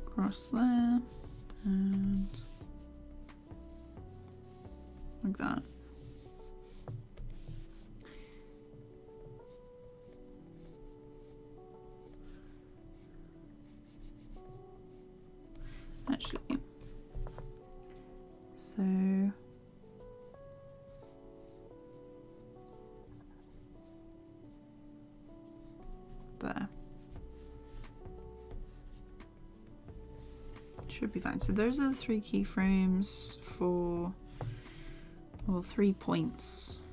Cross there and like that. Actually, so there should be fine. So those are the 3 keyframes for, or 3 points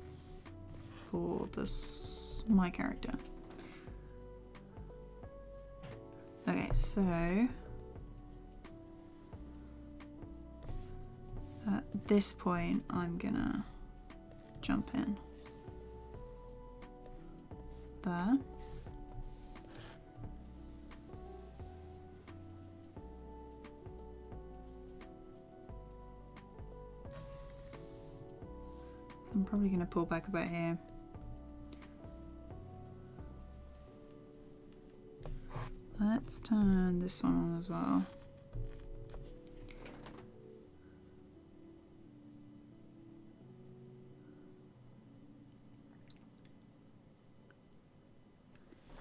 for this my character. Okay, so at this point I'm gonna jump in there. So I'm probably gonna pull back about here. Let's turn this one on as well.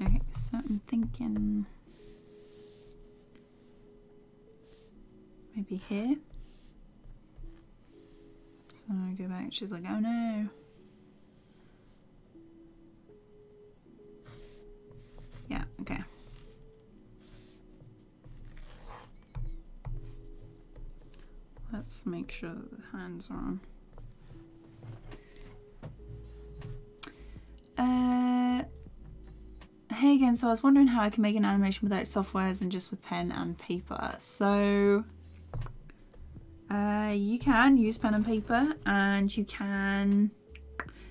Okay, so I'm thinking maybe here. So I go back, she's like, oh no. Yeah, okay. Let's make sure that the hands are on. Hey again, so I was wondering how I can make an animation without softwares and just with pen and paper. So you can use pen and paper, and you can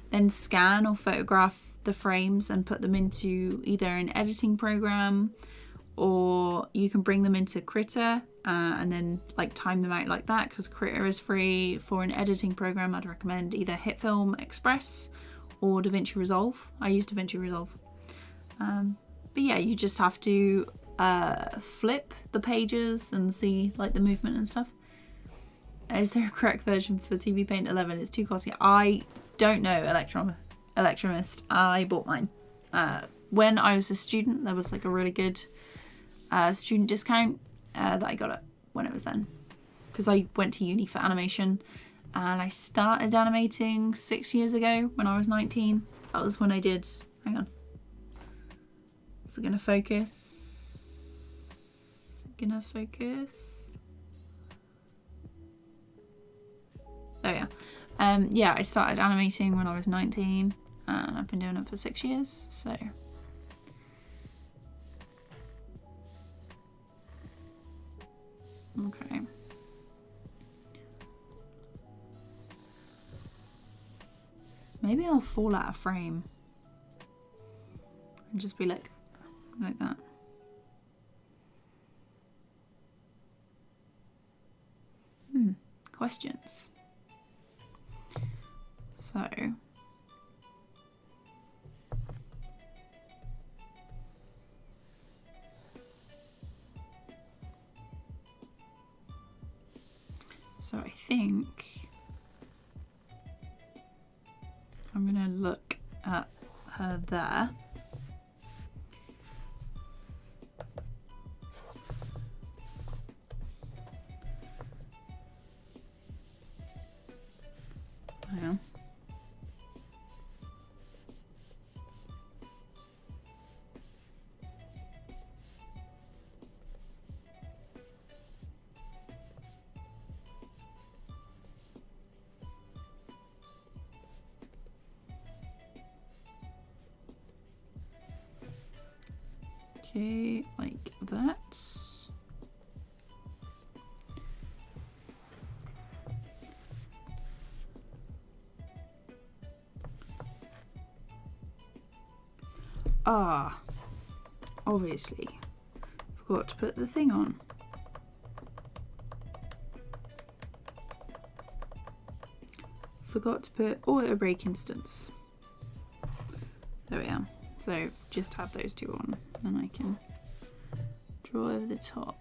then scan or photograph the frames and put them into either an editing program, or you can bring them into Critter and then like time them out like that, because Critter is free. For an editing program, I'd recommend either HitFilm Express or Davinci Resolve. I use Davinci Resolve. But yeah, you just have to flip the pages and see like the movement and stuff. Is there a correct version for TVPAINT 11? It's too costly. I don't know, Electromist. I bought mine. When I was a student, there was like a really good student discount that I got it when it was then. Because I went to uni for animation, and I started animating 6 years ago when I was 19. That was when I did, hang on. Is it gonna focus? Gonna focus? Oh yeah. Yeah, I started animating when I was 19, and I've been doing it for 6 years, so. Okay. Maybe I'll fall out of frame and just be like that. Questions. So I think I'm gonna look at her there. Hang on. Okay, like that. Ah, obviously, forgot to put the thing on. Forgot to put auto break instance. There we are. So just have those two on, and I can draw over the top.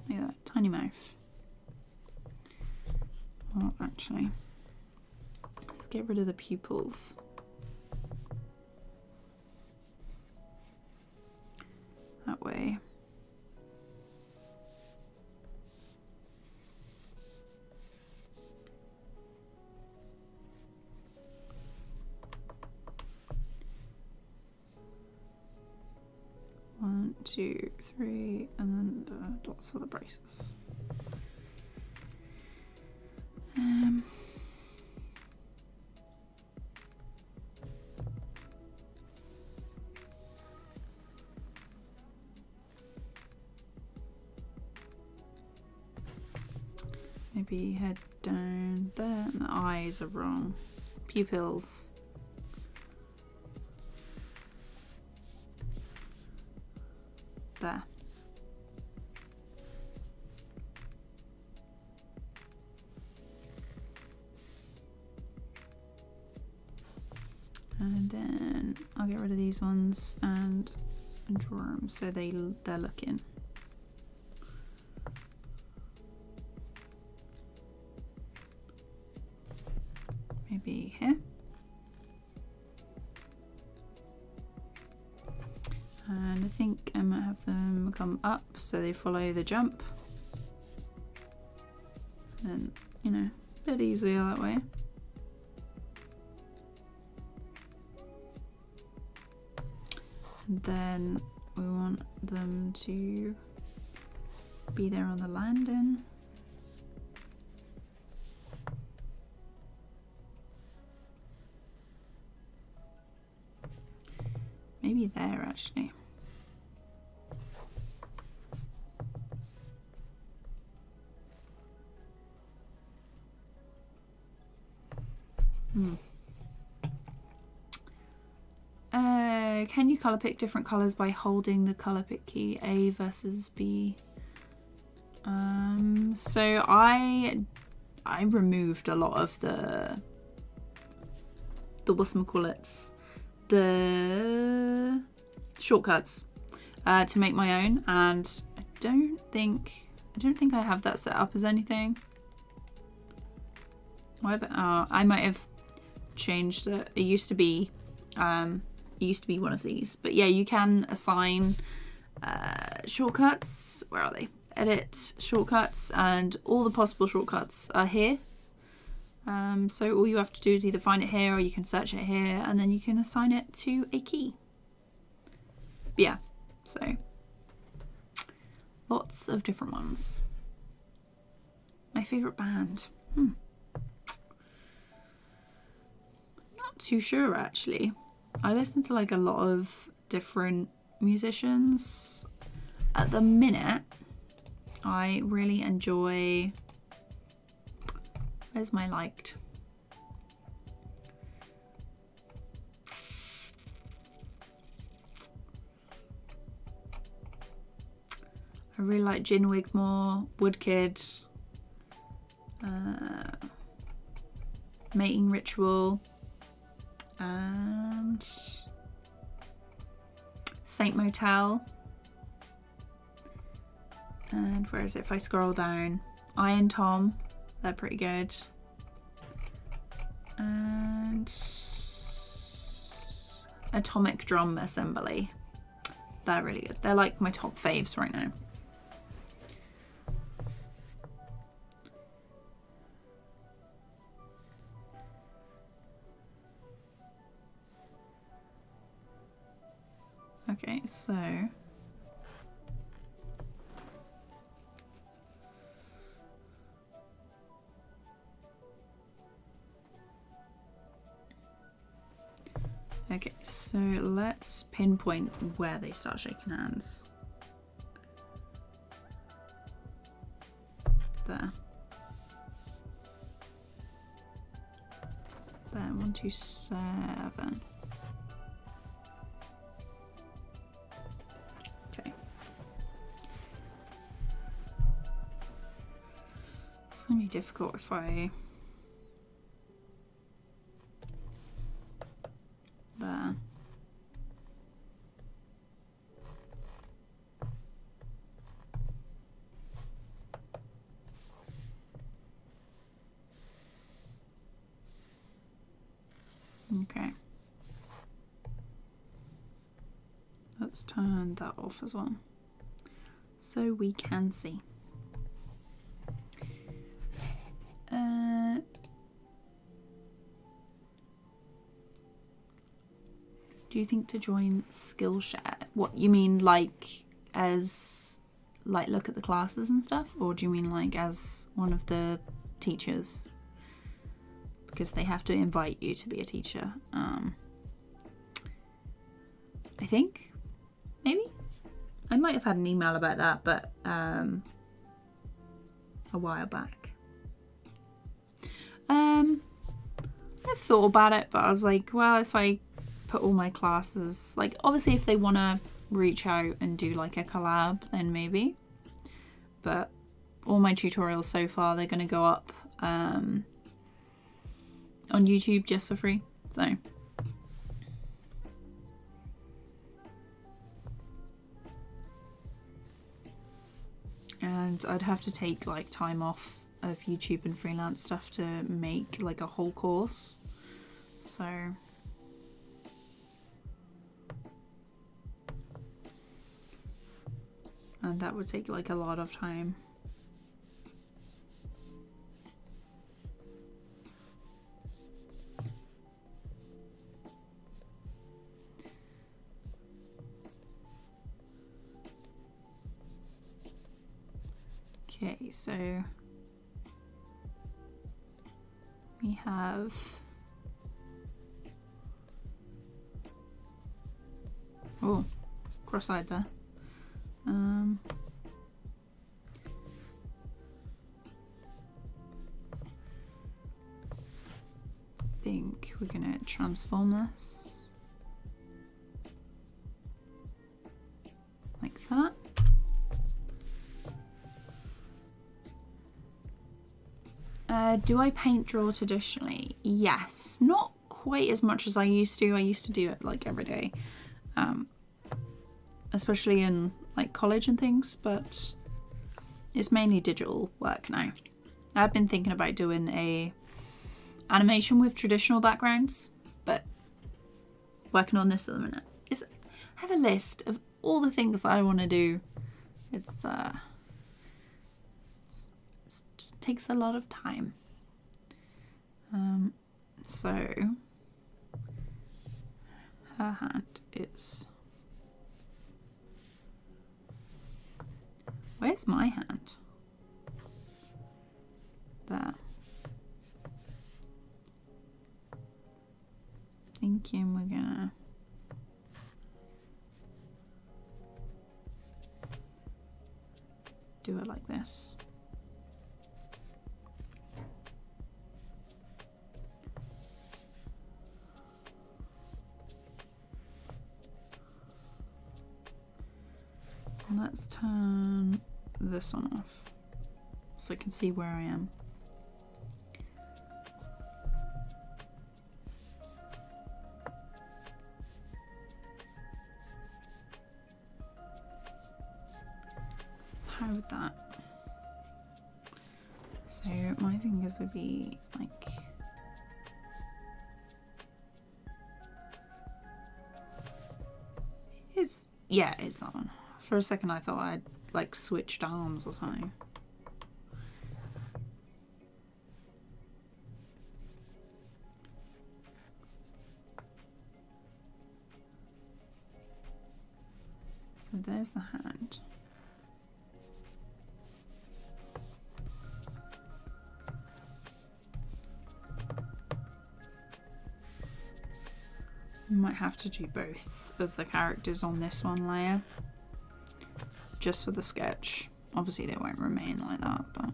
Look at that, tiny mouth. Oh, actually, let's get rid of the pupils. That way. 2, 3, and then dots for the braces. Maybe head down there, and the eyes are wrong. Pupils. There. And then I'll get rid of these ones and draw them so they're looking. Maybe here. And I think I might have them come up so they follow the jump. And, you know, a bit easier that way. And then we want them to be there on the landing. Maybe there actually. Can you color pick different colors by holding the color pick key A versus B? So I removed a lot of the whatchamacallits, the shortcuts to make my own, and I don't think I have that set up as anything. I might have changed it. It used to be one of these, but yeah, you can assign shortcuts. Where are they? Edit shortcuts, and all the possible shortcuts are here. So all you have to do is either find it here or you can search it here, and then you can assign it to a key. But yeah, so lots of different ones. My favorite band. Not too sure actually. I listen to like a lot of different musicians. At the minute, I really enjoy... Where's my liked? I really like Gin Wigmore, Woodkid, Mating Ritual, and Saint Motel. And where is it? If I scroll down, Iron Tom, they're pretty good. And Atomic Drum Assembly, they're really good. They're like my top faves right now. Okay, so let's pinpoint where they start shaking hands. There. There, 1, 2, 7. Okay. It's gonna be difficult if I... There. Okay. Let's turn that off as well, so we can see. Do you think to join Skillshare? What you mean, like as like look at the classes and stuff, or do you mean like as one of the teachers? Because they have to invite you to be a teacher. I think, maybe? I might have had an email about that, but a while back. I've thought about it, but I was like, well, if I put all my classes, like obviously if they want to reach out and do like a collab, then maybe. But all my tutorials so far, they're going to go up on YouTube just for free. So and I'd have to take like time off of YouTube and freelance stuff to make like a whole course. So and that would take like a lot of time. Okay, so we have cross-eyed there. I think we're gonna transform this like that. Do I paint draw traditionally? Yes, not quite as much as I used to. I used to do it like every day, especially in like college and things, but it's mainly digital work now. I've been thinking about doing a animation with traditional backgrounds, but working on this at the minute. I have a list of all the things that I want to do. It takes a lot of time. So her hand is, where's my hand? There. Thinking we're gonna do it like this. Let's turn this one off so I can see where I am. So how would that? So my fingers would be like yeah, it's that one. For a second I thought I'd like switched arms or something. So there's the hand. You might have to do both of the characters on this one layer. Just for the sketch. Obviously they won't remain like that, but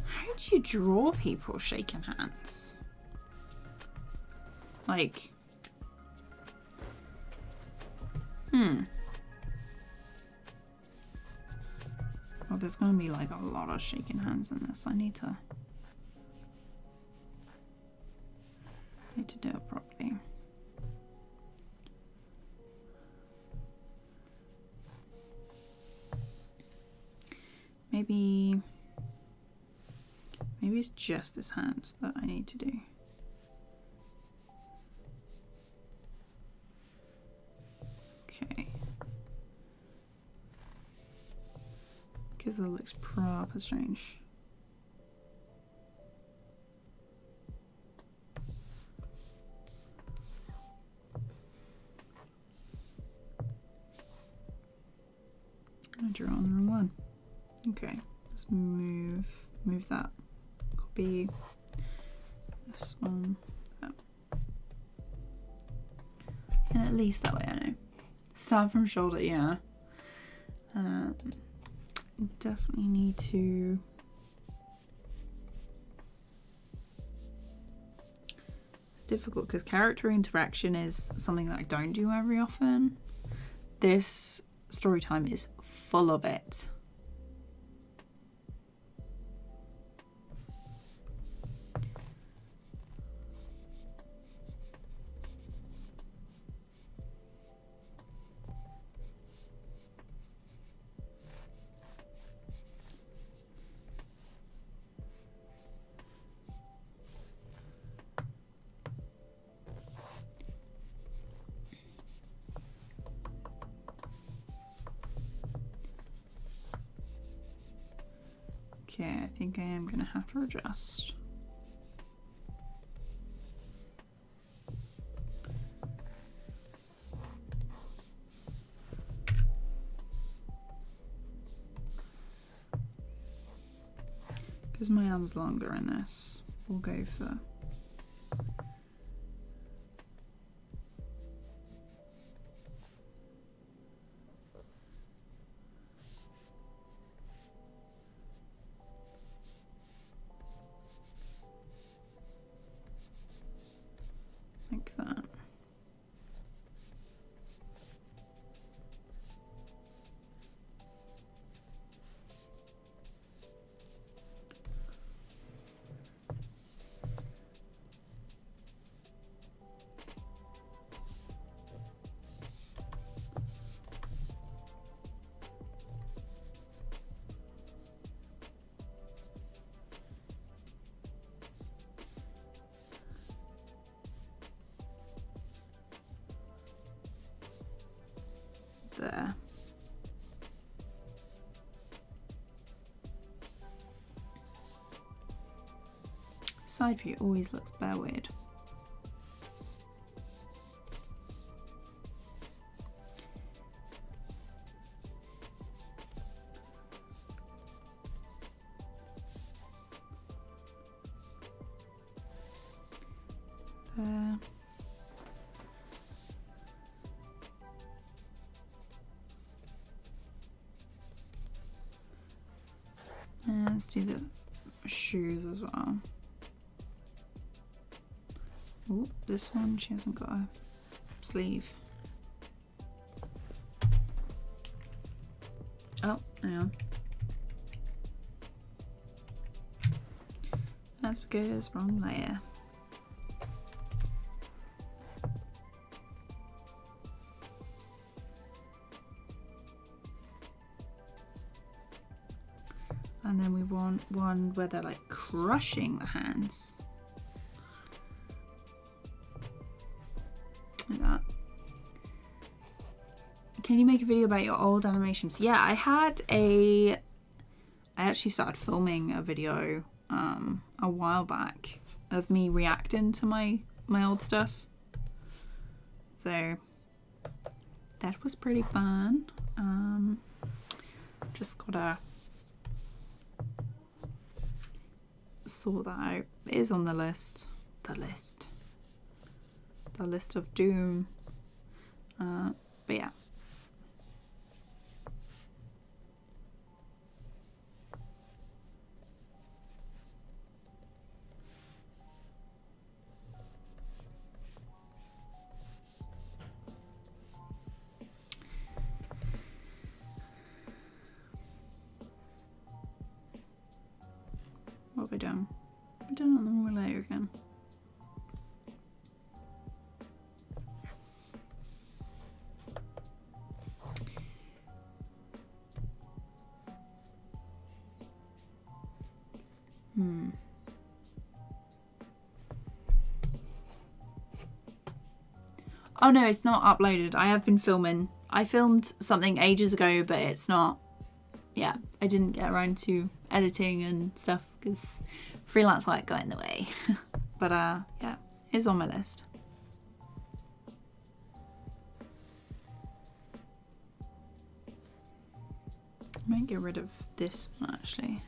how do you draw people shaking hands? Like, well, there's gonna be like a lot of shaking hands in this. I need to do it properly. Maybe it's just this hand that I need to do. Okay. because it looks proper strange. I drew on the wrong one. Okay, let's move that. Copy this one. That. And at least that way I know. Start from shoulder, yeah. Definitely need to. It's difficult because character interaction is something that I don't do very often. This story time is full of it. Okay, I think I am gonna have to adjust. Because my arm's longer in this, we'll go for like that. There. Side view always looks bare weird. There. And let's do the shoes as well. Oh, this one, she hasn't got a sleeve. Oh, hang on. That's because wrong layer. And then we want one where they're like crushing the hands. Like that. Can you make a video about your old animations? Yeah, I actually started filming a video a while back of me reacting to my old stuff. So that was pretty fun. Just gotta sort that out. It is on the list. The list of doom. But yeah. What have I done? I've done it on the wrong layer again. Oh no, it's not uploaded. I have been filming. I filmed something ages ago, but it's not yeah, I didn't get around to editing and stuff because freelance work got in the way. But yeah, it's on my list. I might get rid of this one actually.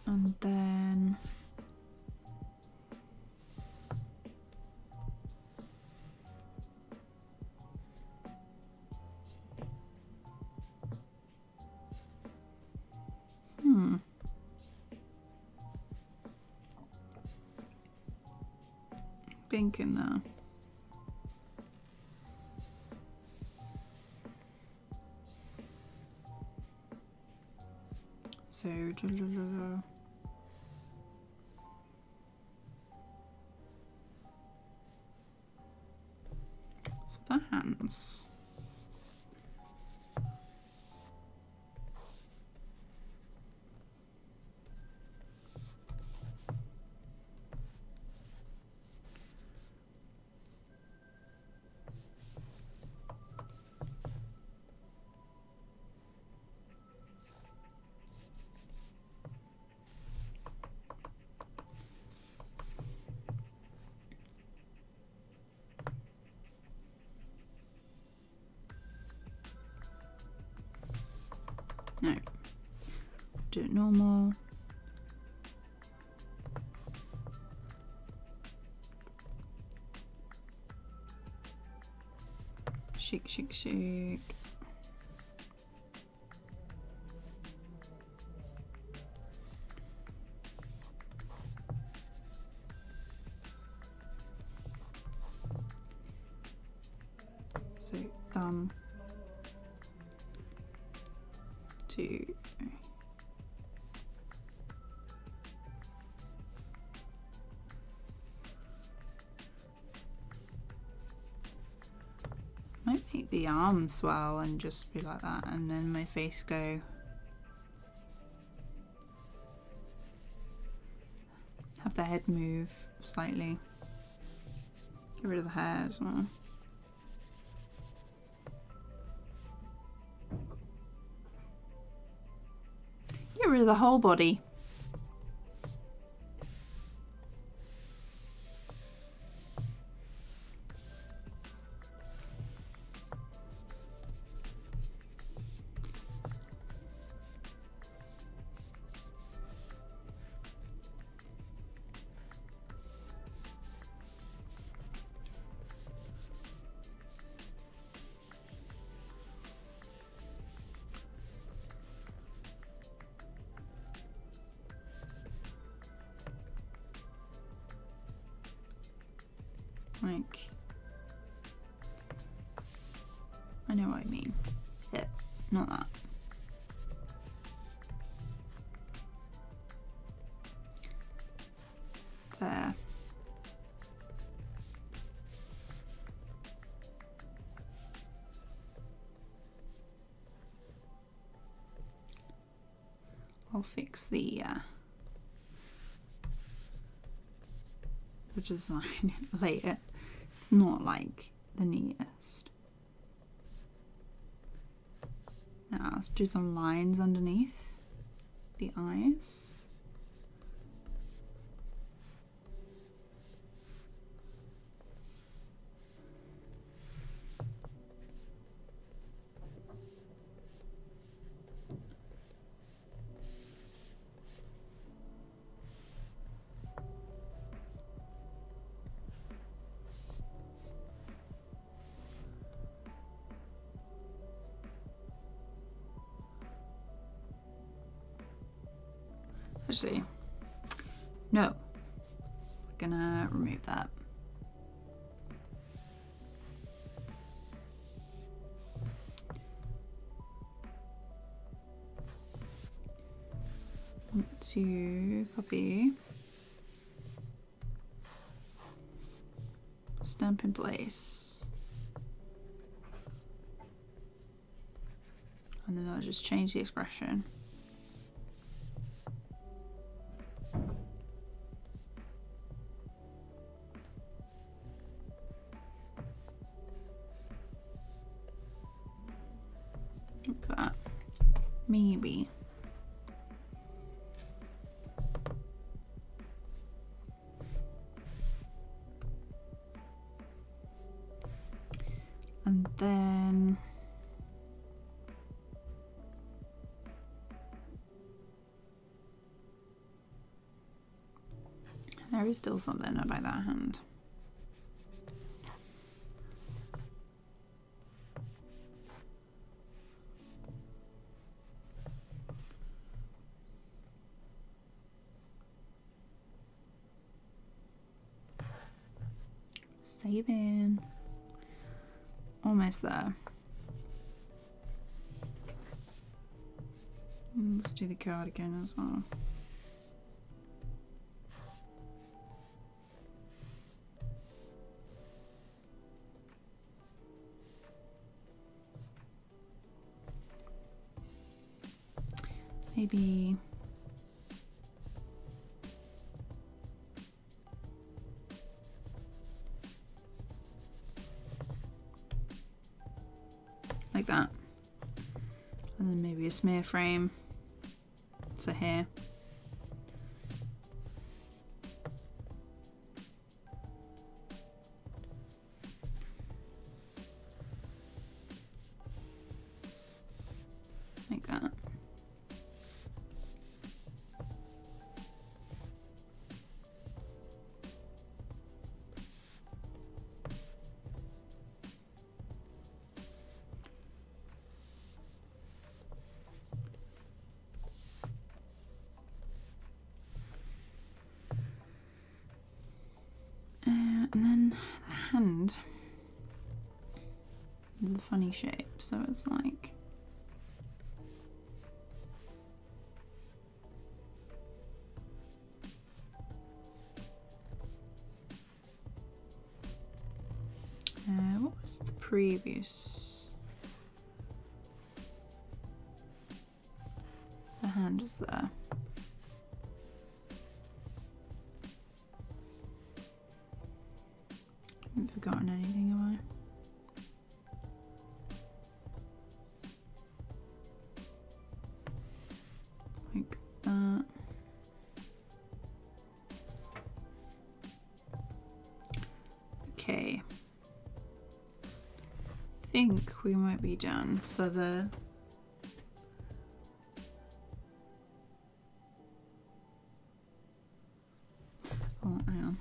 And then thinking now. So the hands. No. Do it normal. Shake, shake, shake. So thumb, 2. Might make the arm swell and just be like that, and then my face go. Have the head move slightly. Get rid of the hair as well. Get rid of the whole body. Like, I know what I mean. Yeah, not that. There. I'll fix the design later. It's not like the neatest. Now let's do some lines underneath the eyes. Actually, no, we're gonna remove that. Want to copy, stamp in place, and then I'll just change the expression. Like that. Maybe. And then there is still something about that hand. Saving. Almost there. Let's do the card again as well. Maybe like that, and then maybe a smear frame, so here. Like that. And then the hand is a funny shape, so it's like what was the previous? The hand is there. I haven't forgotten anything, have I? Like that. Okay. I think we might be done for the oh, hang on.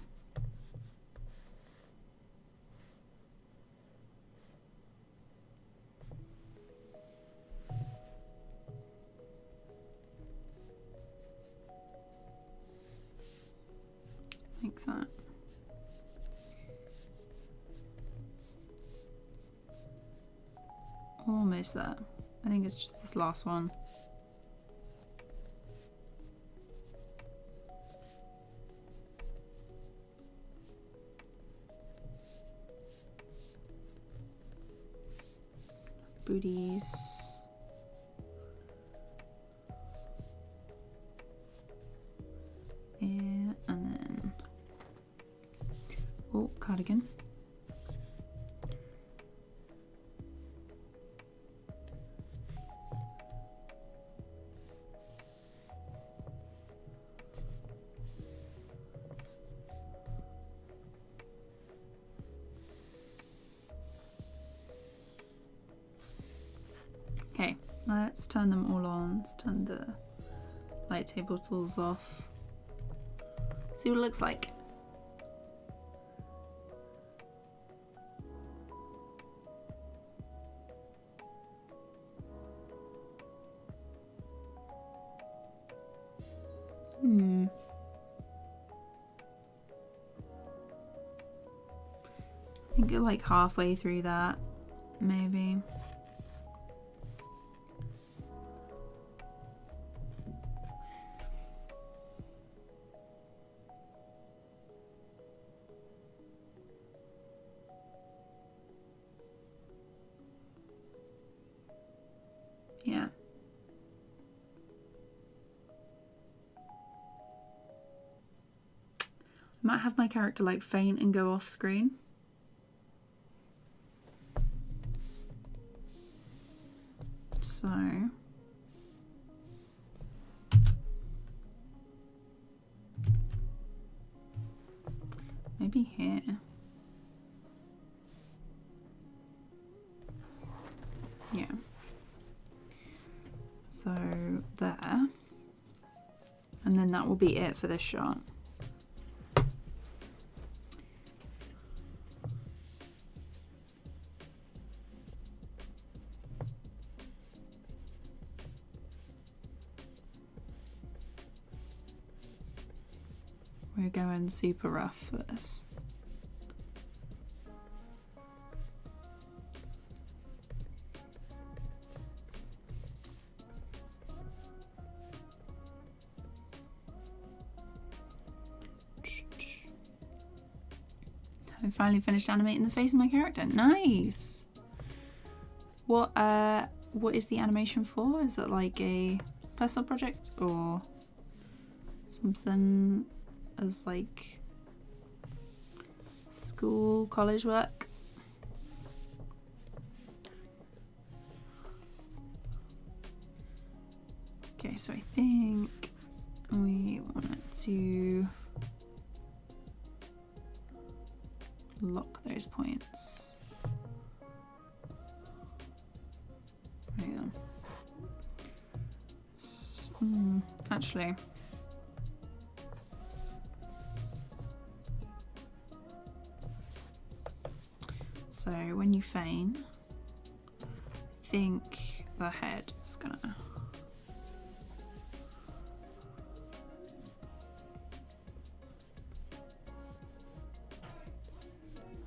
Like that. Almost there. I think it's just this last one. Booties. Yeah, and then oh, cardigan. Okay, let's turn them all on. Let's turn the light table tools off. See what it looks like. I think you're like halfway through that, maybe. Yeah. I might have my character like faint and go off screen. Just So maybe here. Yeah. So there. And then that will be it for this shot. We're going super rough for this. I finally finished animating the face of my character. Nice. What is the animation for? Is it like a personal project or something as like school, college work? Okay, so I think we want to lock those points. Yeah. Actually, so when you feign, I think the head is gonna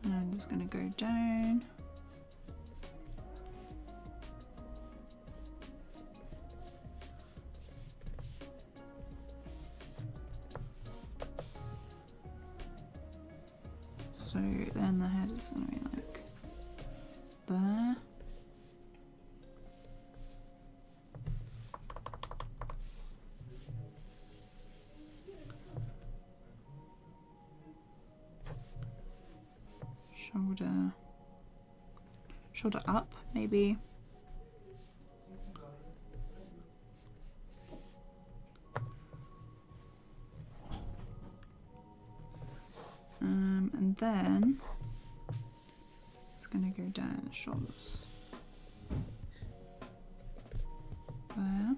and it's gonna go down. So then the head is gonna be like there. Shoulder up, maybe. And then it's gonna go down the shoulders. There.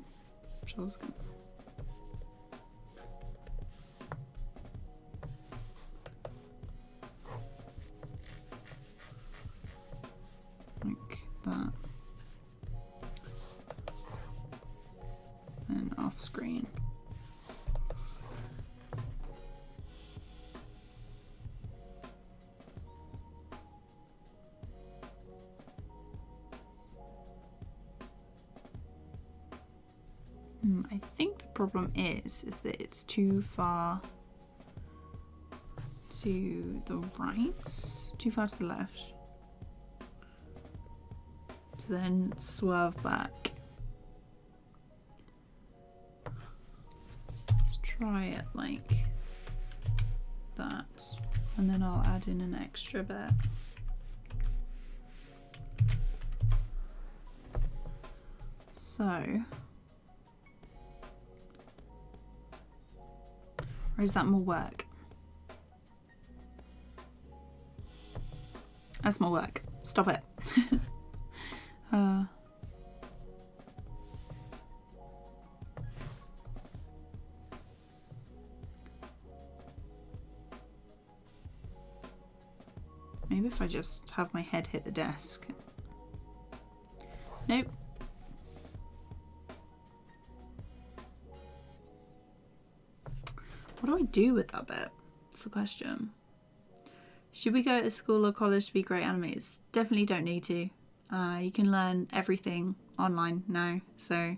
Shoulders go. Like that. And off screen. I think the problem is that it's too far to the right, too far to the left. So then swerve back. Let's try it like that, and then I'll add in an extra bit. So, or is that more work? That's more work. Stop it. Maybe if I just have my head hit the desk. Nope. What do I do with that bit? That's the question. Should we go to school or college to be great animators? Definitely don't need to. You can learn everything online now, so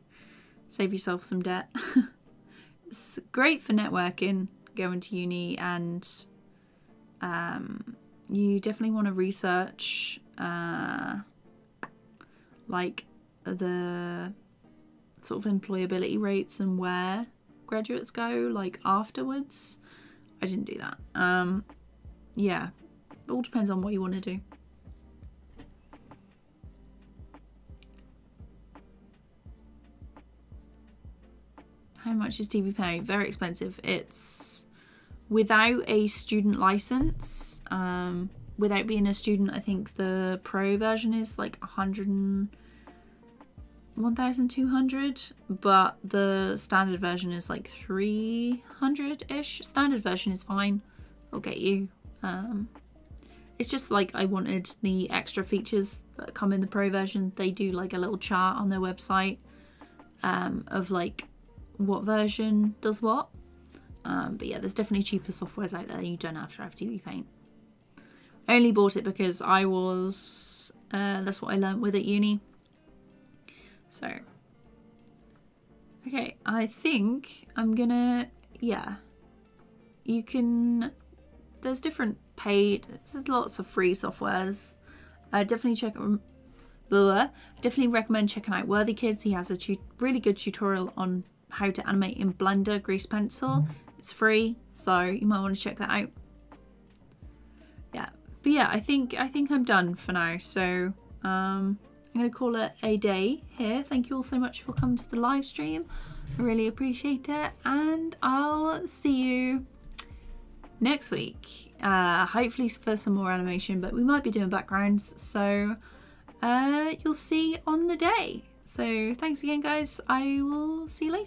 save yourself some debt. It's great for networking, going to uni, and you definitely want to research like the sort of employability rates and where graduates go like afterwards. I didn't do that. Yeah, it all depends on what you want to do. How much is TVPAINT? Very expensive. It's without a student license. Without being a student, I think the pro version is like 1,200, but the standard version is like 300-ish. Standard version is fine. I'll get you. It's just like I wanted the extra features that come in the pro version. They do like a little chart on their website of like what version does what. But yeah, there's definitely cheaper softwares out there. You don't have to have TVPAINT. I only bought it because I was, that's what I learned with at uni. So, okay, I think I'm gonna, yeah, you can, there's different paid, there's lots of free softwares. Definitely recommend checking out Worthy Kids. He has a really good tutorial on how to animate in Blender Grease Pencil. It's free, so you might want to check that out. Yeah, but yeah, I think I'm done for now. So I'm gonna call it a day here. Thank you all so much for coming to the live stream. I really appreciate it, and I'll see you next week. Hopefully for some more animation, but we might be doing backgrounds, so you'll see on the day. So thanks again, guys. I will see you later.